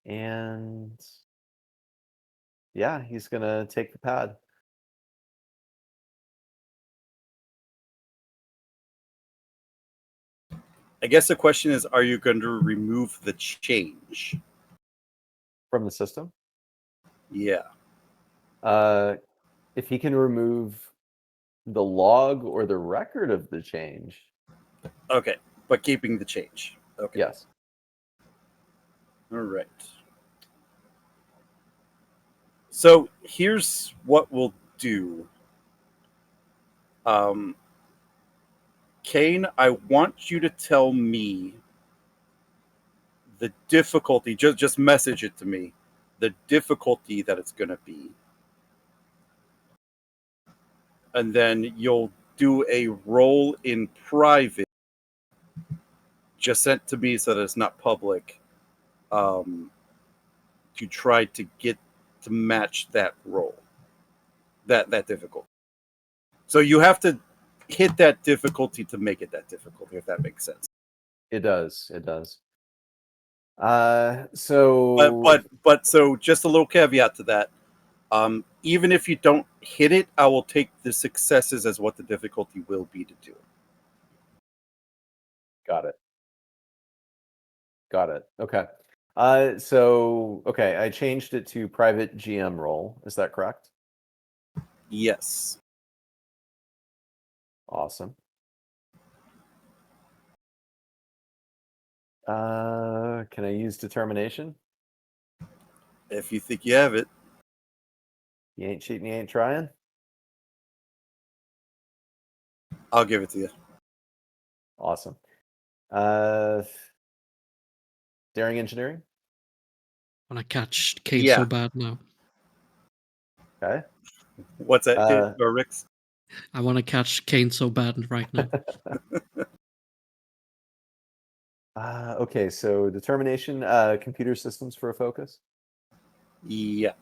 And yeah, he's going to take the pad. I guess the question is, are you going to remove the change from the system? Yeah. If he can remove the log or the record of the change. Okay, but keeping the change. Okay. Yes. All right. So here's what we'll do. Kane, I want you to tell me the difficulty. Just message it to me. The difficulty that it's going to be. And then you'll do a roll in private. Just sent to me so that it's not public. To try to get to match that roll. that difficult. So you have to hit that difficulty to make it that difficult, if that makes sense. It does. It does. So But so just a little caveat to that. Even if you don't hit it, I will take the successes as what the difficulty will be to do it. Got it. Okay. Okay, I changed it to private GM role. Is that correct? Yes. Awesome. Can I use determination? If you think you have it. You ain't cheating, you ain't trying. I'll give it to you. Awesome. Daring engineering. Want to catch Kane Yeah. so bad now. Okay. What's that, Rix? I want to catch Kane so bad right now. Okay, so determination, computer systems for a focus. Yeah.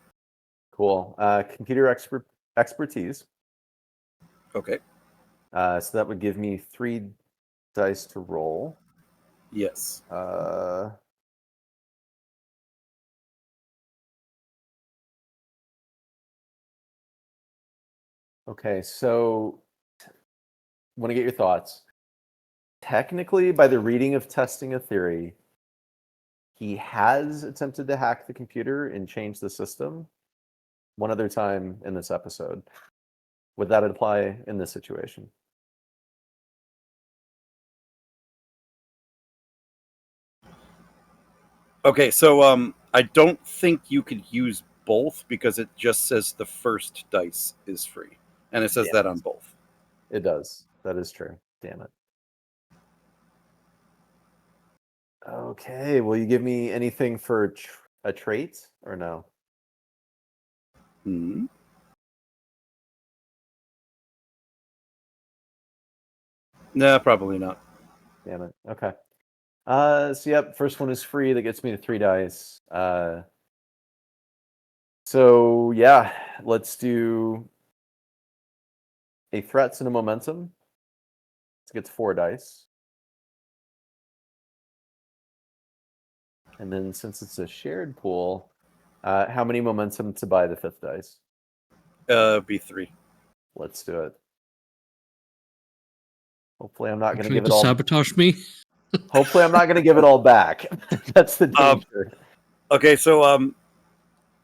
Cool. Computer expertise. Okay. So that would give me 3 dice to roll. Yes. Okay, so want to get your thoughts. Technically, by the reading of testing a theory, he has attempted to hack the computer and change the system one other time in this episode. Would that apply in this situation? Okay, so I don't think you could use both because it just says the first dice is free, and it says that on both. It does. That is true. Damn it. Okay, will you give me anything for a trait or no? Hmm. Nah, probably not. Damn it. Okay. So yep, first one is free. That gets me to 3 dice. So yeah, let's do a threats and a momentum. It gets 4 dice. And then since it's a shared pool, how many momentum to buy the 5th dice? Be 3. Let's do it. Hopefully I'm not going to Trying give it to all. sabotage me. Hopefully I'm not going to give it all back. That's the danger. Okay, so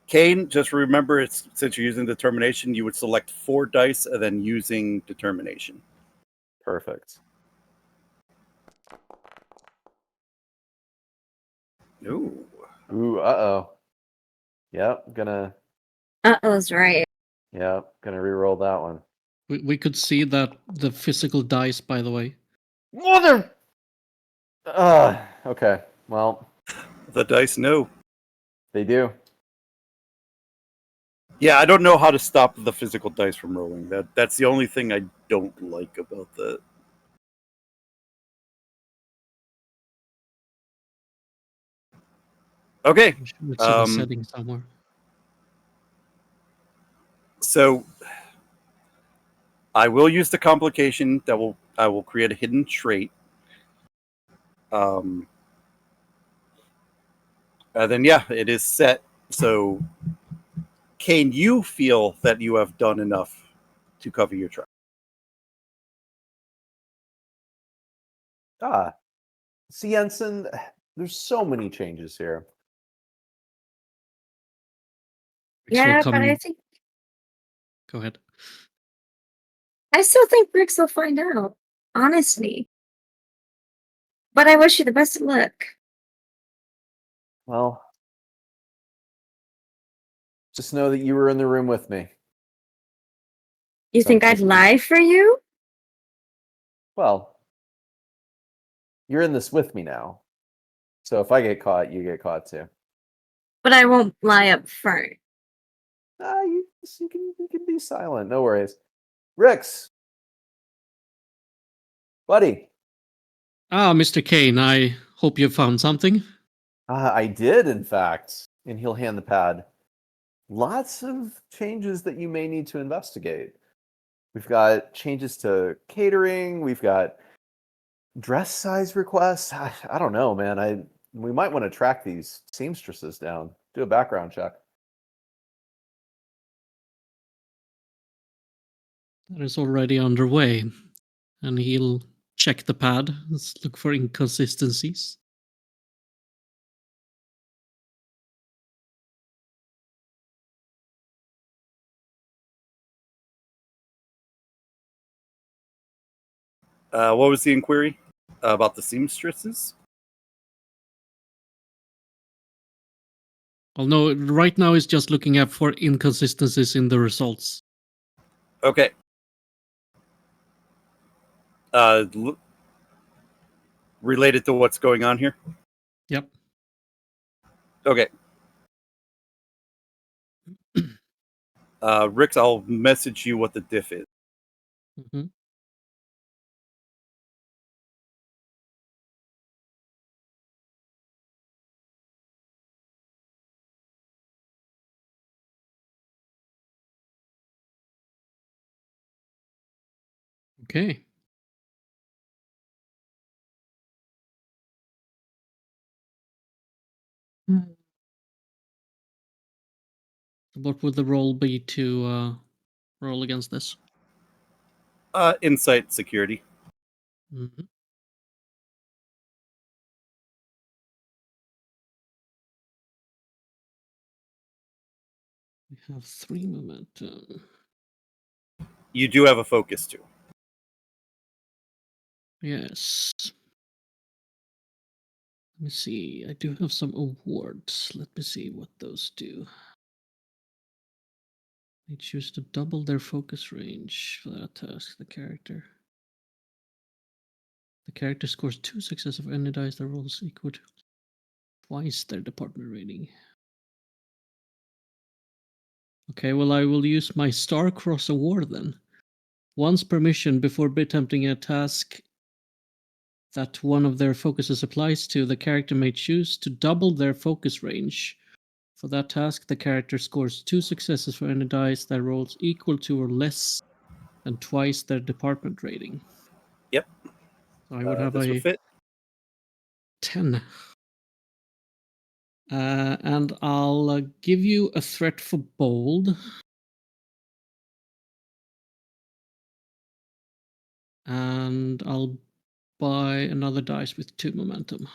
Kane, just remember, it's since you're using determination, you would select 4 dice and then using determination. Perfect. Ooh. Uh-oh. Yep, gonna Uh-oh's right. re-roll that one. We could see that the physical dice, by the way. Mother. Okay. Well, The dice, no. they do. Yeah, I don't know how to stop the physical dice from rolling. That's the only thing I don't like about that. Okay. It's in a setting somewhere. So I will use the complication that I will create a hidden trait. And then yeah, it is set. So Kane, you feel that you have done enough to cover your track. See, Ensign, there's so many changes here. Yeah, but I think Go ahead. I still think Briggs will find out. Honestly. But I wish you the best of luck. Well, just know that you were in the room with me. You think I'd lie for you? Well, you're in this with me now. So if I get caught, you get caught too. But I won't lie up front. You can be silent. No worries. Rix. Buddy. Mr. Kane, I hope you found something. I did, in fact. And he'll hand the pad. lots of changes that you may need to investigate. We've got changes to catering. We've got dress size requests. I don't know, man. We might want to track these seamstresses down. Do a background check. That is already underway, and he'll check the pad. Let's look for inconsistencies. What was the inquiry about the seamstresses? Well, no, right now he's just looking up for inconsistencies in the results. Okay. Related to what's going on here? Yep. Okay. Rix, I'll message you what the diff is. Mm-hmm. Okay. What would the roll be to roll against this? Insight security. Mm-hmm. We have 3 momentum. You do have a focus too. Yes. Let me see. I do have some awards. Let me see what those do. They choose to double their focus range for that task. The character scores 2 successive any dice that rolls equal to twice their department rating. Okay, well, I will use my Star-Cross award then. Once per mission before attempting a task that one of their focuses applies to, the character may choose to double their focus range. For that task, the character scores 2 successes for any dice that rolls equal to or less than twice their department rating. Yep. So I would have this a would fit. 10. And I'll give you a threat for bold. And I'll buy another dice with 2 momentum.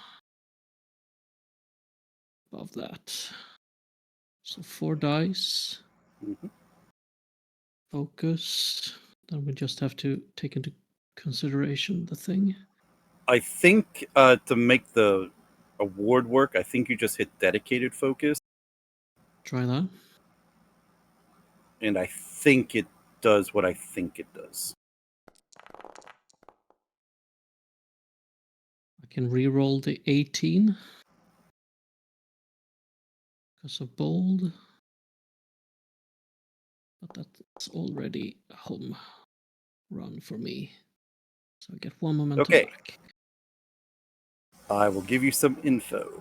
Above that. So 4 dice. Mhm. Focus. Then we just have to take into consideration the thing. I think to make the award work, I think you just hit dedicated focus. Try that. And I think it does what I think it does. I can re-roll the 18. Because of bold. But that's already a home run for me. So I get 1 momentum Okay. back. I will give you some info.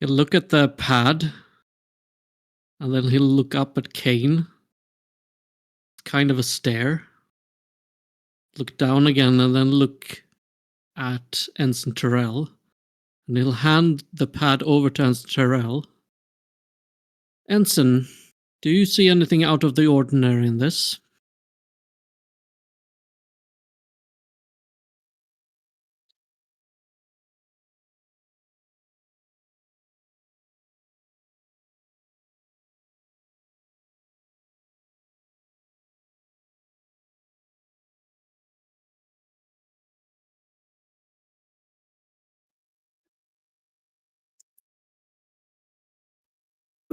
He'll look at the pad. And then he'll look up at Kane. Kind of a stare. Look down again and then look at Ensign Terrell. And he'll hand the pad over to Ensign Terrell. Ensign, do you see anything out of the ordinary in this?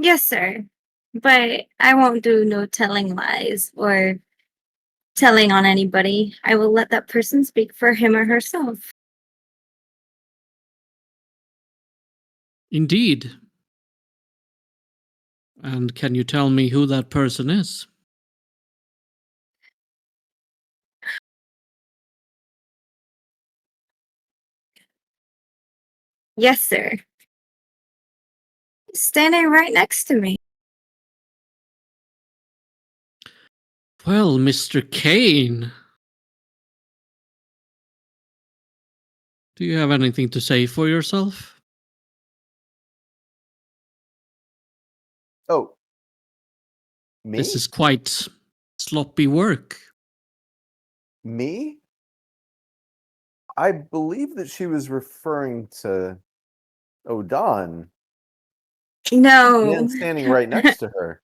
Yes, sir. But I won't do no telling lies or telling on anybody. I will let that person speak for him or herself. Indeed. And can you tell me who that person is? Yes, sir. Standing right next to me. Well, Mr. Kane. Do you have anything to say for yourself? Oh, me? This is quite sloppy work. Me? I believe that she was referring to Odon, the No. man standing right next to her.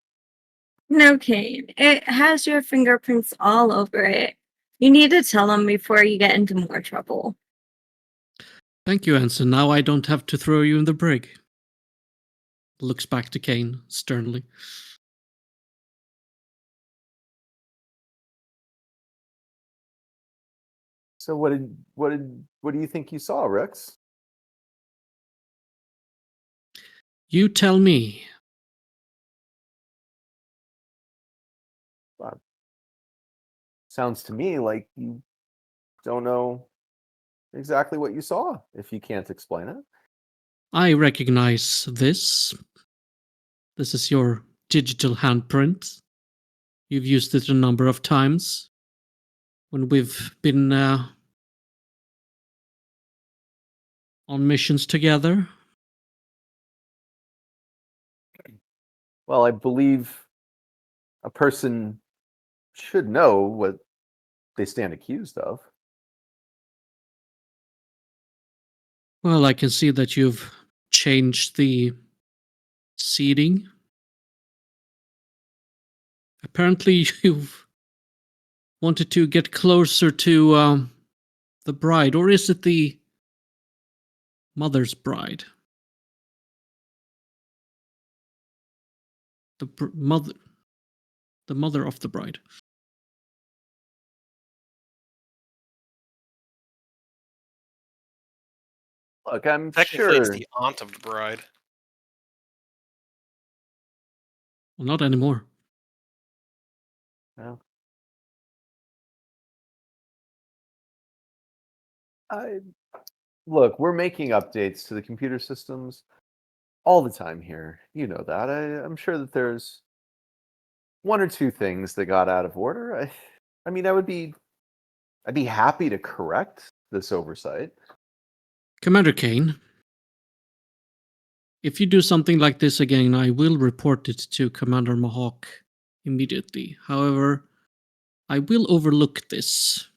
No, Kate. It has your fingerprints all over it. You need to tell them before you get into more trouble. Thank you, Anson. Now I don't have to throw you in the brig. Looks back to Kane sternly. So what do you think you saw, Rex? You tell me. Sounds to me like you don't know exactly what you saw if you can't explain it. I recognize this. This is your digital handprint. You've used it a number of times when we've been on missions together. Well, I believe a person should know what they stand accused of. Well, I can see that you've changed the seating. Apparently, you've wanted to get closer to the bride, or is it the mother's bride? The mother of the bride. Look, I'm Technically, it's sure. the aunt of the bride. Well, not anymore. Well, look, we're making updates to the computer systems all the time here. You know that. I'm sure that there's one or two things that got out of order. I mean, I'd be happy to correct this oversight. Commander Kane, if you do something like this again, I will report it to Commander Mohawk immediately. However, I will overlook this.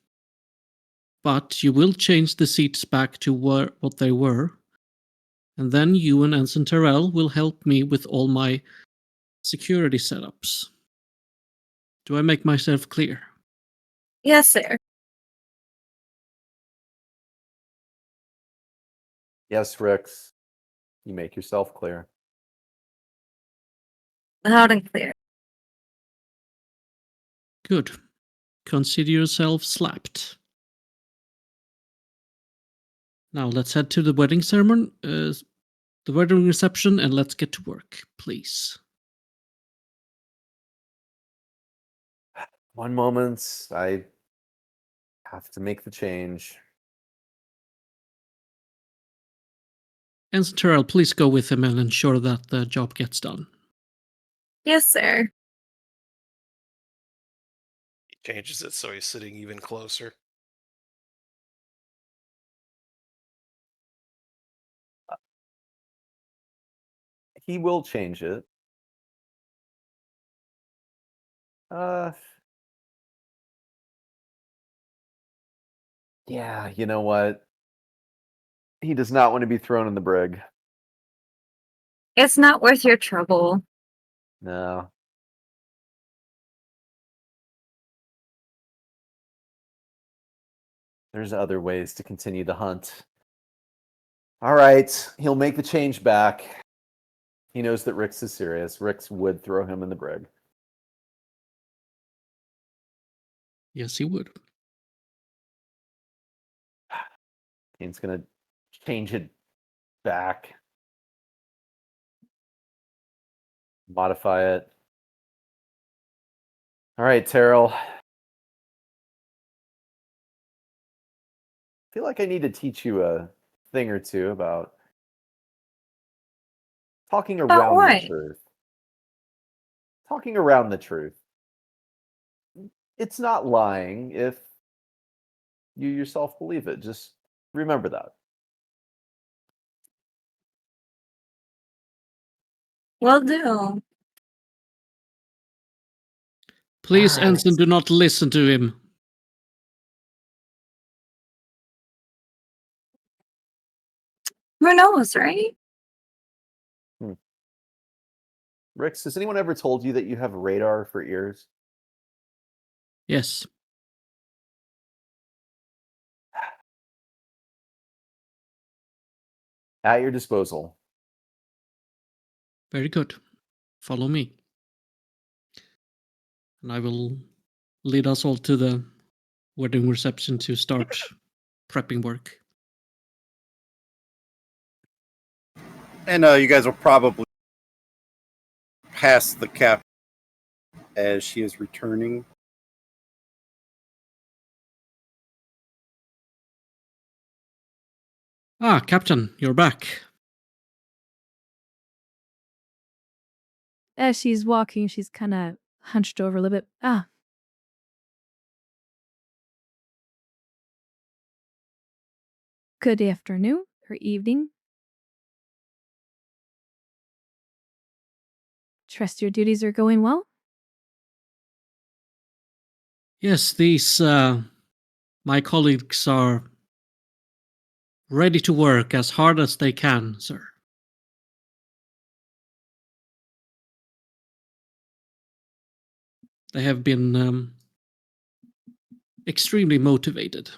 But you will change the seats back to what they were. And then you and Ensign Terrell will help me with all my security setups. Do I make myself clear? Yes, sir. Yes, Rex, you make yourself clear. Loud and clear. Good. Consider yourself slapped. Now let's head to the wedding ceremony, the wedding reception, and let's get to work, please. One moment, I have to make the change. Ensign Terrell, please go with him and ensure that the job gets done. Yes, sir. He changes it so he's sitting even closer. He will change it. Yeah, you know what? He does not want to be thrown in the brig. It's not worth your trouble. No. There's other ways to continue the hunt. All right, he'll make the change back. He knows that Rix is serious. Rix would throw him in the brig. Yes, he would. Kane's gonna change it back. Modify it. All right, Terrell. I feel like I need to teach you a thing or two about talking About around the what? truth. Talking around the truth. It's not lying if you yourself believe it. Just remember that. Will do. Please, All right. Ensign, do not listen to him. Who knows, right? Rix, has anyone ever told you that you have radar for ears? Yes. At your disposal. Very good. Follow me. And I will lead us all to the wedding reception to start prepping work. And you guys will probably pass the cap as she is returning. Ah, Captain, you're back. As she's walking, she's kind of hunched over a little bit. Ah. Good afternoon or evening. Trust your duties are going well? Yes, these my colleagues are ready to work as hard as they can, sir. They have been extremely motivated.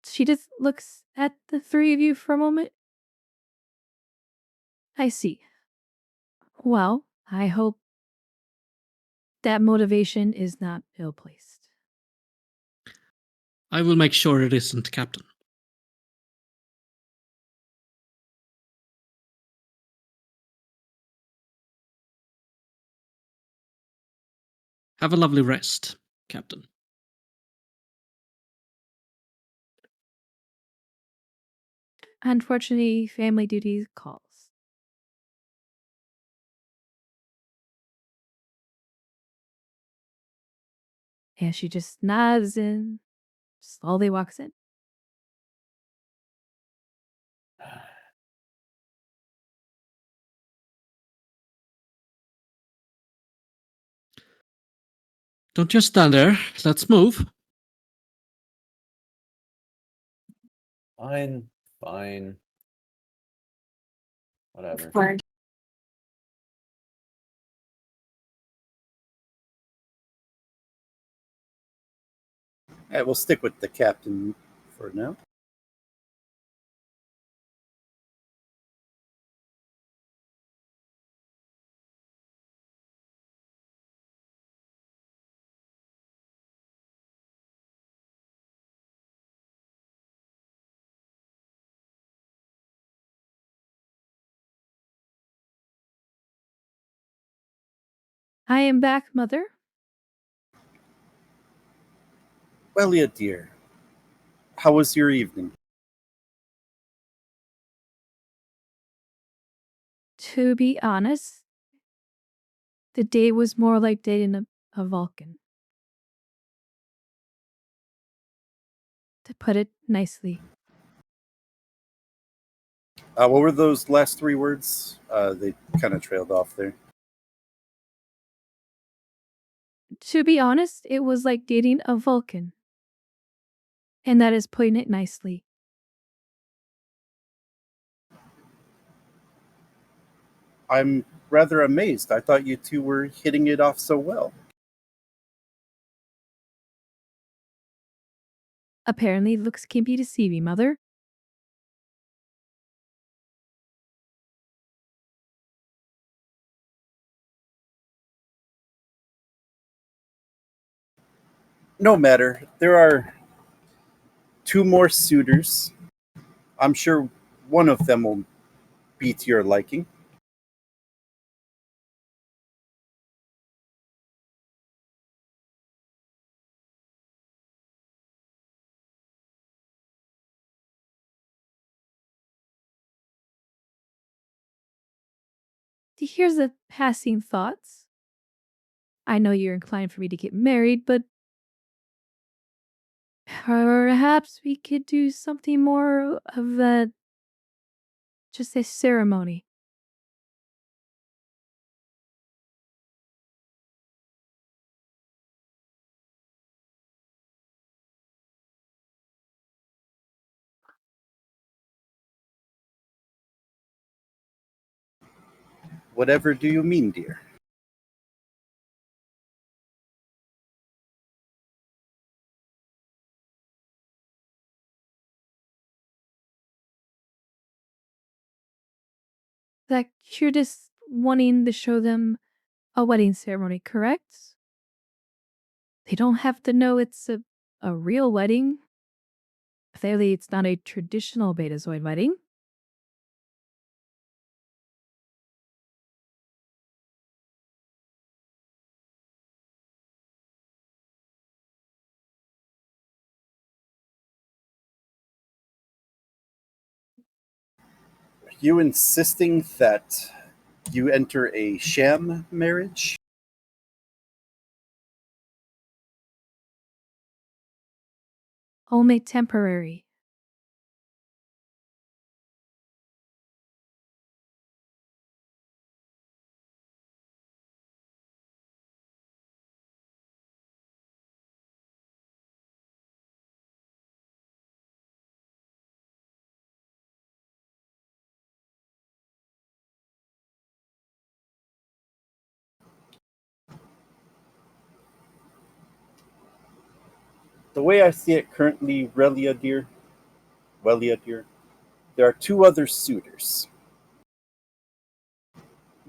She just looks at the three of you for a moment. I see. Well, I hope that motivation is not ill-placed. I will make sure it isn't, Captain. Have a lovely rest, Captain. Unfortunately, family duty calls. And she just nods and slowly walks in. Don't just stand there. Let's move. Fine. Fine. Whatever. Of course. We'll stick with the captain for now. I am back, Mother. Well, yeah, dear. How was your evening? To be honest, the day was more like dating a Vulcan. To put it nicely. What were those last three words? They kind of trailed off there. To be honest, it was like dating a Vulcan. And that is putting it nicely. I'm rather amazed. I thought you two were hitting it off so well. Apparently, looks can be deceiving, Mother. No matter. There are two more suitors. I'm sure one of them will be to your liking. Here's a passing thoughts. I know you're inclined for me to get married, but perhaps we could do something more of just a ceremony. Whatever do you mean, dear? That you're just wanting to show them a wedding ceremony, correct? They don't have to know it's a real wedding. Clearly, it's not a traditional Betazoid wedding. You insisting that you enter a sham marriage? Only temporary. The way I see it currently, Welia dear, there are two other suitors.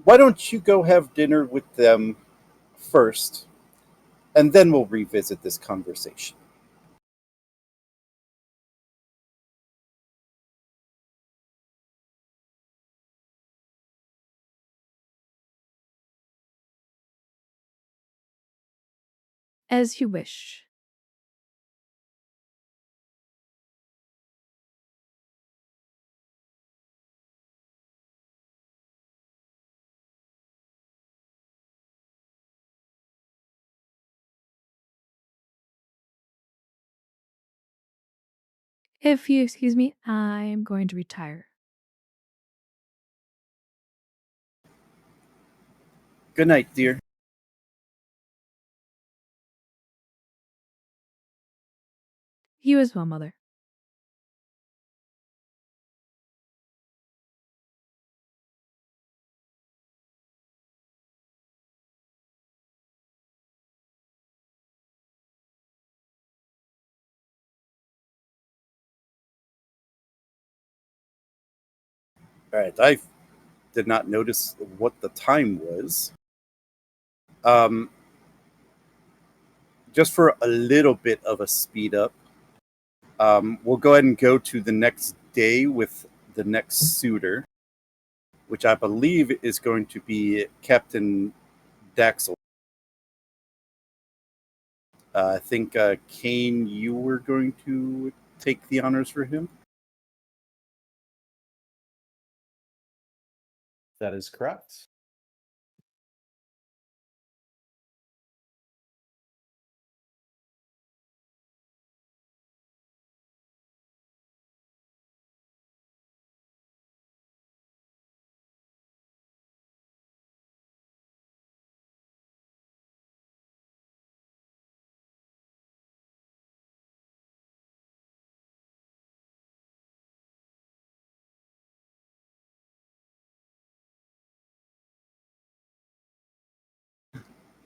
Why don't you go have dinner with them first, and then we'll revisit this conversation? As you wish. If you excuse me, I'm going to retire. Good night, dear. You as well, Mother. All right, I did not notice what the time was. Um, just for a little bit of a speed up, we'll go ahead and go to the next day with the next suitor, which I believe is going to be Captain Daxel. I think, Kane, you were going to take the honors for him. That is correct.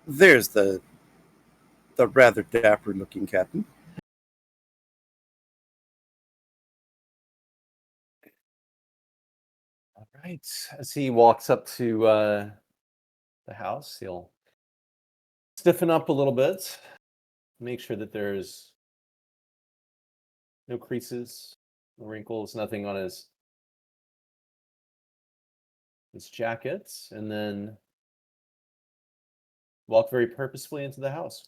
There's the rather dapper looking captain. right. As he walks up to the house, he'll stiffen up a little bit, make sure that there's no creases, no wrinkles, nothing on his jacket, and then walk very purposefully into the house.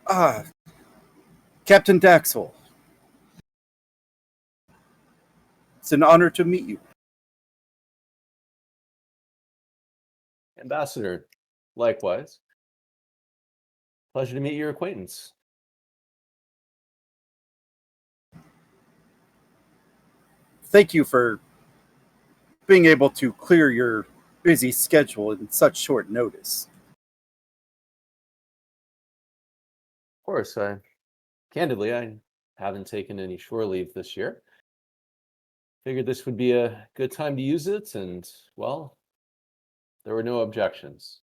Ah, Captain Daxel. It's an honor to meet you. Ambassador, likewise. Pleasure to meet your acquaintance. Thank you for being able to clear your busy schedule in such short notice. Of course, candidly, I haven't taken any shore leave this year. Figured this would be a good time to use it, and, well, there were no objections.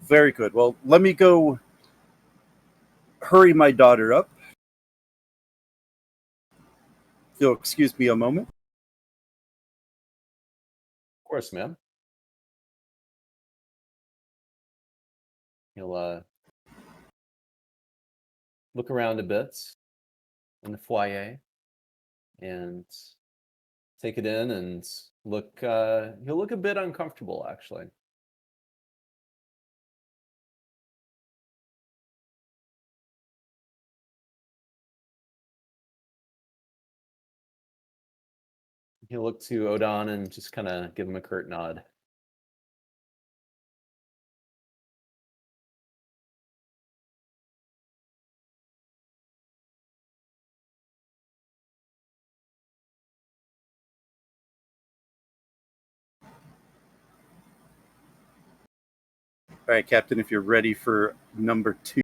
Very good. Well, let me go hurry my daughter up. If you'll excuse me a moment. Of course, ma'am. He'll look around a bit in the foyer and take it in and look. He'll look a bit uncomfortable, actually. He'll look to Odon and just kind of give him a curt nod. All right, Captain, if you're ready for number 2.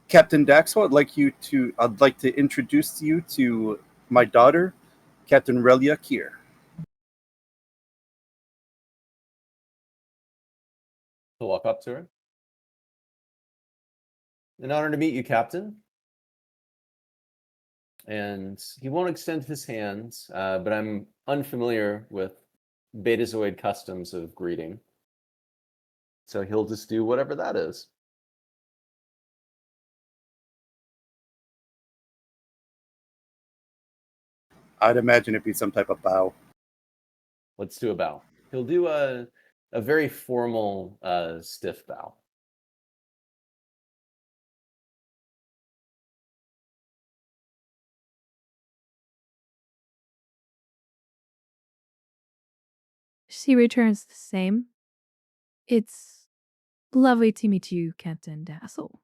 Captain Daxel, I'd like to introduce you to my daughter, Captain Relia Keir. He'll walk up to her. An honor to meet you, Captain. And he won't extend his hand, but I'm unfamiliar with Betazoid customs of greeting. So he'll just do whatever that is. I'd imagine it'd be some type of bow. Let's do a bow. He'll do a very formal, stiff bow. She returns the same. It's lovely to meet you, Captain Dassel.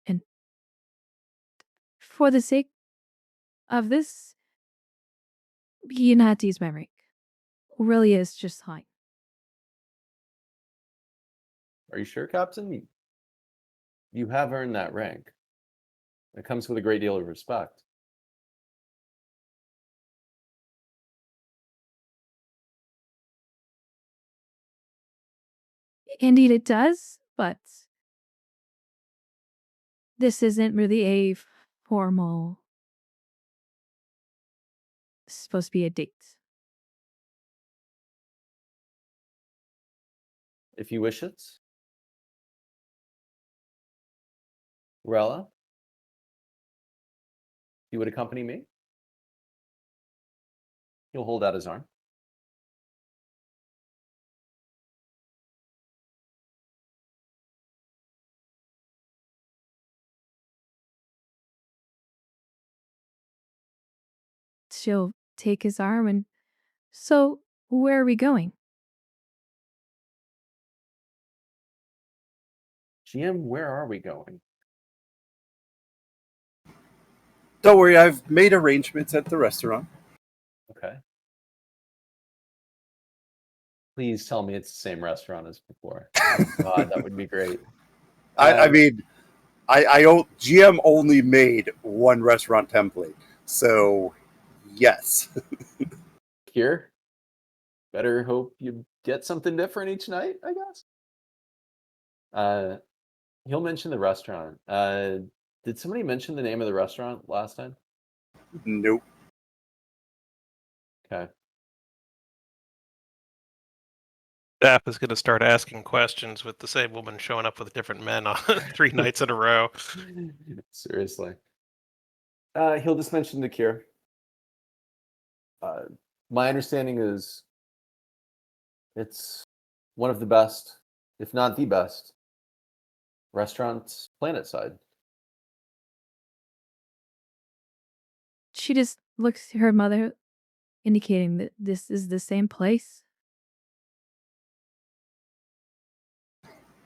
And for the sake of this, you not to use my rank. Really is just fine. Are you sure, Captain? You have earned that rank. It comes with a great deal of respect. Indeed, it does, but this isn't really a formal. It's supposed to be a date. If you wish it. Rella, you would accompany me? He'll hold out his arm. She'll take his arm and, so where are we going? GM, where are we going? Don't worry, I've made arrangements at the restaurant. Okay. Please tell me it's the same restaurant as before. God, that would be great. I mean, GM only made one restaurant template, so yes. Here, better hope you get something different each night, I guess. He'll mention the restaurant. Did somebody mention the name of the restaurant last time? Nope. Okay. Staff is going to start asking questions with the same woman showing up with different men on 3 nights in a row. Seriously. He'll just mention the cure. My understanding is it's one of the best, if not the best, restaurants planetside. She just looks to her mother, indicating that this is the same place.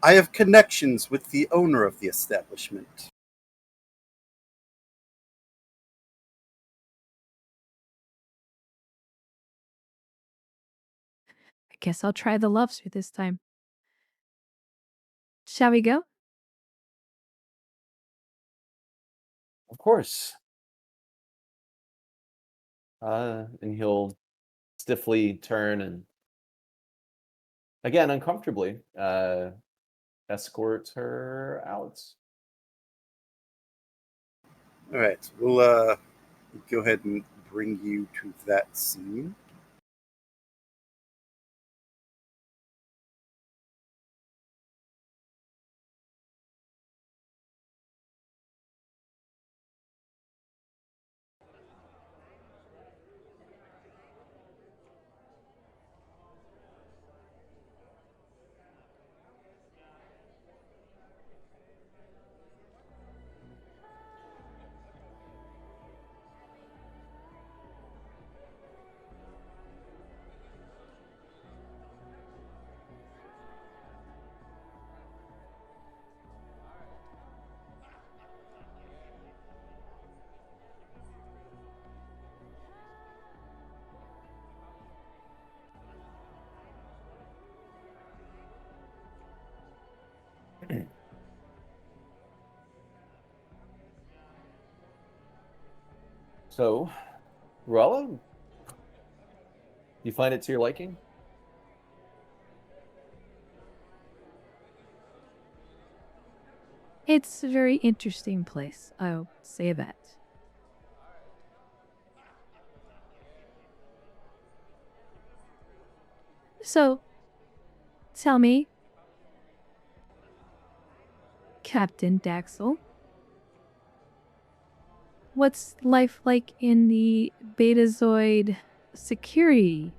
I have connections with the owner of the establishment. I guess I'll try the lobster this time. Shall we go? Of course. And he'll stiffly turn and, again, uncomfortably, escort her out. All right, we'll go ahead and bring you to that scene. So, Ruella, do you find it to your liking? It's a very interesting place, I'll say that. So, tell me, Captain Daxel, what's life like in the Betazoid security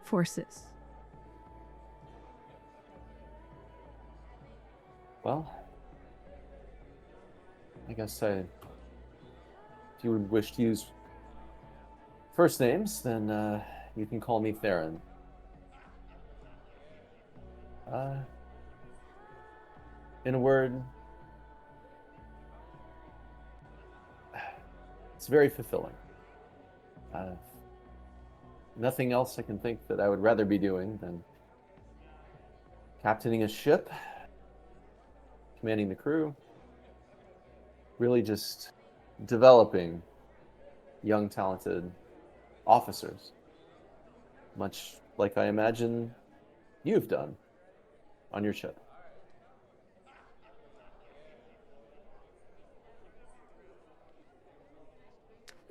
forces? Well, I guess if you would wish to use first names, then you can call me Theron. In a word, it's very fulfilling. Nothing else I can think that I would rather be doing than captaining a ship, commanding the crew, really just developing young, talented officers, much like I imagine you've done on your ship.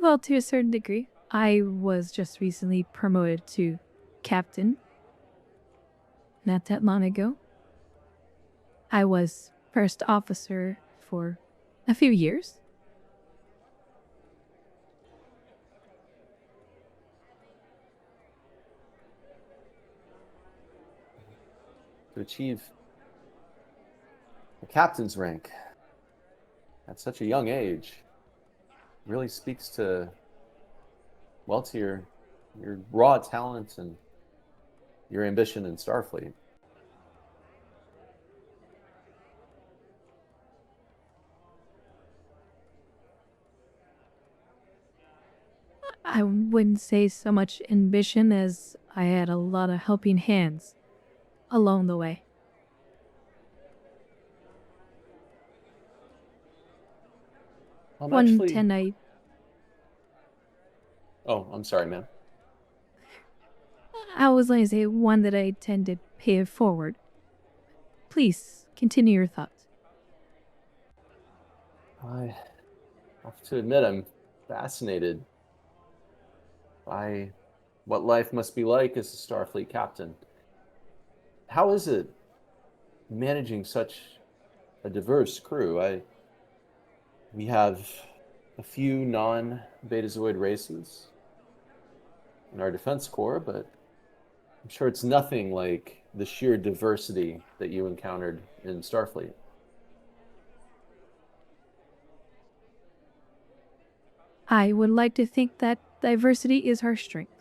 Well, to a certain degree. I was just recently promoted to captain not that long ago. I was first officer for a few years. To achieve the captain's rank at such a young age really speaks to, well, to your raw talent and your ambition in Starfleet. I wouldn't say so much ambition as I had a lot of helping hands along the way. I'm One actually. tend I Oh, I'm sorry, ma'am. was going to say one that I tend to pay it forward. Please continue your thoughts. I have to admit, I'm fascinated by what life must be like as a Starfleet captain. How is it managing such a diverse crew? We have a few non-Betazoid races in our defense corps, but I'm sure it's nothing like the sheer diversity that you encountered in Starfleet. I would like to think that diversity is our strength.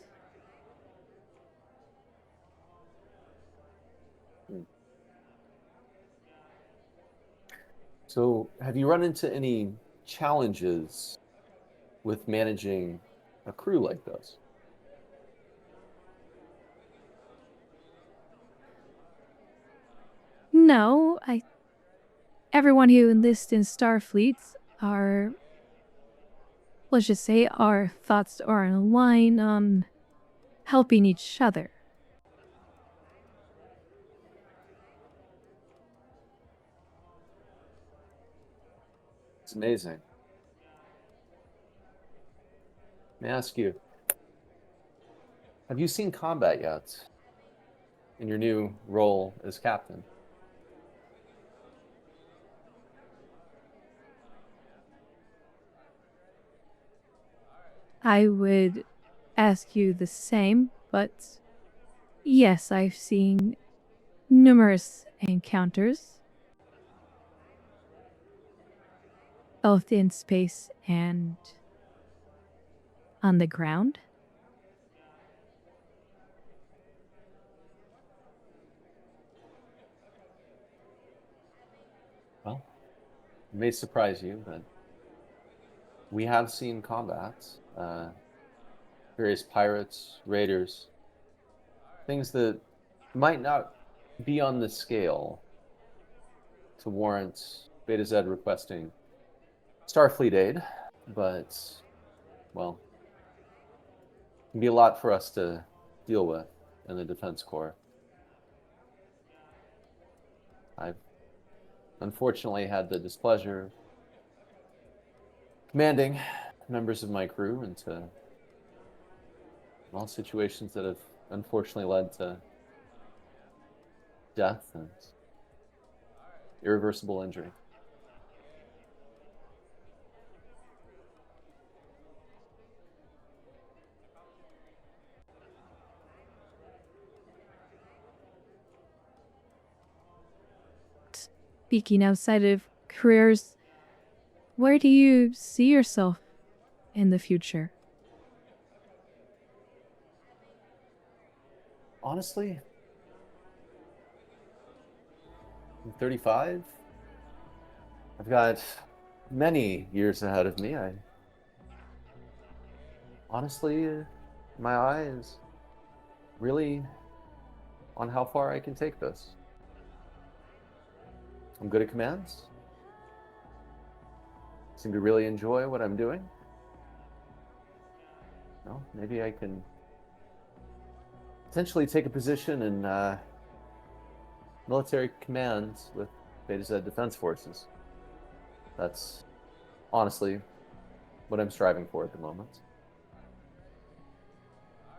So, have you run into any challenges with managing a crew like this? No, everyone who enlists in Starfleet are, let's just say, our thoughts are in line on helping each other. It's amazing. May I ask you, have you seen combat yet in your new role as captain? I would ask you the same, but yes, I've seen numerous encounters, both in space and on the ground. Well, it may surprise you, but we have seen combat. Various pirates, raiders, things that might not be on the scale to warrant Beta Z requesting Starfleet aid, but, well, it can be a lot for us to deal with in the Defense Corps. I've unfortunately had the displeasure of commanding members of my crew into, well, situations that have unfortunately led to death and irreversible injury. Speaking outside of careers, where do you see yourself in the future? Honestly, I'm 35. I've got many years ahead of me. I honestly, my eye is really on how far I can take this. I'm good at commands. Seem to really enjoy what I'm doing. Well, maybe I can potentially take a position in military commands with Beta Z Defense Forces. That's honestly what I'm striving for at the moment.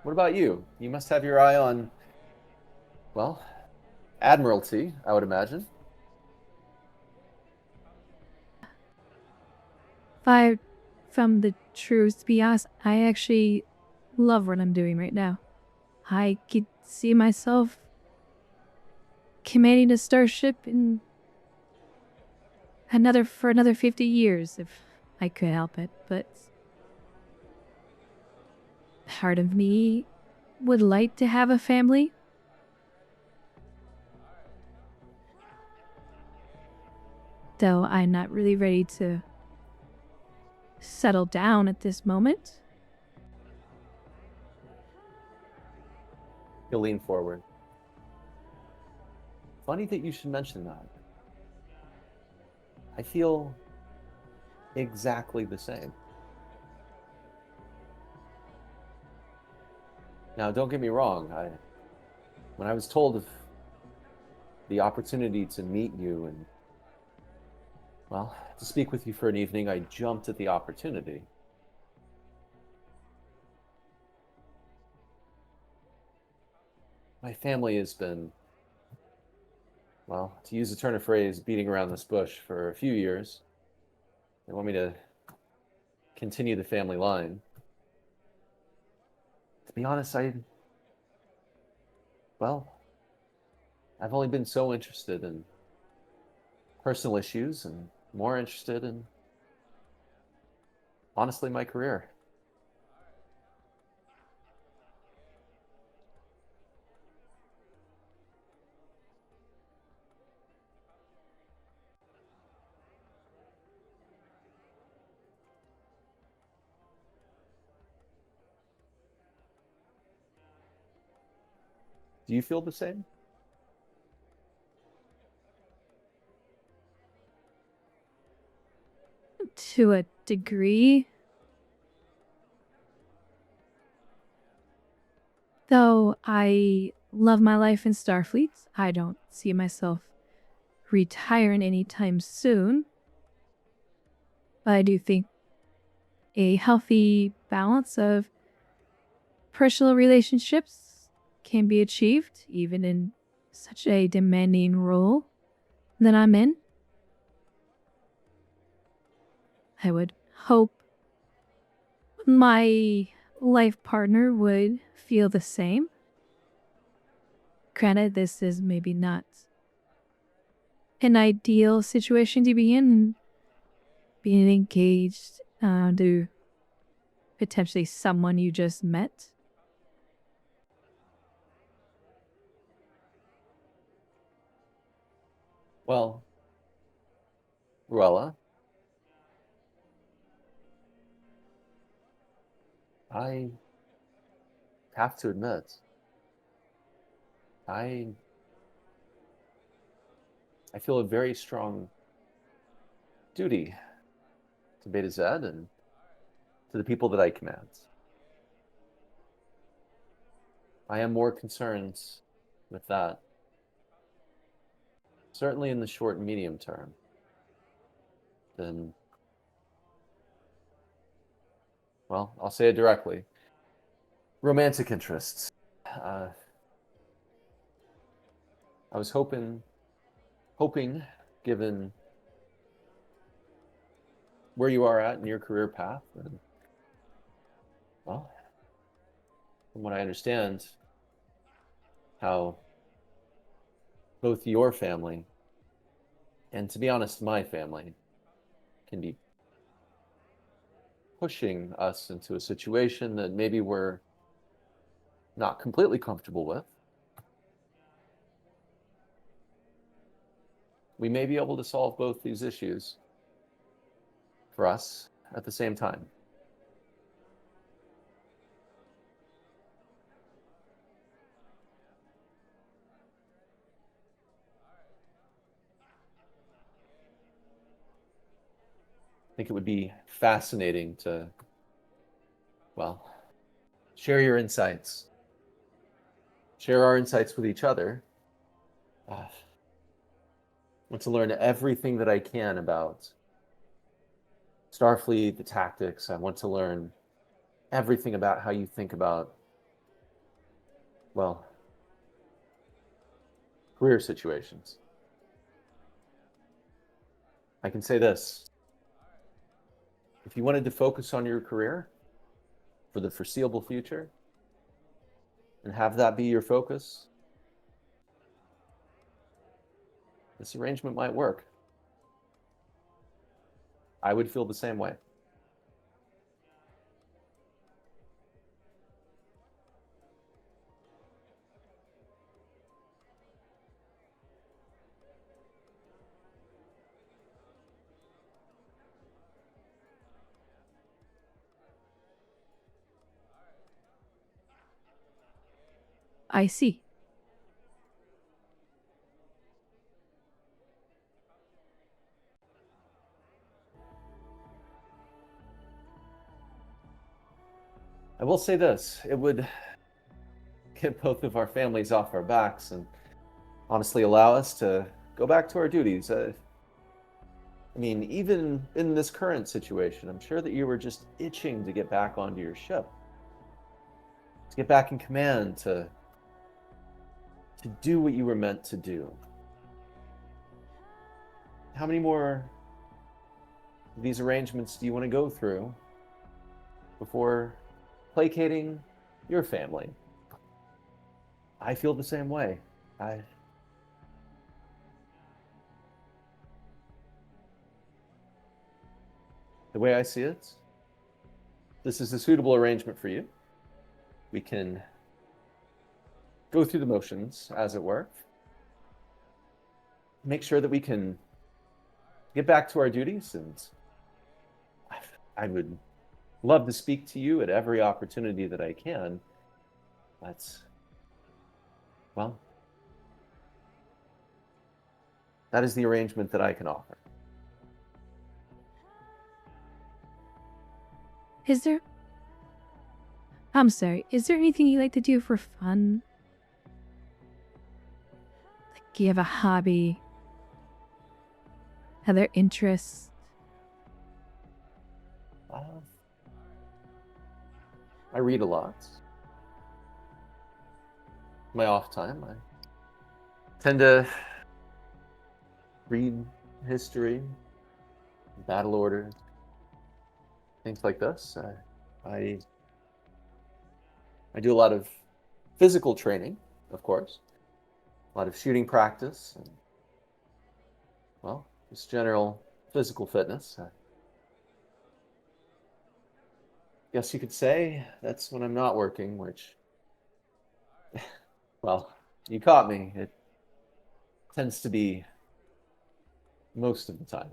What about you? You must have your eye on, well, Admiralty, I would imagine. If from the truth to be honest, I actually love what I'm doing right now. I could see myself commanding a starship in for another 50 years if I could help it, but part of me would like to have a family. Though I'm not really ready to settle down at this moment. He'll lean forward. Funny that you should mention that. I feel exactly the same. Now, don't get me wrong. When I was told of the opportunity to meet you and, well, to speak with you for an evening, I jumped at the opportunity. My family has been, well, to use a turn of phrase, beating around this bush for a few years. They want me to continue the family line. To be honest, I've only been so interested in personal issues and more interested in, honestly, my career. Do you feel the same? To a degree. Though I love my life in Starfleet, I don't see myself retiring anytime soon. But I do think a healthy balance of personal relationships can be achieved even in such a demanding role that I'm in. I would hope my life partner would feel the same. Granted, this is maybe not an ideal situation to be in, being engaged to potentially someone you just met. Well, Ruella, I have to admit, I feel a very strong duty to Beta Z and to the people that I command. I am more concerned with that, certainly in the short and medium term, than, well, I'll say it directly, romantic interests. I was hoping, given where you are at in your career path, and, well, from what I understand, how both your family and, to be honest, my family can be pushing us into a situation that maybe we're not completely comfortable with. We may be able to solve both these issues for us at the same time. I think it would be fascinating to, well, share your insights, share our insights with each other. I want to learn everything that I can about Starfleet, the tactics. I want to learn everything about how you think about, well, career situations. I can say this. If you wanted to focus on your career for the foreseeable future and have that be your focus, this arrangement might work. I would feel the same way. I see. I will say this, it would get both of our families off our backs and honestly allow us to go back to our duties. I mean, even in this current situation, I'm sure that you were just itching to get back onto your ship, to get back in command, to do what you were meant to do. How many more of these arrangements do you want to go through before placating your family? I feel the same way. The way I see it, this is a suitable arrangement for you. We can go through the motions, as it were. Make sure that we can get back to our duties, and I would love to speak to you at every opportunity that I can. Well, that is the arrangement that I can offer. I'm sorry, is there anything you like to do for fun? Like, do you have a hobby? Other interests? I read a lot. My off time, I tend to read history, battle orders, things like this. I do a lot of physical training, of course, a lot of shooting practice, and, well, just general physical fitness. I guess you could say that's when I'm not working, which, well, you caught me. It tends to be most of the time.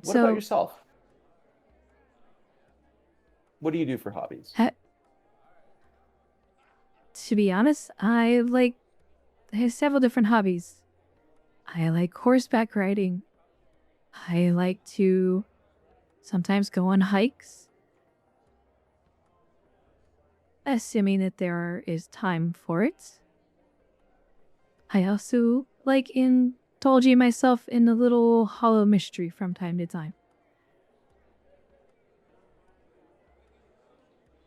What about yourself? What do you do for hobbies? To be honest, I have several different hobbies. I like horseback riding. I like to sometimes go on hikes. Assuming that there is time for it. I also indulge myself in a little hollow mystery from time to time.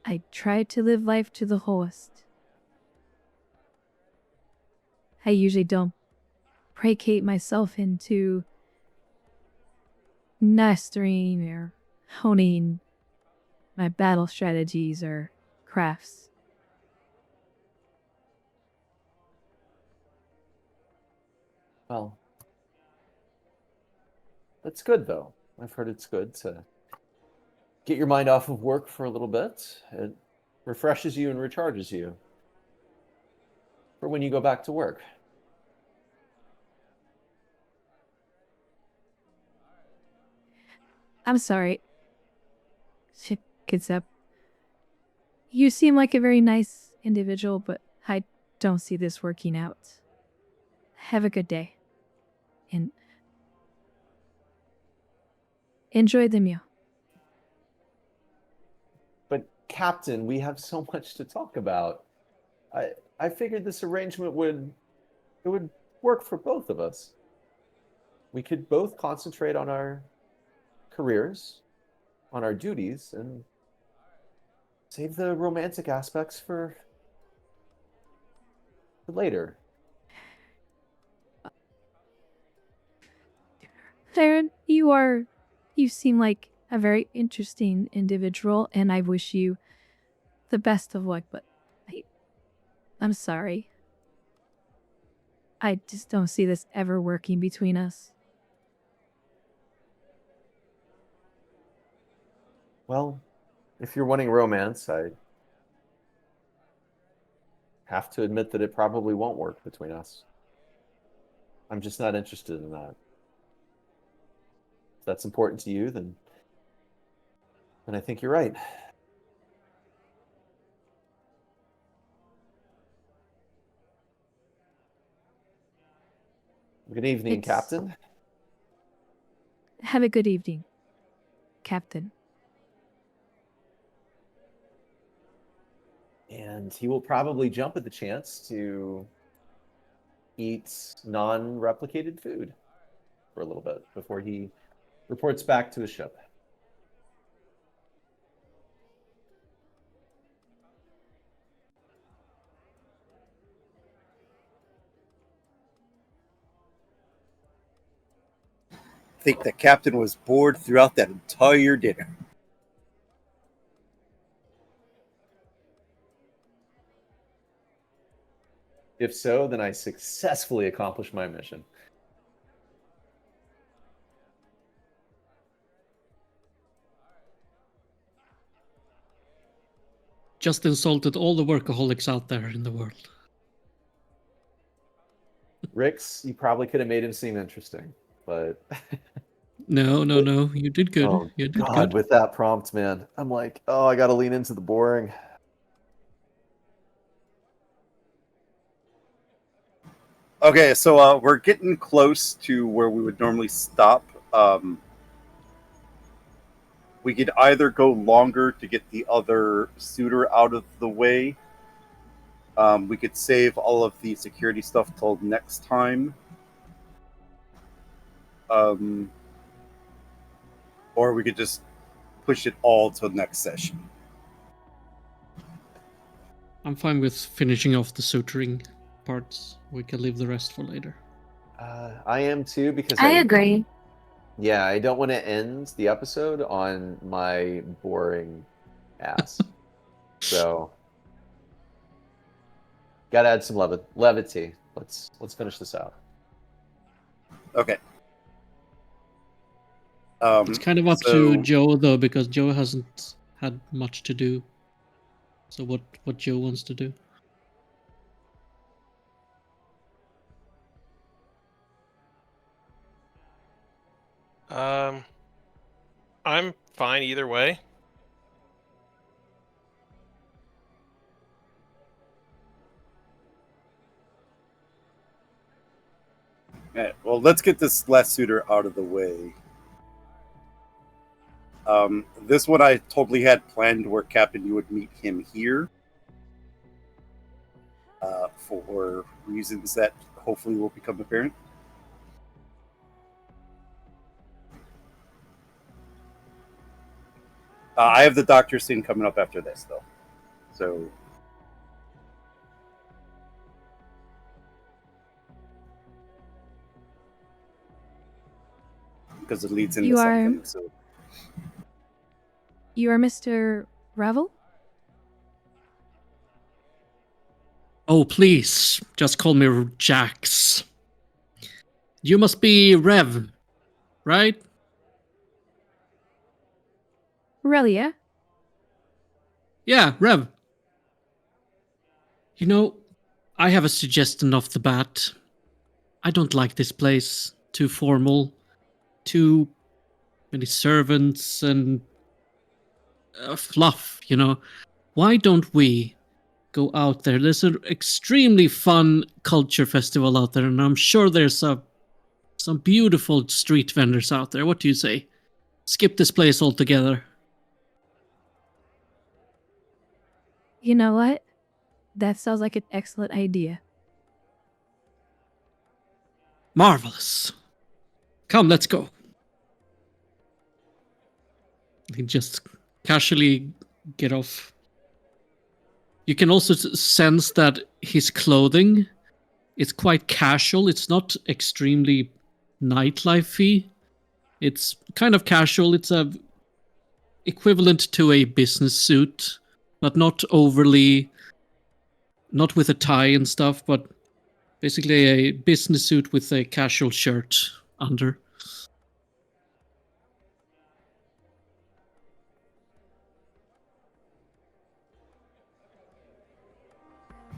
I try to live life to the fullest. I usually don't placate myself into mastering or honing my battle strategies or crafts. Well, that's good, though. I've heard it's good to get your mind off of work for a little bit. It refreshes you and recharges you for when you go back to work. I'm sorry. She gets up. You seem like a very nice individual, but I don't see this working out. Have a good day. And enjoy the meal. But Captain, we have so much to talk about. I figured this arrangement would work for both of us. We could both concentrate on our careers, on our duties, and save the romantic aspects for later. Farron, you seem like a very interesting individual, and I wish you the best of luck, but I'm sorry. I just don't see this ever working between us. Well, if you're wanting romance, I have to admit that it probably won't work between us. I'm just not interested in that. If that's important to you, then I think you're right. Good evening, It's- Captain. Have a good evening, Captain. And he will probably jump at the chance to eat non-replicated food for a little bit before he reports back to his ship. I think the captain was bored throughout that entire dinner. If so, then I successfully accomplished my mission. Just insulted all the workaholics out there in the world. Rix, you probably could have made him seem interesting, but No. You did good. oh You did God, good. with that prompt, man, I'm like, oh, I got to lean into the boring. Okay, so we're getting close to where we would normally stop. We could either go longer to get the other suitor out of the way. We could save all of the security stuff till next time. Or we could just push it all to the next session. I'm fine with finishing off the suturing parts. We can leave the rest for later. I am too, because I agree. Yeah, I don't want to end the episode on my boring ass. So, gotta add some levity. Let's finish this out. Okay. It's kind of up to Joe though, because Joe hasn't had much to do. So what Joe wants to do? I'm fine either way. Alright, well, let's get this last suitor out of the way. This one I totally had planned where Captain, you would meet him here. For reasons that hopefully will become apparent. I have the doctor scene coming up after this, though. So. Because it leads into something. So. You are Mr. Ravel? Oh, please, just call me Jax. You must be Rev, right? Relia? Yeah, Rev. You know, I have a suggestion off the bat. I don't like this place. Too formal. Too many servants and fluff, you know. Why don't we go out there? There's an extremely fun culture festival out there, and I'm sure there's some beautiful street vendors out there. What do you say? Skip this place altogether. You know what? That sounds like an excellent idea. Marvelous. Come, let's go. He just casually get off. You can also sense that his clothing is quite casual. It's not extremely nightlife-y. It's kind of casual. It's a equivalent to a business suit, but not overly, not with a tie and stuff, but basically a business suit with a casual shirt under.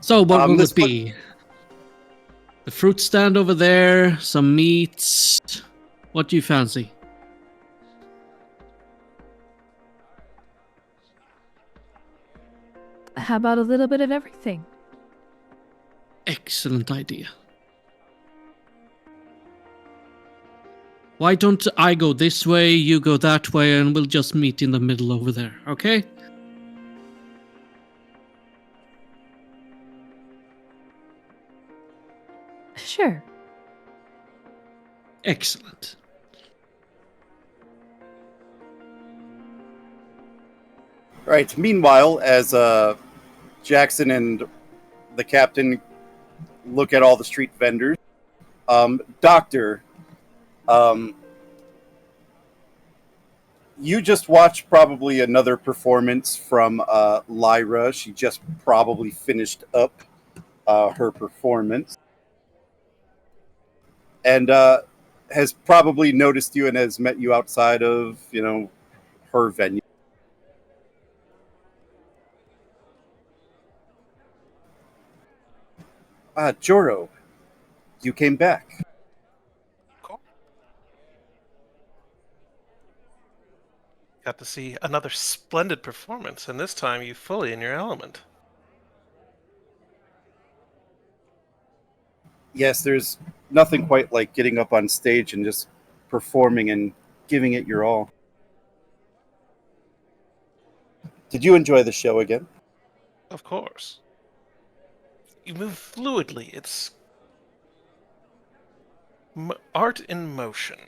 So what will this it be? The fruit stand over there, some meats. What do you fancy? How about a little bit of everything? Excellent idea. Why don't I go this way, you go that way, and we'll just meet in the middle over there, okay? Sure. Excellent. Right. Meanwhile, as Jackson and the captain look at all the street vendors, Doctor, you just watched probably another performance from Lyra. She just probably finished up her performance. And has probably noticed you and has met you outside of, her venue. Joro, you came back. Cool. Got to see another splendid performance, and this time you fully in your element. Yes, there's nothing quite like getting up on stage and just performing and giving it your all. Did you enjoy the show again? Of course. You move fluidly. It's art in motion.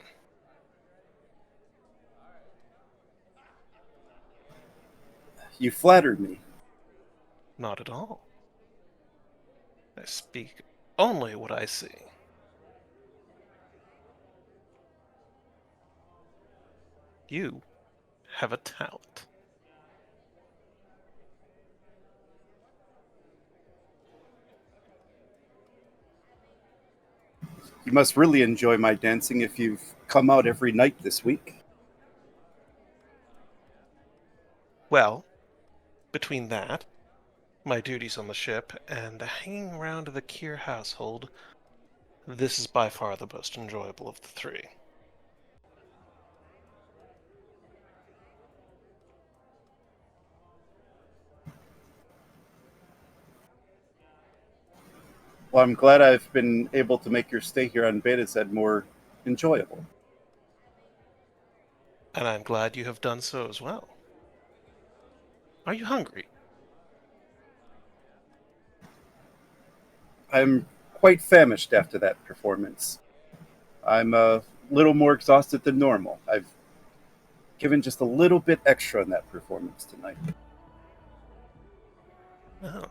You flattered me. Not at all. I speak only what I see. You have a talent. You must really enjoy my dancing if you've come out every night this week. Well, between that, my duties on the ship, and hanging around the Keir household, this is by far the most enjoyable of the three. Well, I'm glad I've been able to make your stay here on Beta Z more enjoyable. And I'm glad you have done so as well. Are you hungry? I'm quite famished after that performance. I'm a little more exhausted than normal. I've given just a little bit extra in that performance tonight. Oh.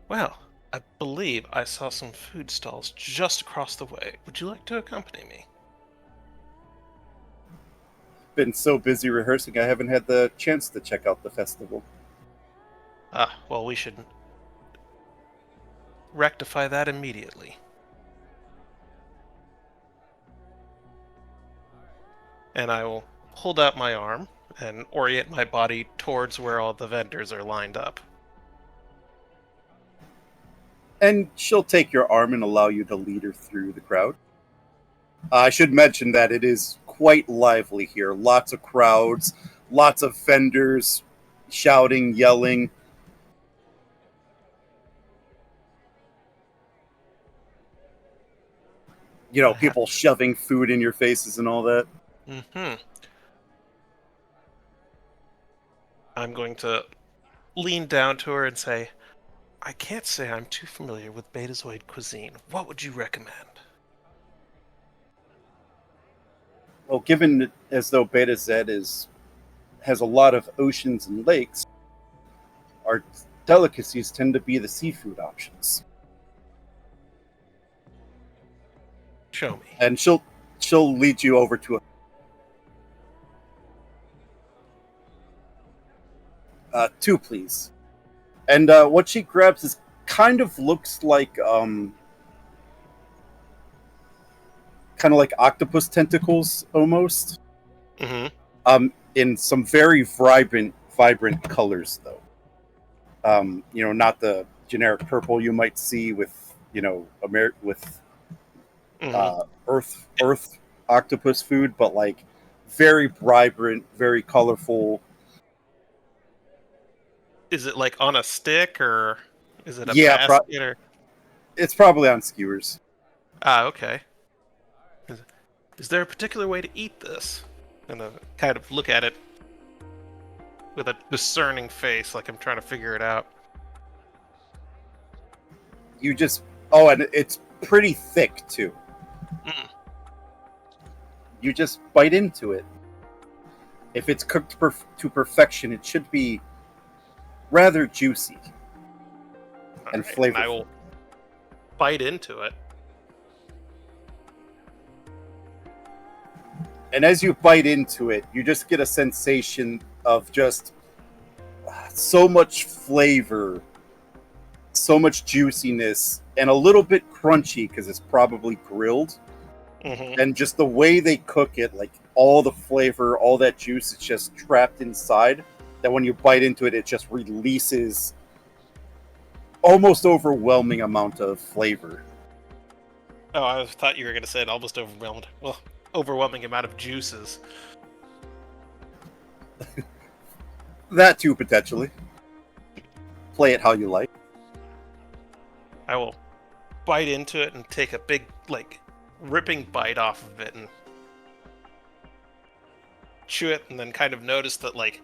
Well, I believe I saw some food stalls just across the way. Would you like to accompany me? Been so busy rehearsing, I haven't had the chance to check out the festival. Well, we should rectify that immediately. And I will hold out my arm and orient my body towards where all the vendors are lined up. And she'll take your arm and allow you to lead her through the crowd. I should mention that it is quite lively here. Lots of crowds, lots of vendors shouting, yelling. People shoving food in your faces and all that. Mm-hmm. I'm going to lean down to her and say, I can't say I'm too familiar with Betazoid cuisine. What would you recommend? Well, given as though Beta Z has a lot of oceans and lakes, our delicacies tend to be the seafood options. Show me. And she'll lead you over to two, please. And what she grabs is kind of looks like kind of like octopus tentacles almost. Mm-hmm. In some very vibrant colors though. Not the generic purple you might see with with Mhm. earth octopus food, but like very vibrant, very colorful. Is it like on a stick, or is it a Yeah, basket, or? it's probably on skewers. Ah, okay. Is, is there a particular way to eat this? And kind of look at it with a discerning face, like I'm trying to figure it out. You just and it's pretty thick too. Mm. You just bite into it. If it's cooked to perfection, it should be rather juicy All and right, and I flavorful. will bite into it. And as you bite into it, you just get a sensation of just so much flavor, so much juiciness, and a little bit crunchy because it's probably grilled. Mm-hmm. And just the way they cook it, like all the flavor, all that juice, it's just trapped inside. That when you bite into it, it just releases almost overwhelming amount of flavor. Oh, I thought you were going to say it almost overwhelmed. Well, overwhelming amount of juices. That too, potentially. Play it how you like. I will bite into it and take a big, like, ripping bite off of it and chew it, and then kind of notice that, like,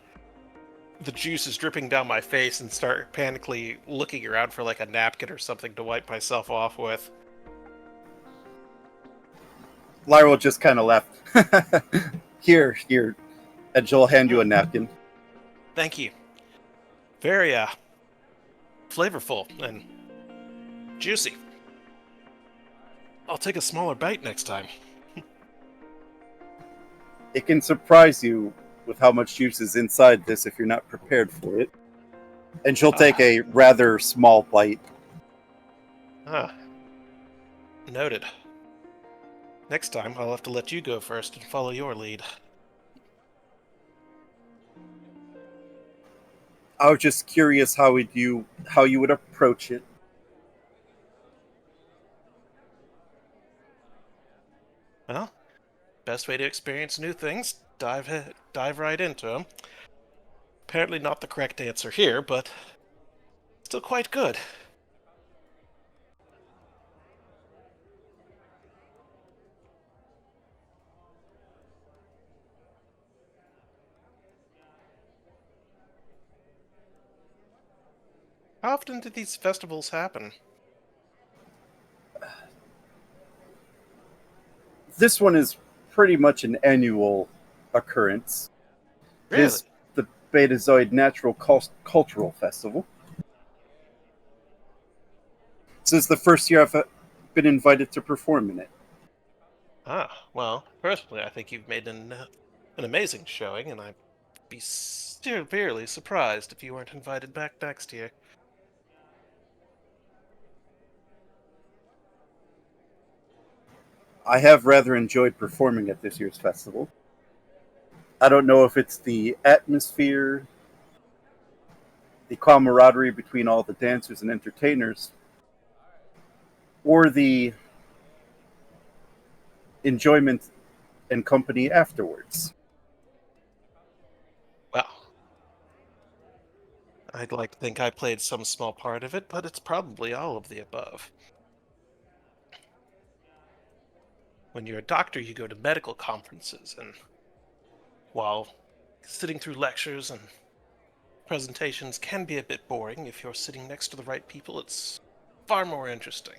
the juice is dripping down my face and start panically looking around for, like, a napkin or something to wipe myself off with. Lyra will just kind of laugh. Here, and she'll hand you a napkin. Thank you. Very, flavorful and juicy. I'll take a smaller bite next time. It can surprise you with how much juice is inside this if you're not prepared for it. And she'll take a rather small bite. Noted. Next time, I'll have to let you go first and follow your lead. I was just curious how you would approach it. Well, best way to experience new things, dive right into them. Apparently not the correct answer here, but still quite good. How often do these festivals happen? This one is pretty much an annual occurrence. It Really? is the Betazoid Natural Cultural Festival. This is the first year I've been invited to perform in it. Well, personally, I think you've made an amazing showing, and I'd be severely surprised if you weren't invited back next year. I have rather enjoyed performing at this year's festival. I don't know if it's the atmosphere, the camaraderie between all the dancers and entertainers, or the enjoyment and company afterwards. Well, I'd like to think I played some small part of it, but it's probably all of the above. When you're a doctor, you go to medical conferences, and while sitting through lectures and presentations can be a bit boring, if you're sitting next to the right people, it's far more interesting.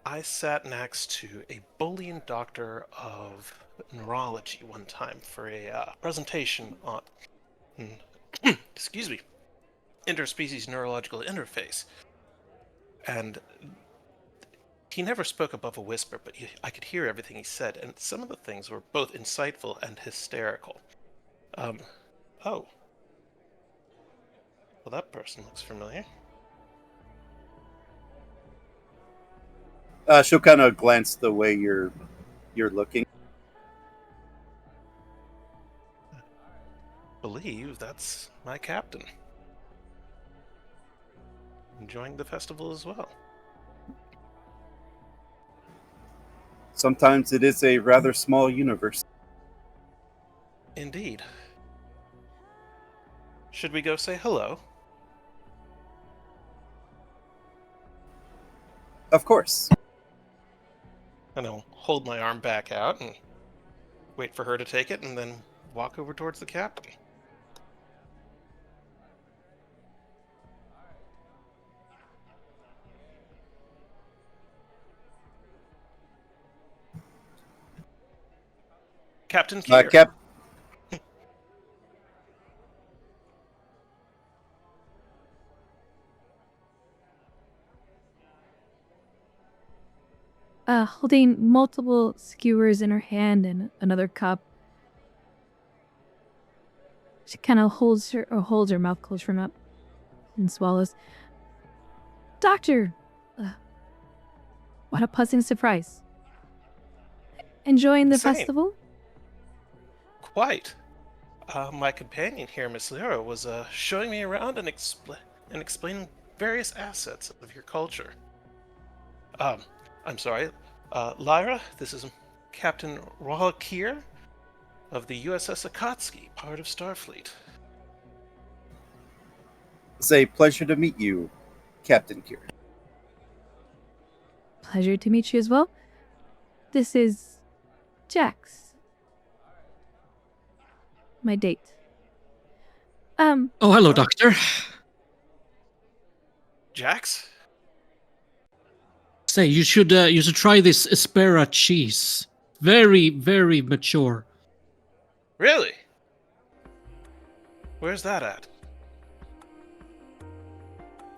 I sat next to a Boolean doctor of neurology one time for a presentation on, excuse me, interspecies neurological interface. And he never spoke above a whisper, but I could hear everything he said, and some of the things were both insightful and hysterical. Um, oh. Well, that person looks familiar. She'll kind of glance the way you're looking. Believe that's my captain. enjoying the festival as well. Sometimes it is a rather small universe. Indeed. Should we go say hello? Of course. And I'll hold my arm back out and wait for her to take it and then walk over towards the captain. Captain Keir. Holding multiple skewers in her hand and another cup. She kind of holds her mouth closed from up and swallows. Doctor! What a pleasant surprise. Enjoying the Same. festival? Quite. My companion here, Miss Lyra, was showing me around and explaining various assets of your culture. I'm sorry. Lyra, this is Captain Keir of the USS Akatsuki, part of Starfleet. It's a pleasure to meet you, Captain Keir. Pleasure to meet you as well. This is Jax. My date. Oh, hello, Doctor. Jax? Say, you should try this Aspera cheese. Very, very mature. Really? Where's that at?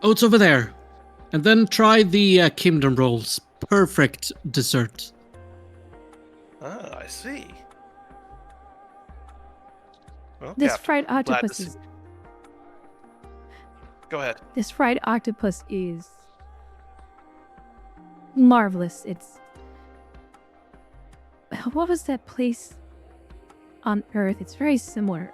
Oh, it's over there. And then try the Kingdom rolls. Perfect dessert. Ah, I see. Well, This Captain, fried glad to octopus see- is Go ahead. This fried octopus is marvelous. It's what was that place on Earth? It's very similar.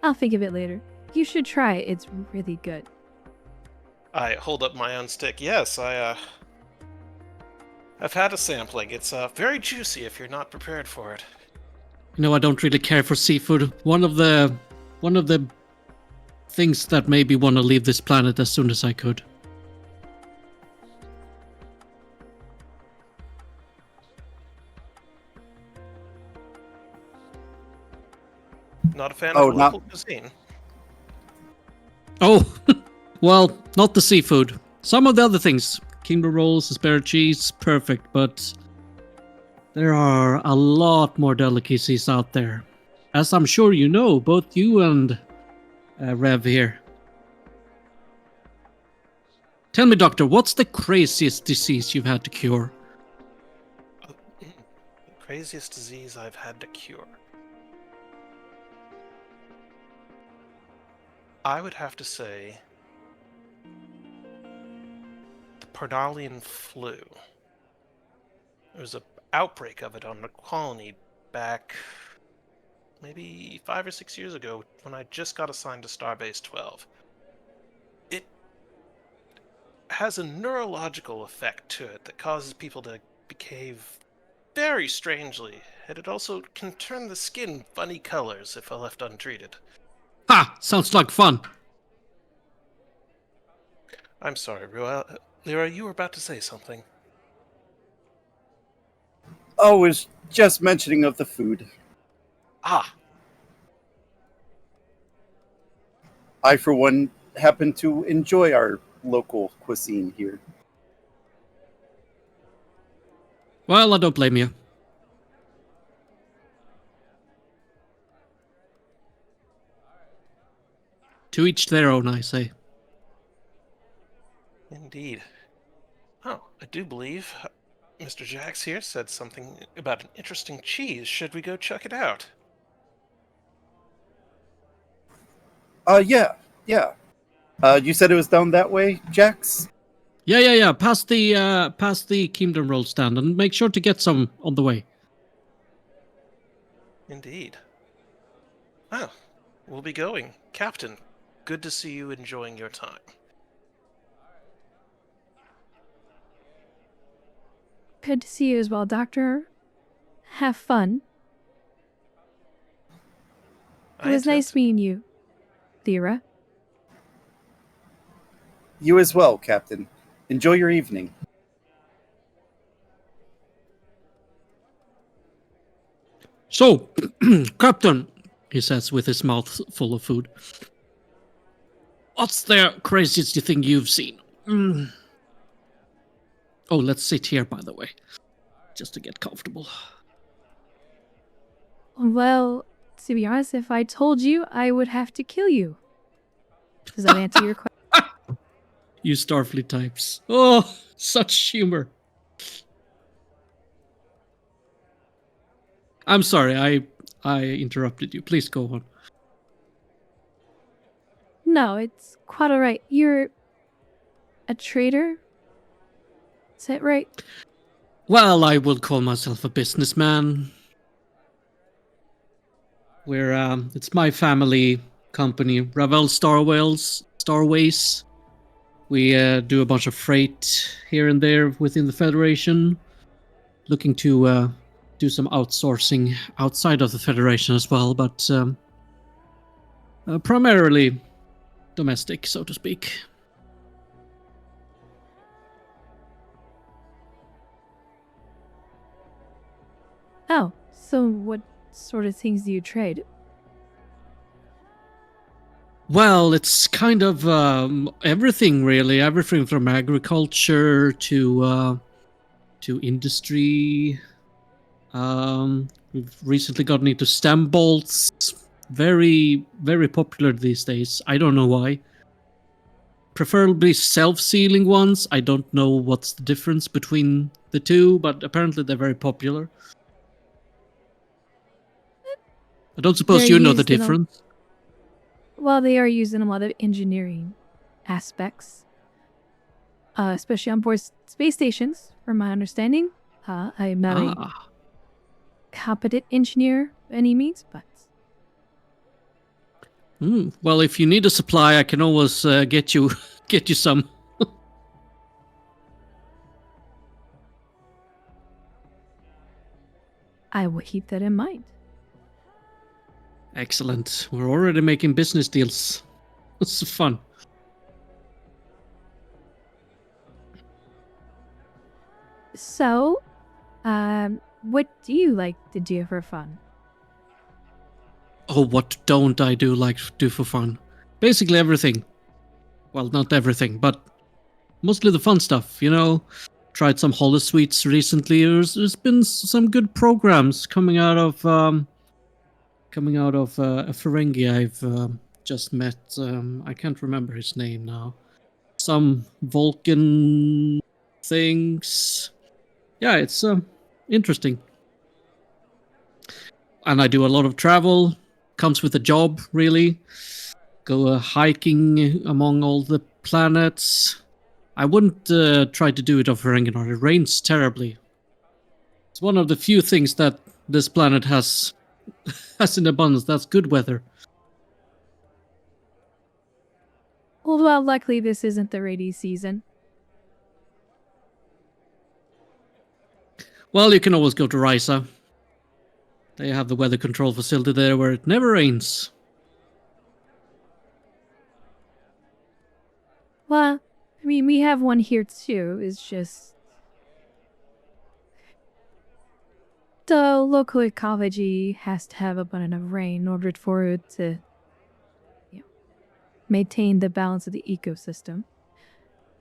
I'll think of it later. You should try it. It's really good. I hold up my own stick. Yes, I've had a sampling. It's very juicy if you're not prepared for it. You know, I don't really care for seafood. One of the things that made me want to leave this planet as soon as I could. Not a fan Oh, of not- local cuisine. Oh, well, not the seafood. Some of the other things. Kingdom rolls, Aspera cheese, perfect, but there are a lot more delicacies out there. As I'm sure you know, both you and Rev here. Tell me, Doctor, what's the craziest disease you've had to cure? The craziest disease I've had to cure. I would have to say the Parnalian flu. There was an outbreak of it on the colony back maybe 5 or 6 years ago when I just got assigned to Starbase 12. It has a neurological effect to it that causes people to behave very strangely, and it also can turn the skin funny colors if left untreated. Ha! Sounds like fun. I'm sorry, Lyra, you were about to say something. Oh, it was just mentioning of the food. Ah, I, for one, happen to enjoy our local cuisine here. Well, I don't blame you. To each their own, I say. indeed. Oh, I do believe Mr. Jax here said something about an interesting cheese. Should we go check it out? Yeah. You said it was down that way, Jax? Yeah. Past the Kingdom roll stand, and make sure to get some on the way. Indeed. Oh, we'll be going. Captain, good to see you enjoying your time. Good to see you as well, Doctor. Have fun. It was nice meeting you, Thera. You as well, Captain. Enjoy your evening. So, Captain, he says with his mouth full of food, what's the craziest thing you've seen? Oh, let's sit here, by the way, just to get comfortable. Well, to be honest, if I told you, I would have to kill you. Does that answer your question? You Starfleet types. Oh, such humor. I'm sorry, I interrupted you. Please go on. No, it's quite alright. You're a traitor? Is that right? Well, I will call myself a businessman. It's my family company, Ravel Starways. We do a bunch of freight here and there within the Federation. Looking to do some outsourcing outside of the Federation as well, but primarily domestic, so to speak. Oh, so what sort of things do you trade? Well, it's kind of everything, really. Everything from agriculture to industry. We've recently gotten into stem bolts. Very, very popular these days. I don't know why. Preferably self-sealing ones. I don't know what's the difference between the two, but apparently they're very popular. I don't suppose They're you know the used in difference. Well, they are used in a lot of engineering aspects, especially on board space stations, from my understanding. I'm not a competent engineer by any means, but... Well, if you need a supply, I can always get you some. I will keep that in mind. Excellent. We're already making business deals. It's fun. So, what do you like to do for fun? Oh, what don't I do for fun? Basically everything. Well, not everything, but mostly the fun stuff, you know? Tried some holosuites recently. There's been some good programs coming out of a Ferengi I've just met. I can't remember his name now. Some Vulcan things. Yeah, it's interesting. And I do a lot of travel. Comes with a job, really. Go hiking among all the planets. I wouldn't try to do it off Ferenginar. It rains terribly. It's one of the few things that this planet has in abundance. That's good weather. Well, luckily this isn't the rainy season. Well, you can always go to Risa. They have the weather control facility there where it never rains. Well, I mean, we have one here too. It's just... the local ecology has to have abundant of rain in order for it to, maintain the balance of the ecosystem.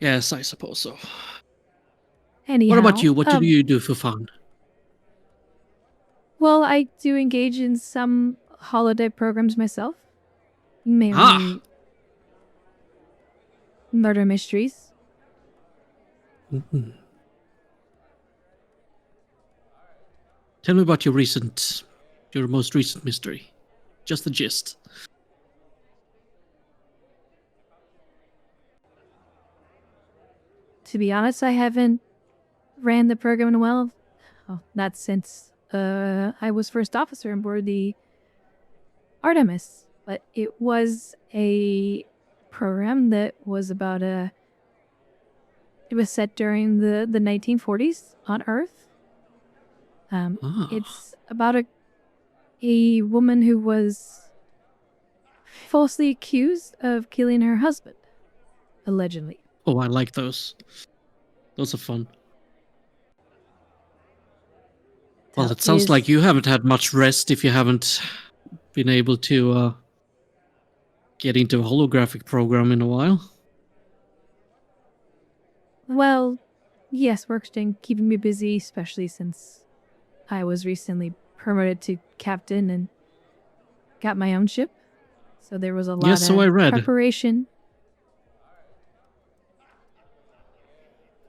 Yes, I suppose so. Anyhow, what about you? What do you do for fun? Well, I do engage in some holodeck programs myself. Mainly murder mysteries. Mm-hmm. Tell me about your most recent mystery. Just the gist. To be honest, I haven't ran the program in a while. Oh, not since I was first officer on board the Artemis. but it was a program that was about a. It was set during the 1940s on Earth. Ah. It's about a woman who was falsely accused of killing her husband, allegedly. Oh, I like those. Those are fun. Well, So it sounds like is- you haven't had much rest if you haven't been able to get into a holographic program in a while. Well, yes, work's been keeping me busy, especially since I was recently promoted to captain and got my own ship. So there was a lot Yes, so I of read. preparation.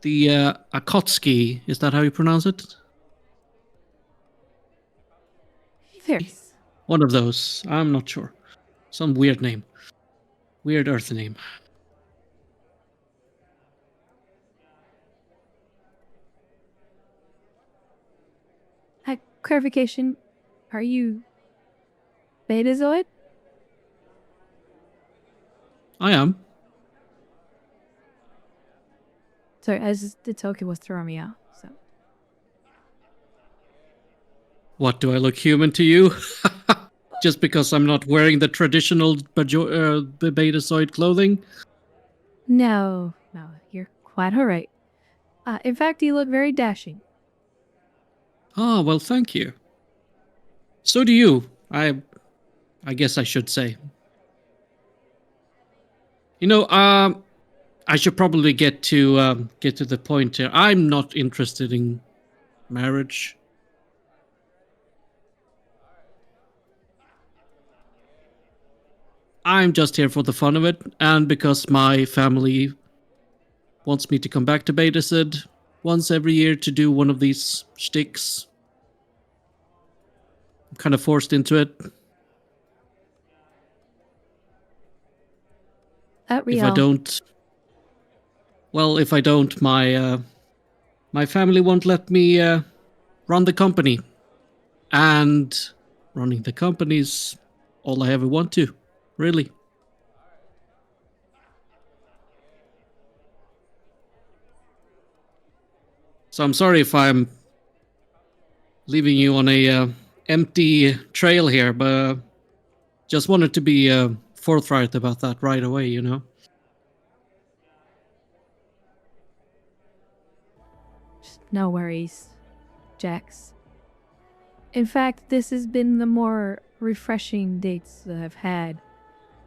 The Akatsuki, is that how you pronounce it? Fairies. One of those. I'm not sure. Some weird name. Weird Earth name. Clarification, are you Betazoid? I am. Sorry, the token was throwing me out. So What, do I look human to you? Just because I'm not wearing the traditional Betazoid clothing? no, you're quite alright. In fact, you look very dashing. Ah, well, thank you. So do you. I guess I should say. You know, I should probably get to the point here. I'm not interested in marriage. I'm just here for the fun of it, and because my family wants me to come back to Betasid once every year to do one of these shticks. I'm kind of forced into it. If I don't, my family won't let me run the company, and running the company is all I ever want to, really. So I'm sorry if I'm leaving you on a empty trail here, but just wanted to be forthright about that right away, you know? No worries, Jax. In fact, this has been the more refreshing dates that I've had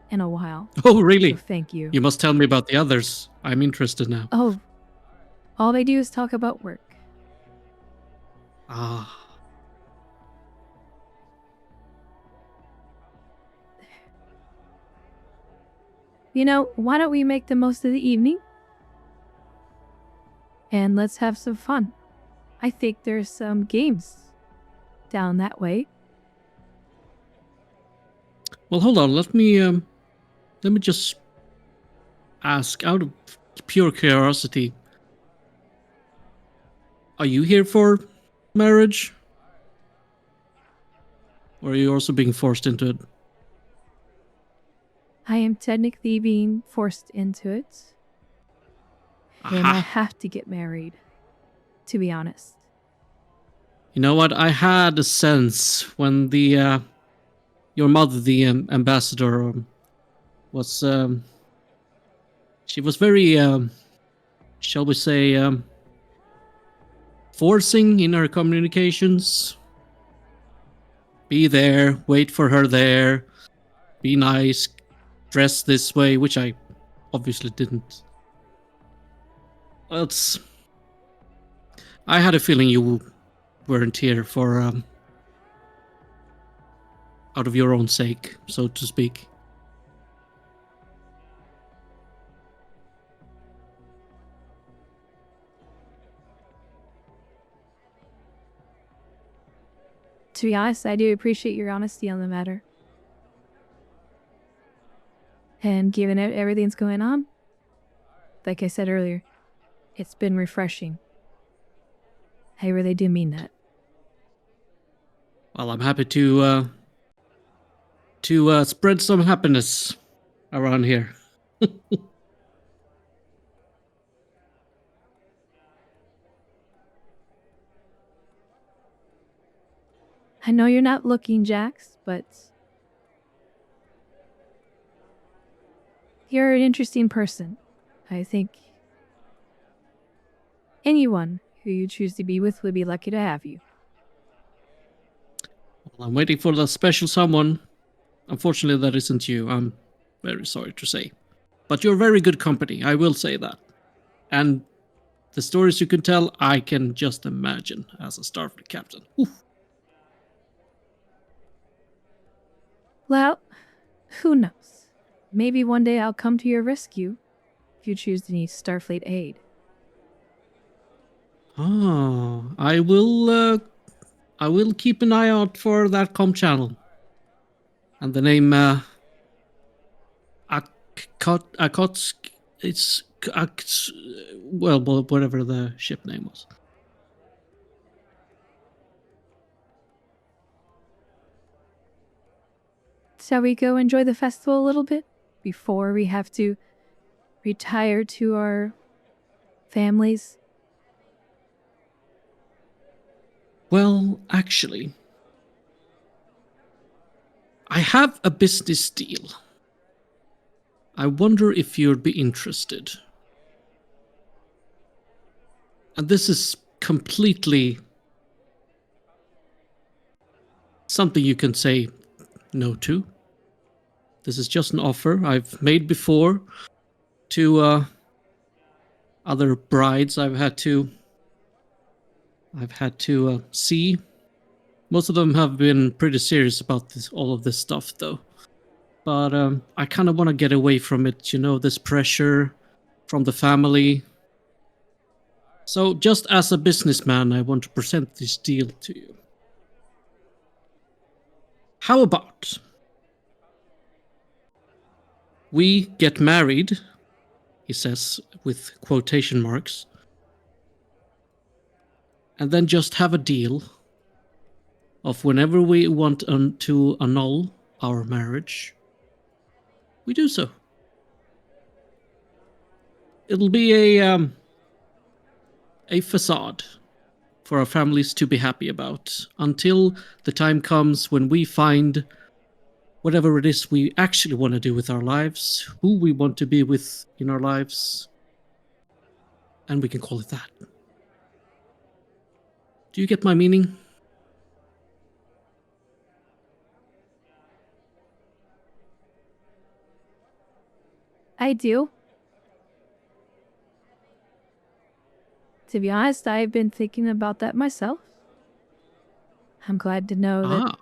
in a while. Oh, really? So thank you. You must tell me about the others. I'm interested now. Oh, all they do is talk about work. Ah. You know, why don't we make the most of the evening? And let's have some fun. I think there's some games down that way. Well, hold on. Let me just ask out of pure curiosity. Are you here for marriage? Or are you also being forced into it? I am technically being forced into it. And I Aha. have to get married, to be honest. You know what? I had a sense when the your mother, the ambassador, was she was very shall we say forcing in her communications. Be there, wait for her there, be nice, dress this way, which I obviously didn't. Well, I had a feeling you weren't here for out of your own sake, so to speak. To be honest, I do appreciate your honesty on the matter. And given everything's going on, like I said earlier, it's been refreshing. I really do mean that. Well, I'm happy to to spread some happiness around here. I know you're not looking, Jax, but you're an interesting person. I think anyone who you choose to be with would be lucky to have you. Well, I'm waiting for the special someone. Unfortunately, that isn't you. I'm very sorry to say. But you're very good company, I will say that. And the stories you can tell, I can just imagine as a Starfleet captain. Oof. Well, who knows? Maybe one day I'll come to your rescue if you choose to need Starfleet aid. Ah, I will keep an eye out for that com channel. And the name Akatsuki, it's well, whatever the ship name was. Shall we go enjoy the festival a little bit before we have to retire to our families? Well, actually, I have a business deal. I wonder if you'd be interested. And this is completely something you can say no to. This is just an offer I've made before to other brides I've had to see. Most of them have been pretty serious about all of this stuff, though. But I kind of want to get away from it, this pressure from the family. So just as a businessman, I want to present this deal to you. How about we get married, he says with quotation marks, and then just have a deal of whenever we want to annul our marriage, we do so. It'll be a facade for our families to be happy about until the time comes when we find whatever it is we actually want to do with our lives, who we want to be with in our lives, and we can call it that. Do you get my meaning? I do. To be honest, I've been thinking about that myself. I'm glad to know that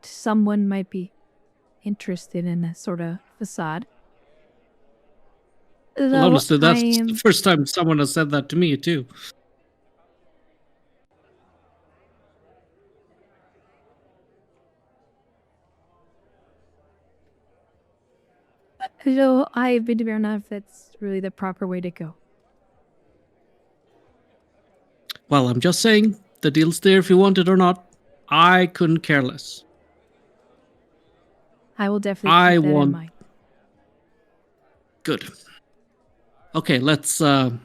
someone might be interested in a sort of facade. Well, honestly, that's the first time someone has said that to me, too. So I've been to be enough if that's really the proper way to go. Well, I'm just saying, the deal's there if you want it or not. I couldn't care less. I will definitely keep that in mind. Good. Okay, let's go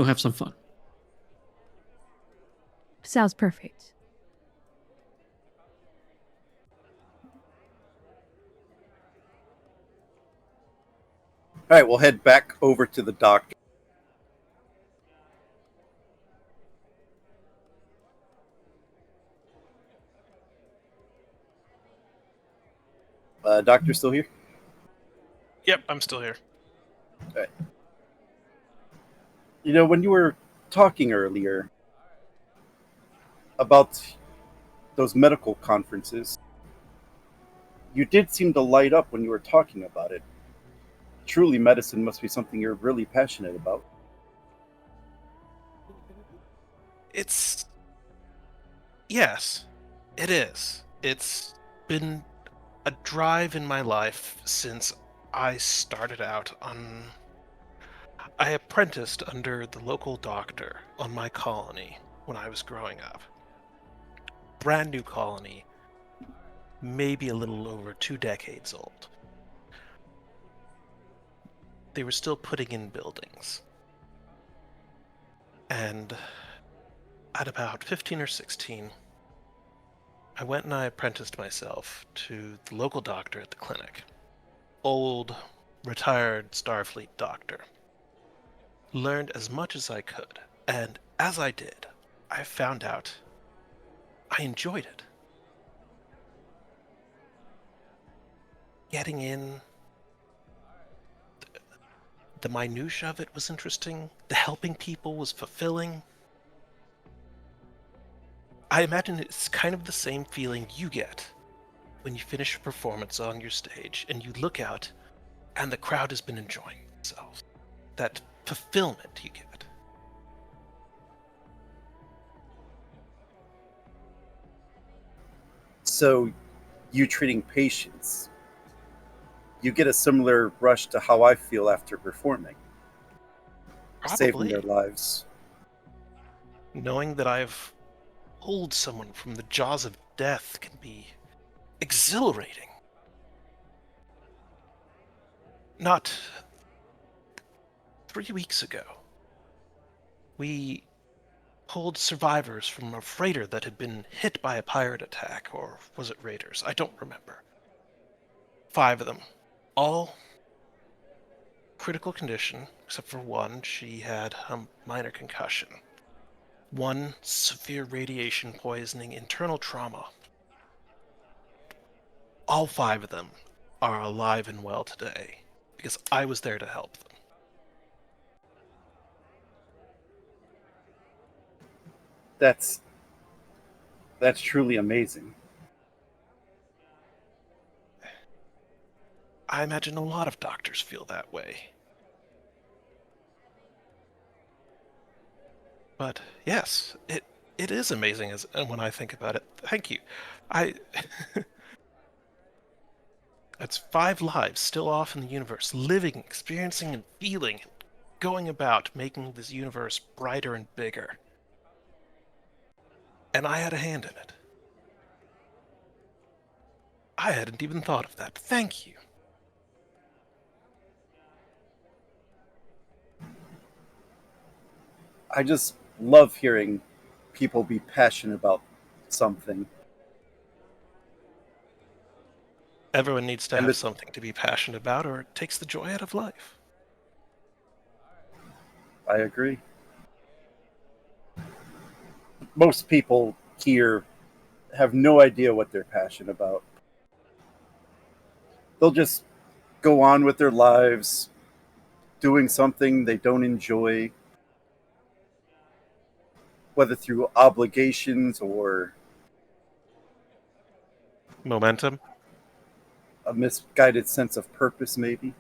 have some fun. Sounds perfect. All right, we'll head back over to the doctor. Doctor still here? Yep, I'm still here. All right. When you were talking earlier about those medical conferences, you did seem to light up when you were talking about it. Truly, medicine must be something you're really passionate about. Yes, it is. It's been a drive in my life since I started out on... I apprenticed under the local doctor on my colony when I was growing up. Brand new colony. maybe a little over 2 decades old. They were still putting in buildings. And at about 15 or 16, I went and I apprenticed myself to the local doctor at the clinic. Old, retired Starfleet doctor. Learned as much as I could, and as I did, I found out I enjoyed it. Getting in, the minutia of it was interesting, the helping people was fulfilling. I imagine it's kind of the same feeling you get when you finish a performance on your stage and you look out and the crowd has been enjoying themselves. That fulfillment you get. So, you treating patients, you get a similar rush to how I feel after performing, saving their Probably lives. knowing that I've pulled someone from the jaws of death can be exhilarating. Not 3 weeks ago, we pulled survivors from a freighter that had been hit by a pirate attack, or was it raiders? I don't remember. 5 of them, all critical condition, except for one. She had a minor concussion. One, severe radiation poisoning, internal trauma. All 5 of them are alive and well today, because I was there to help them. That's truly amazing. I imagine a lot of doctors feel that way. But yes, it is amazing as when I think about it. Thank you. I That's 5 lives still off in the universe, living, experiencing, and feeling, going about making this universe brighter and bigger. And I had a hand in it. I hadn't even thought of that. Thank you. I just love hearing people be passionate about something. Everyone needs to And have the, something to be passionate about, or it takes the joy out of life. I agree. Most people here have no idea what they're passionate about. They'll just go on with their lives doing something they don't enjoy, whether through obligations or Momentum? a misguided sense of purpose, maybe.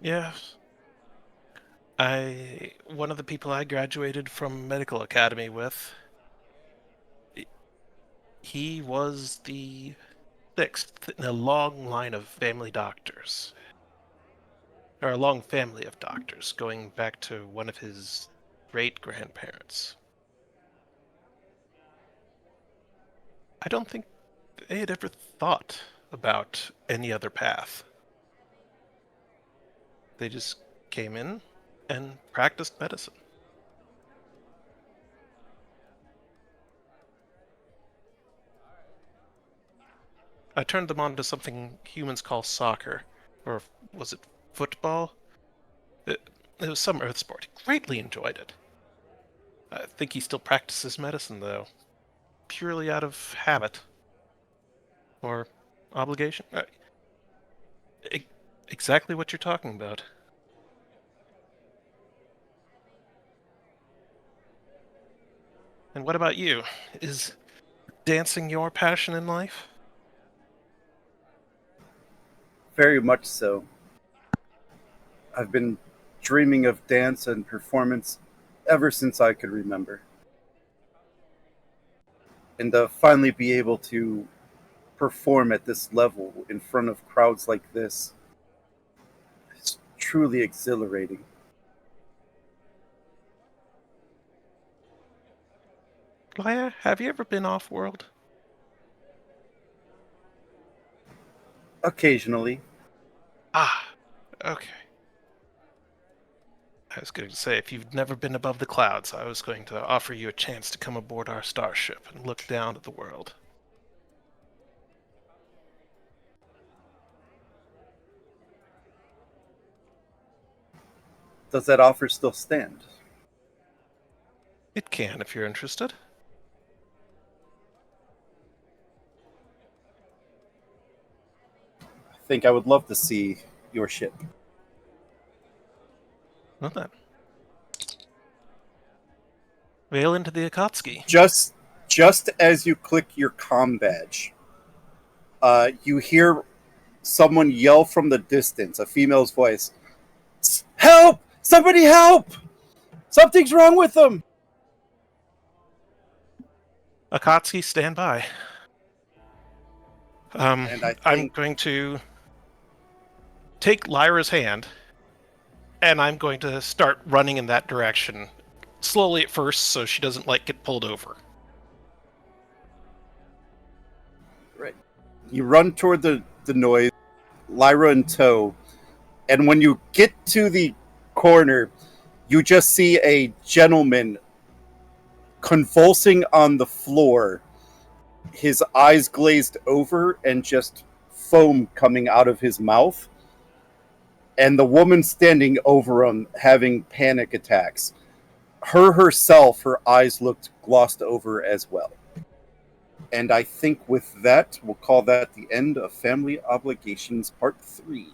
Yeah. One of the people I graduated from medical academy with, he was the 6th in a long line of family doctors. Or a long family of doctors, going back to one of his great-grandparents. I don't think they had ever thought about any other path. They just came in and practiced medicine. I turned them on to something humans call soccer, or was it football? It, it was some earth sport. He greatly enjoyed it. I think he still practices medicine, though, purely out of habit or obligation. E- exactly what you're talking about. And what about you? Is dancing your passion in life? Very much so. I've been dreaming of dance and performance ever since I could remember. And to finally be able to perform at this level in front of crowds like this is truly exhilarating. Laya, have you ever been off-world? Occasionally. Ah, okay. I was going to say, if you've never been above the clouds, I was going to offer you a chance to come aboard our starship and look down at the world. Does that offer still stand? It can, if you're interested. I think I would love to see your ship. Well then. Veil into the Akatsuki. Just as you click your comm badge, you hear someone yell from the distance, a female's voice. Help! Somebody help! Something's wrong with them! Akatsuki, stand by. And I I'm think going to take Lyra's hand, and I'm going to start running in that direction. Slowly at first, so she doesn't, get pulled over. you run toward the noise, Lyra in tow, and when you get to the corner, you just see a gentleman convulsing on the floor, his eyes glazed over and just foam coming out of his mouth, and the woman standing over him having panic attacks. Herself, her eyes looked glossed over as well. And I think with that, we'll call that the end of Family Obligations Part 3.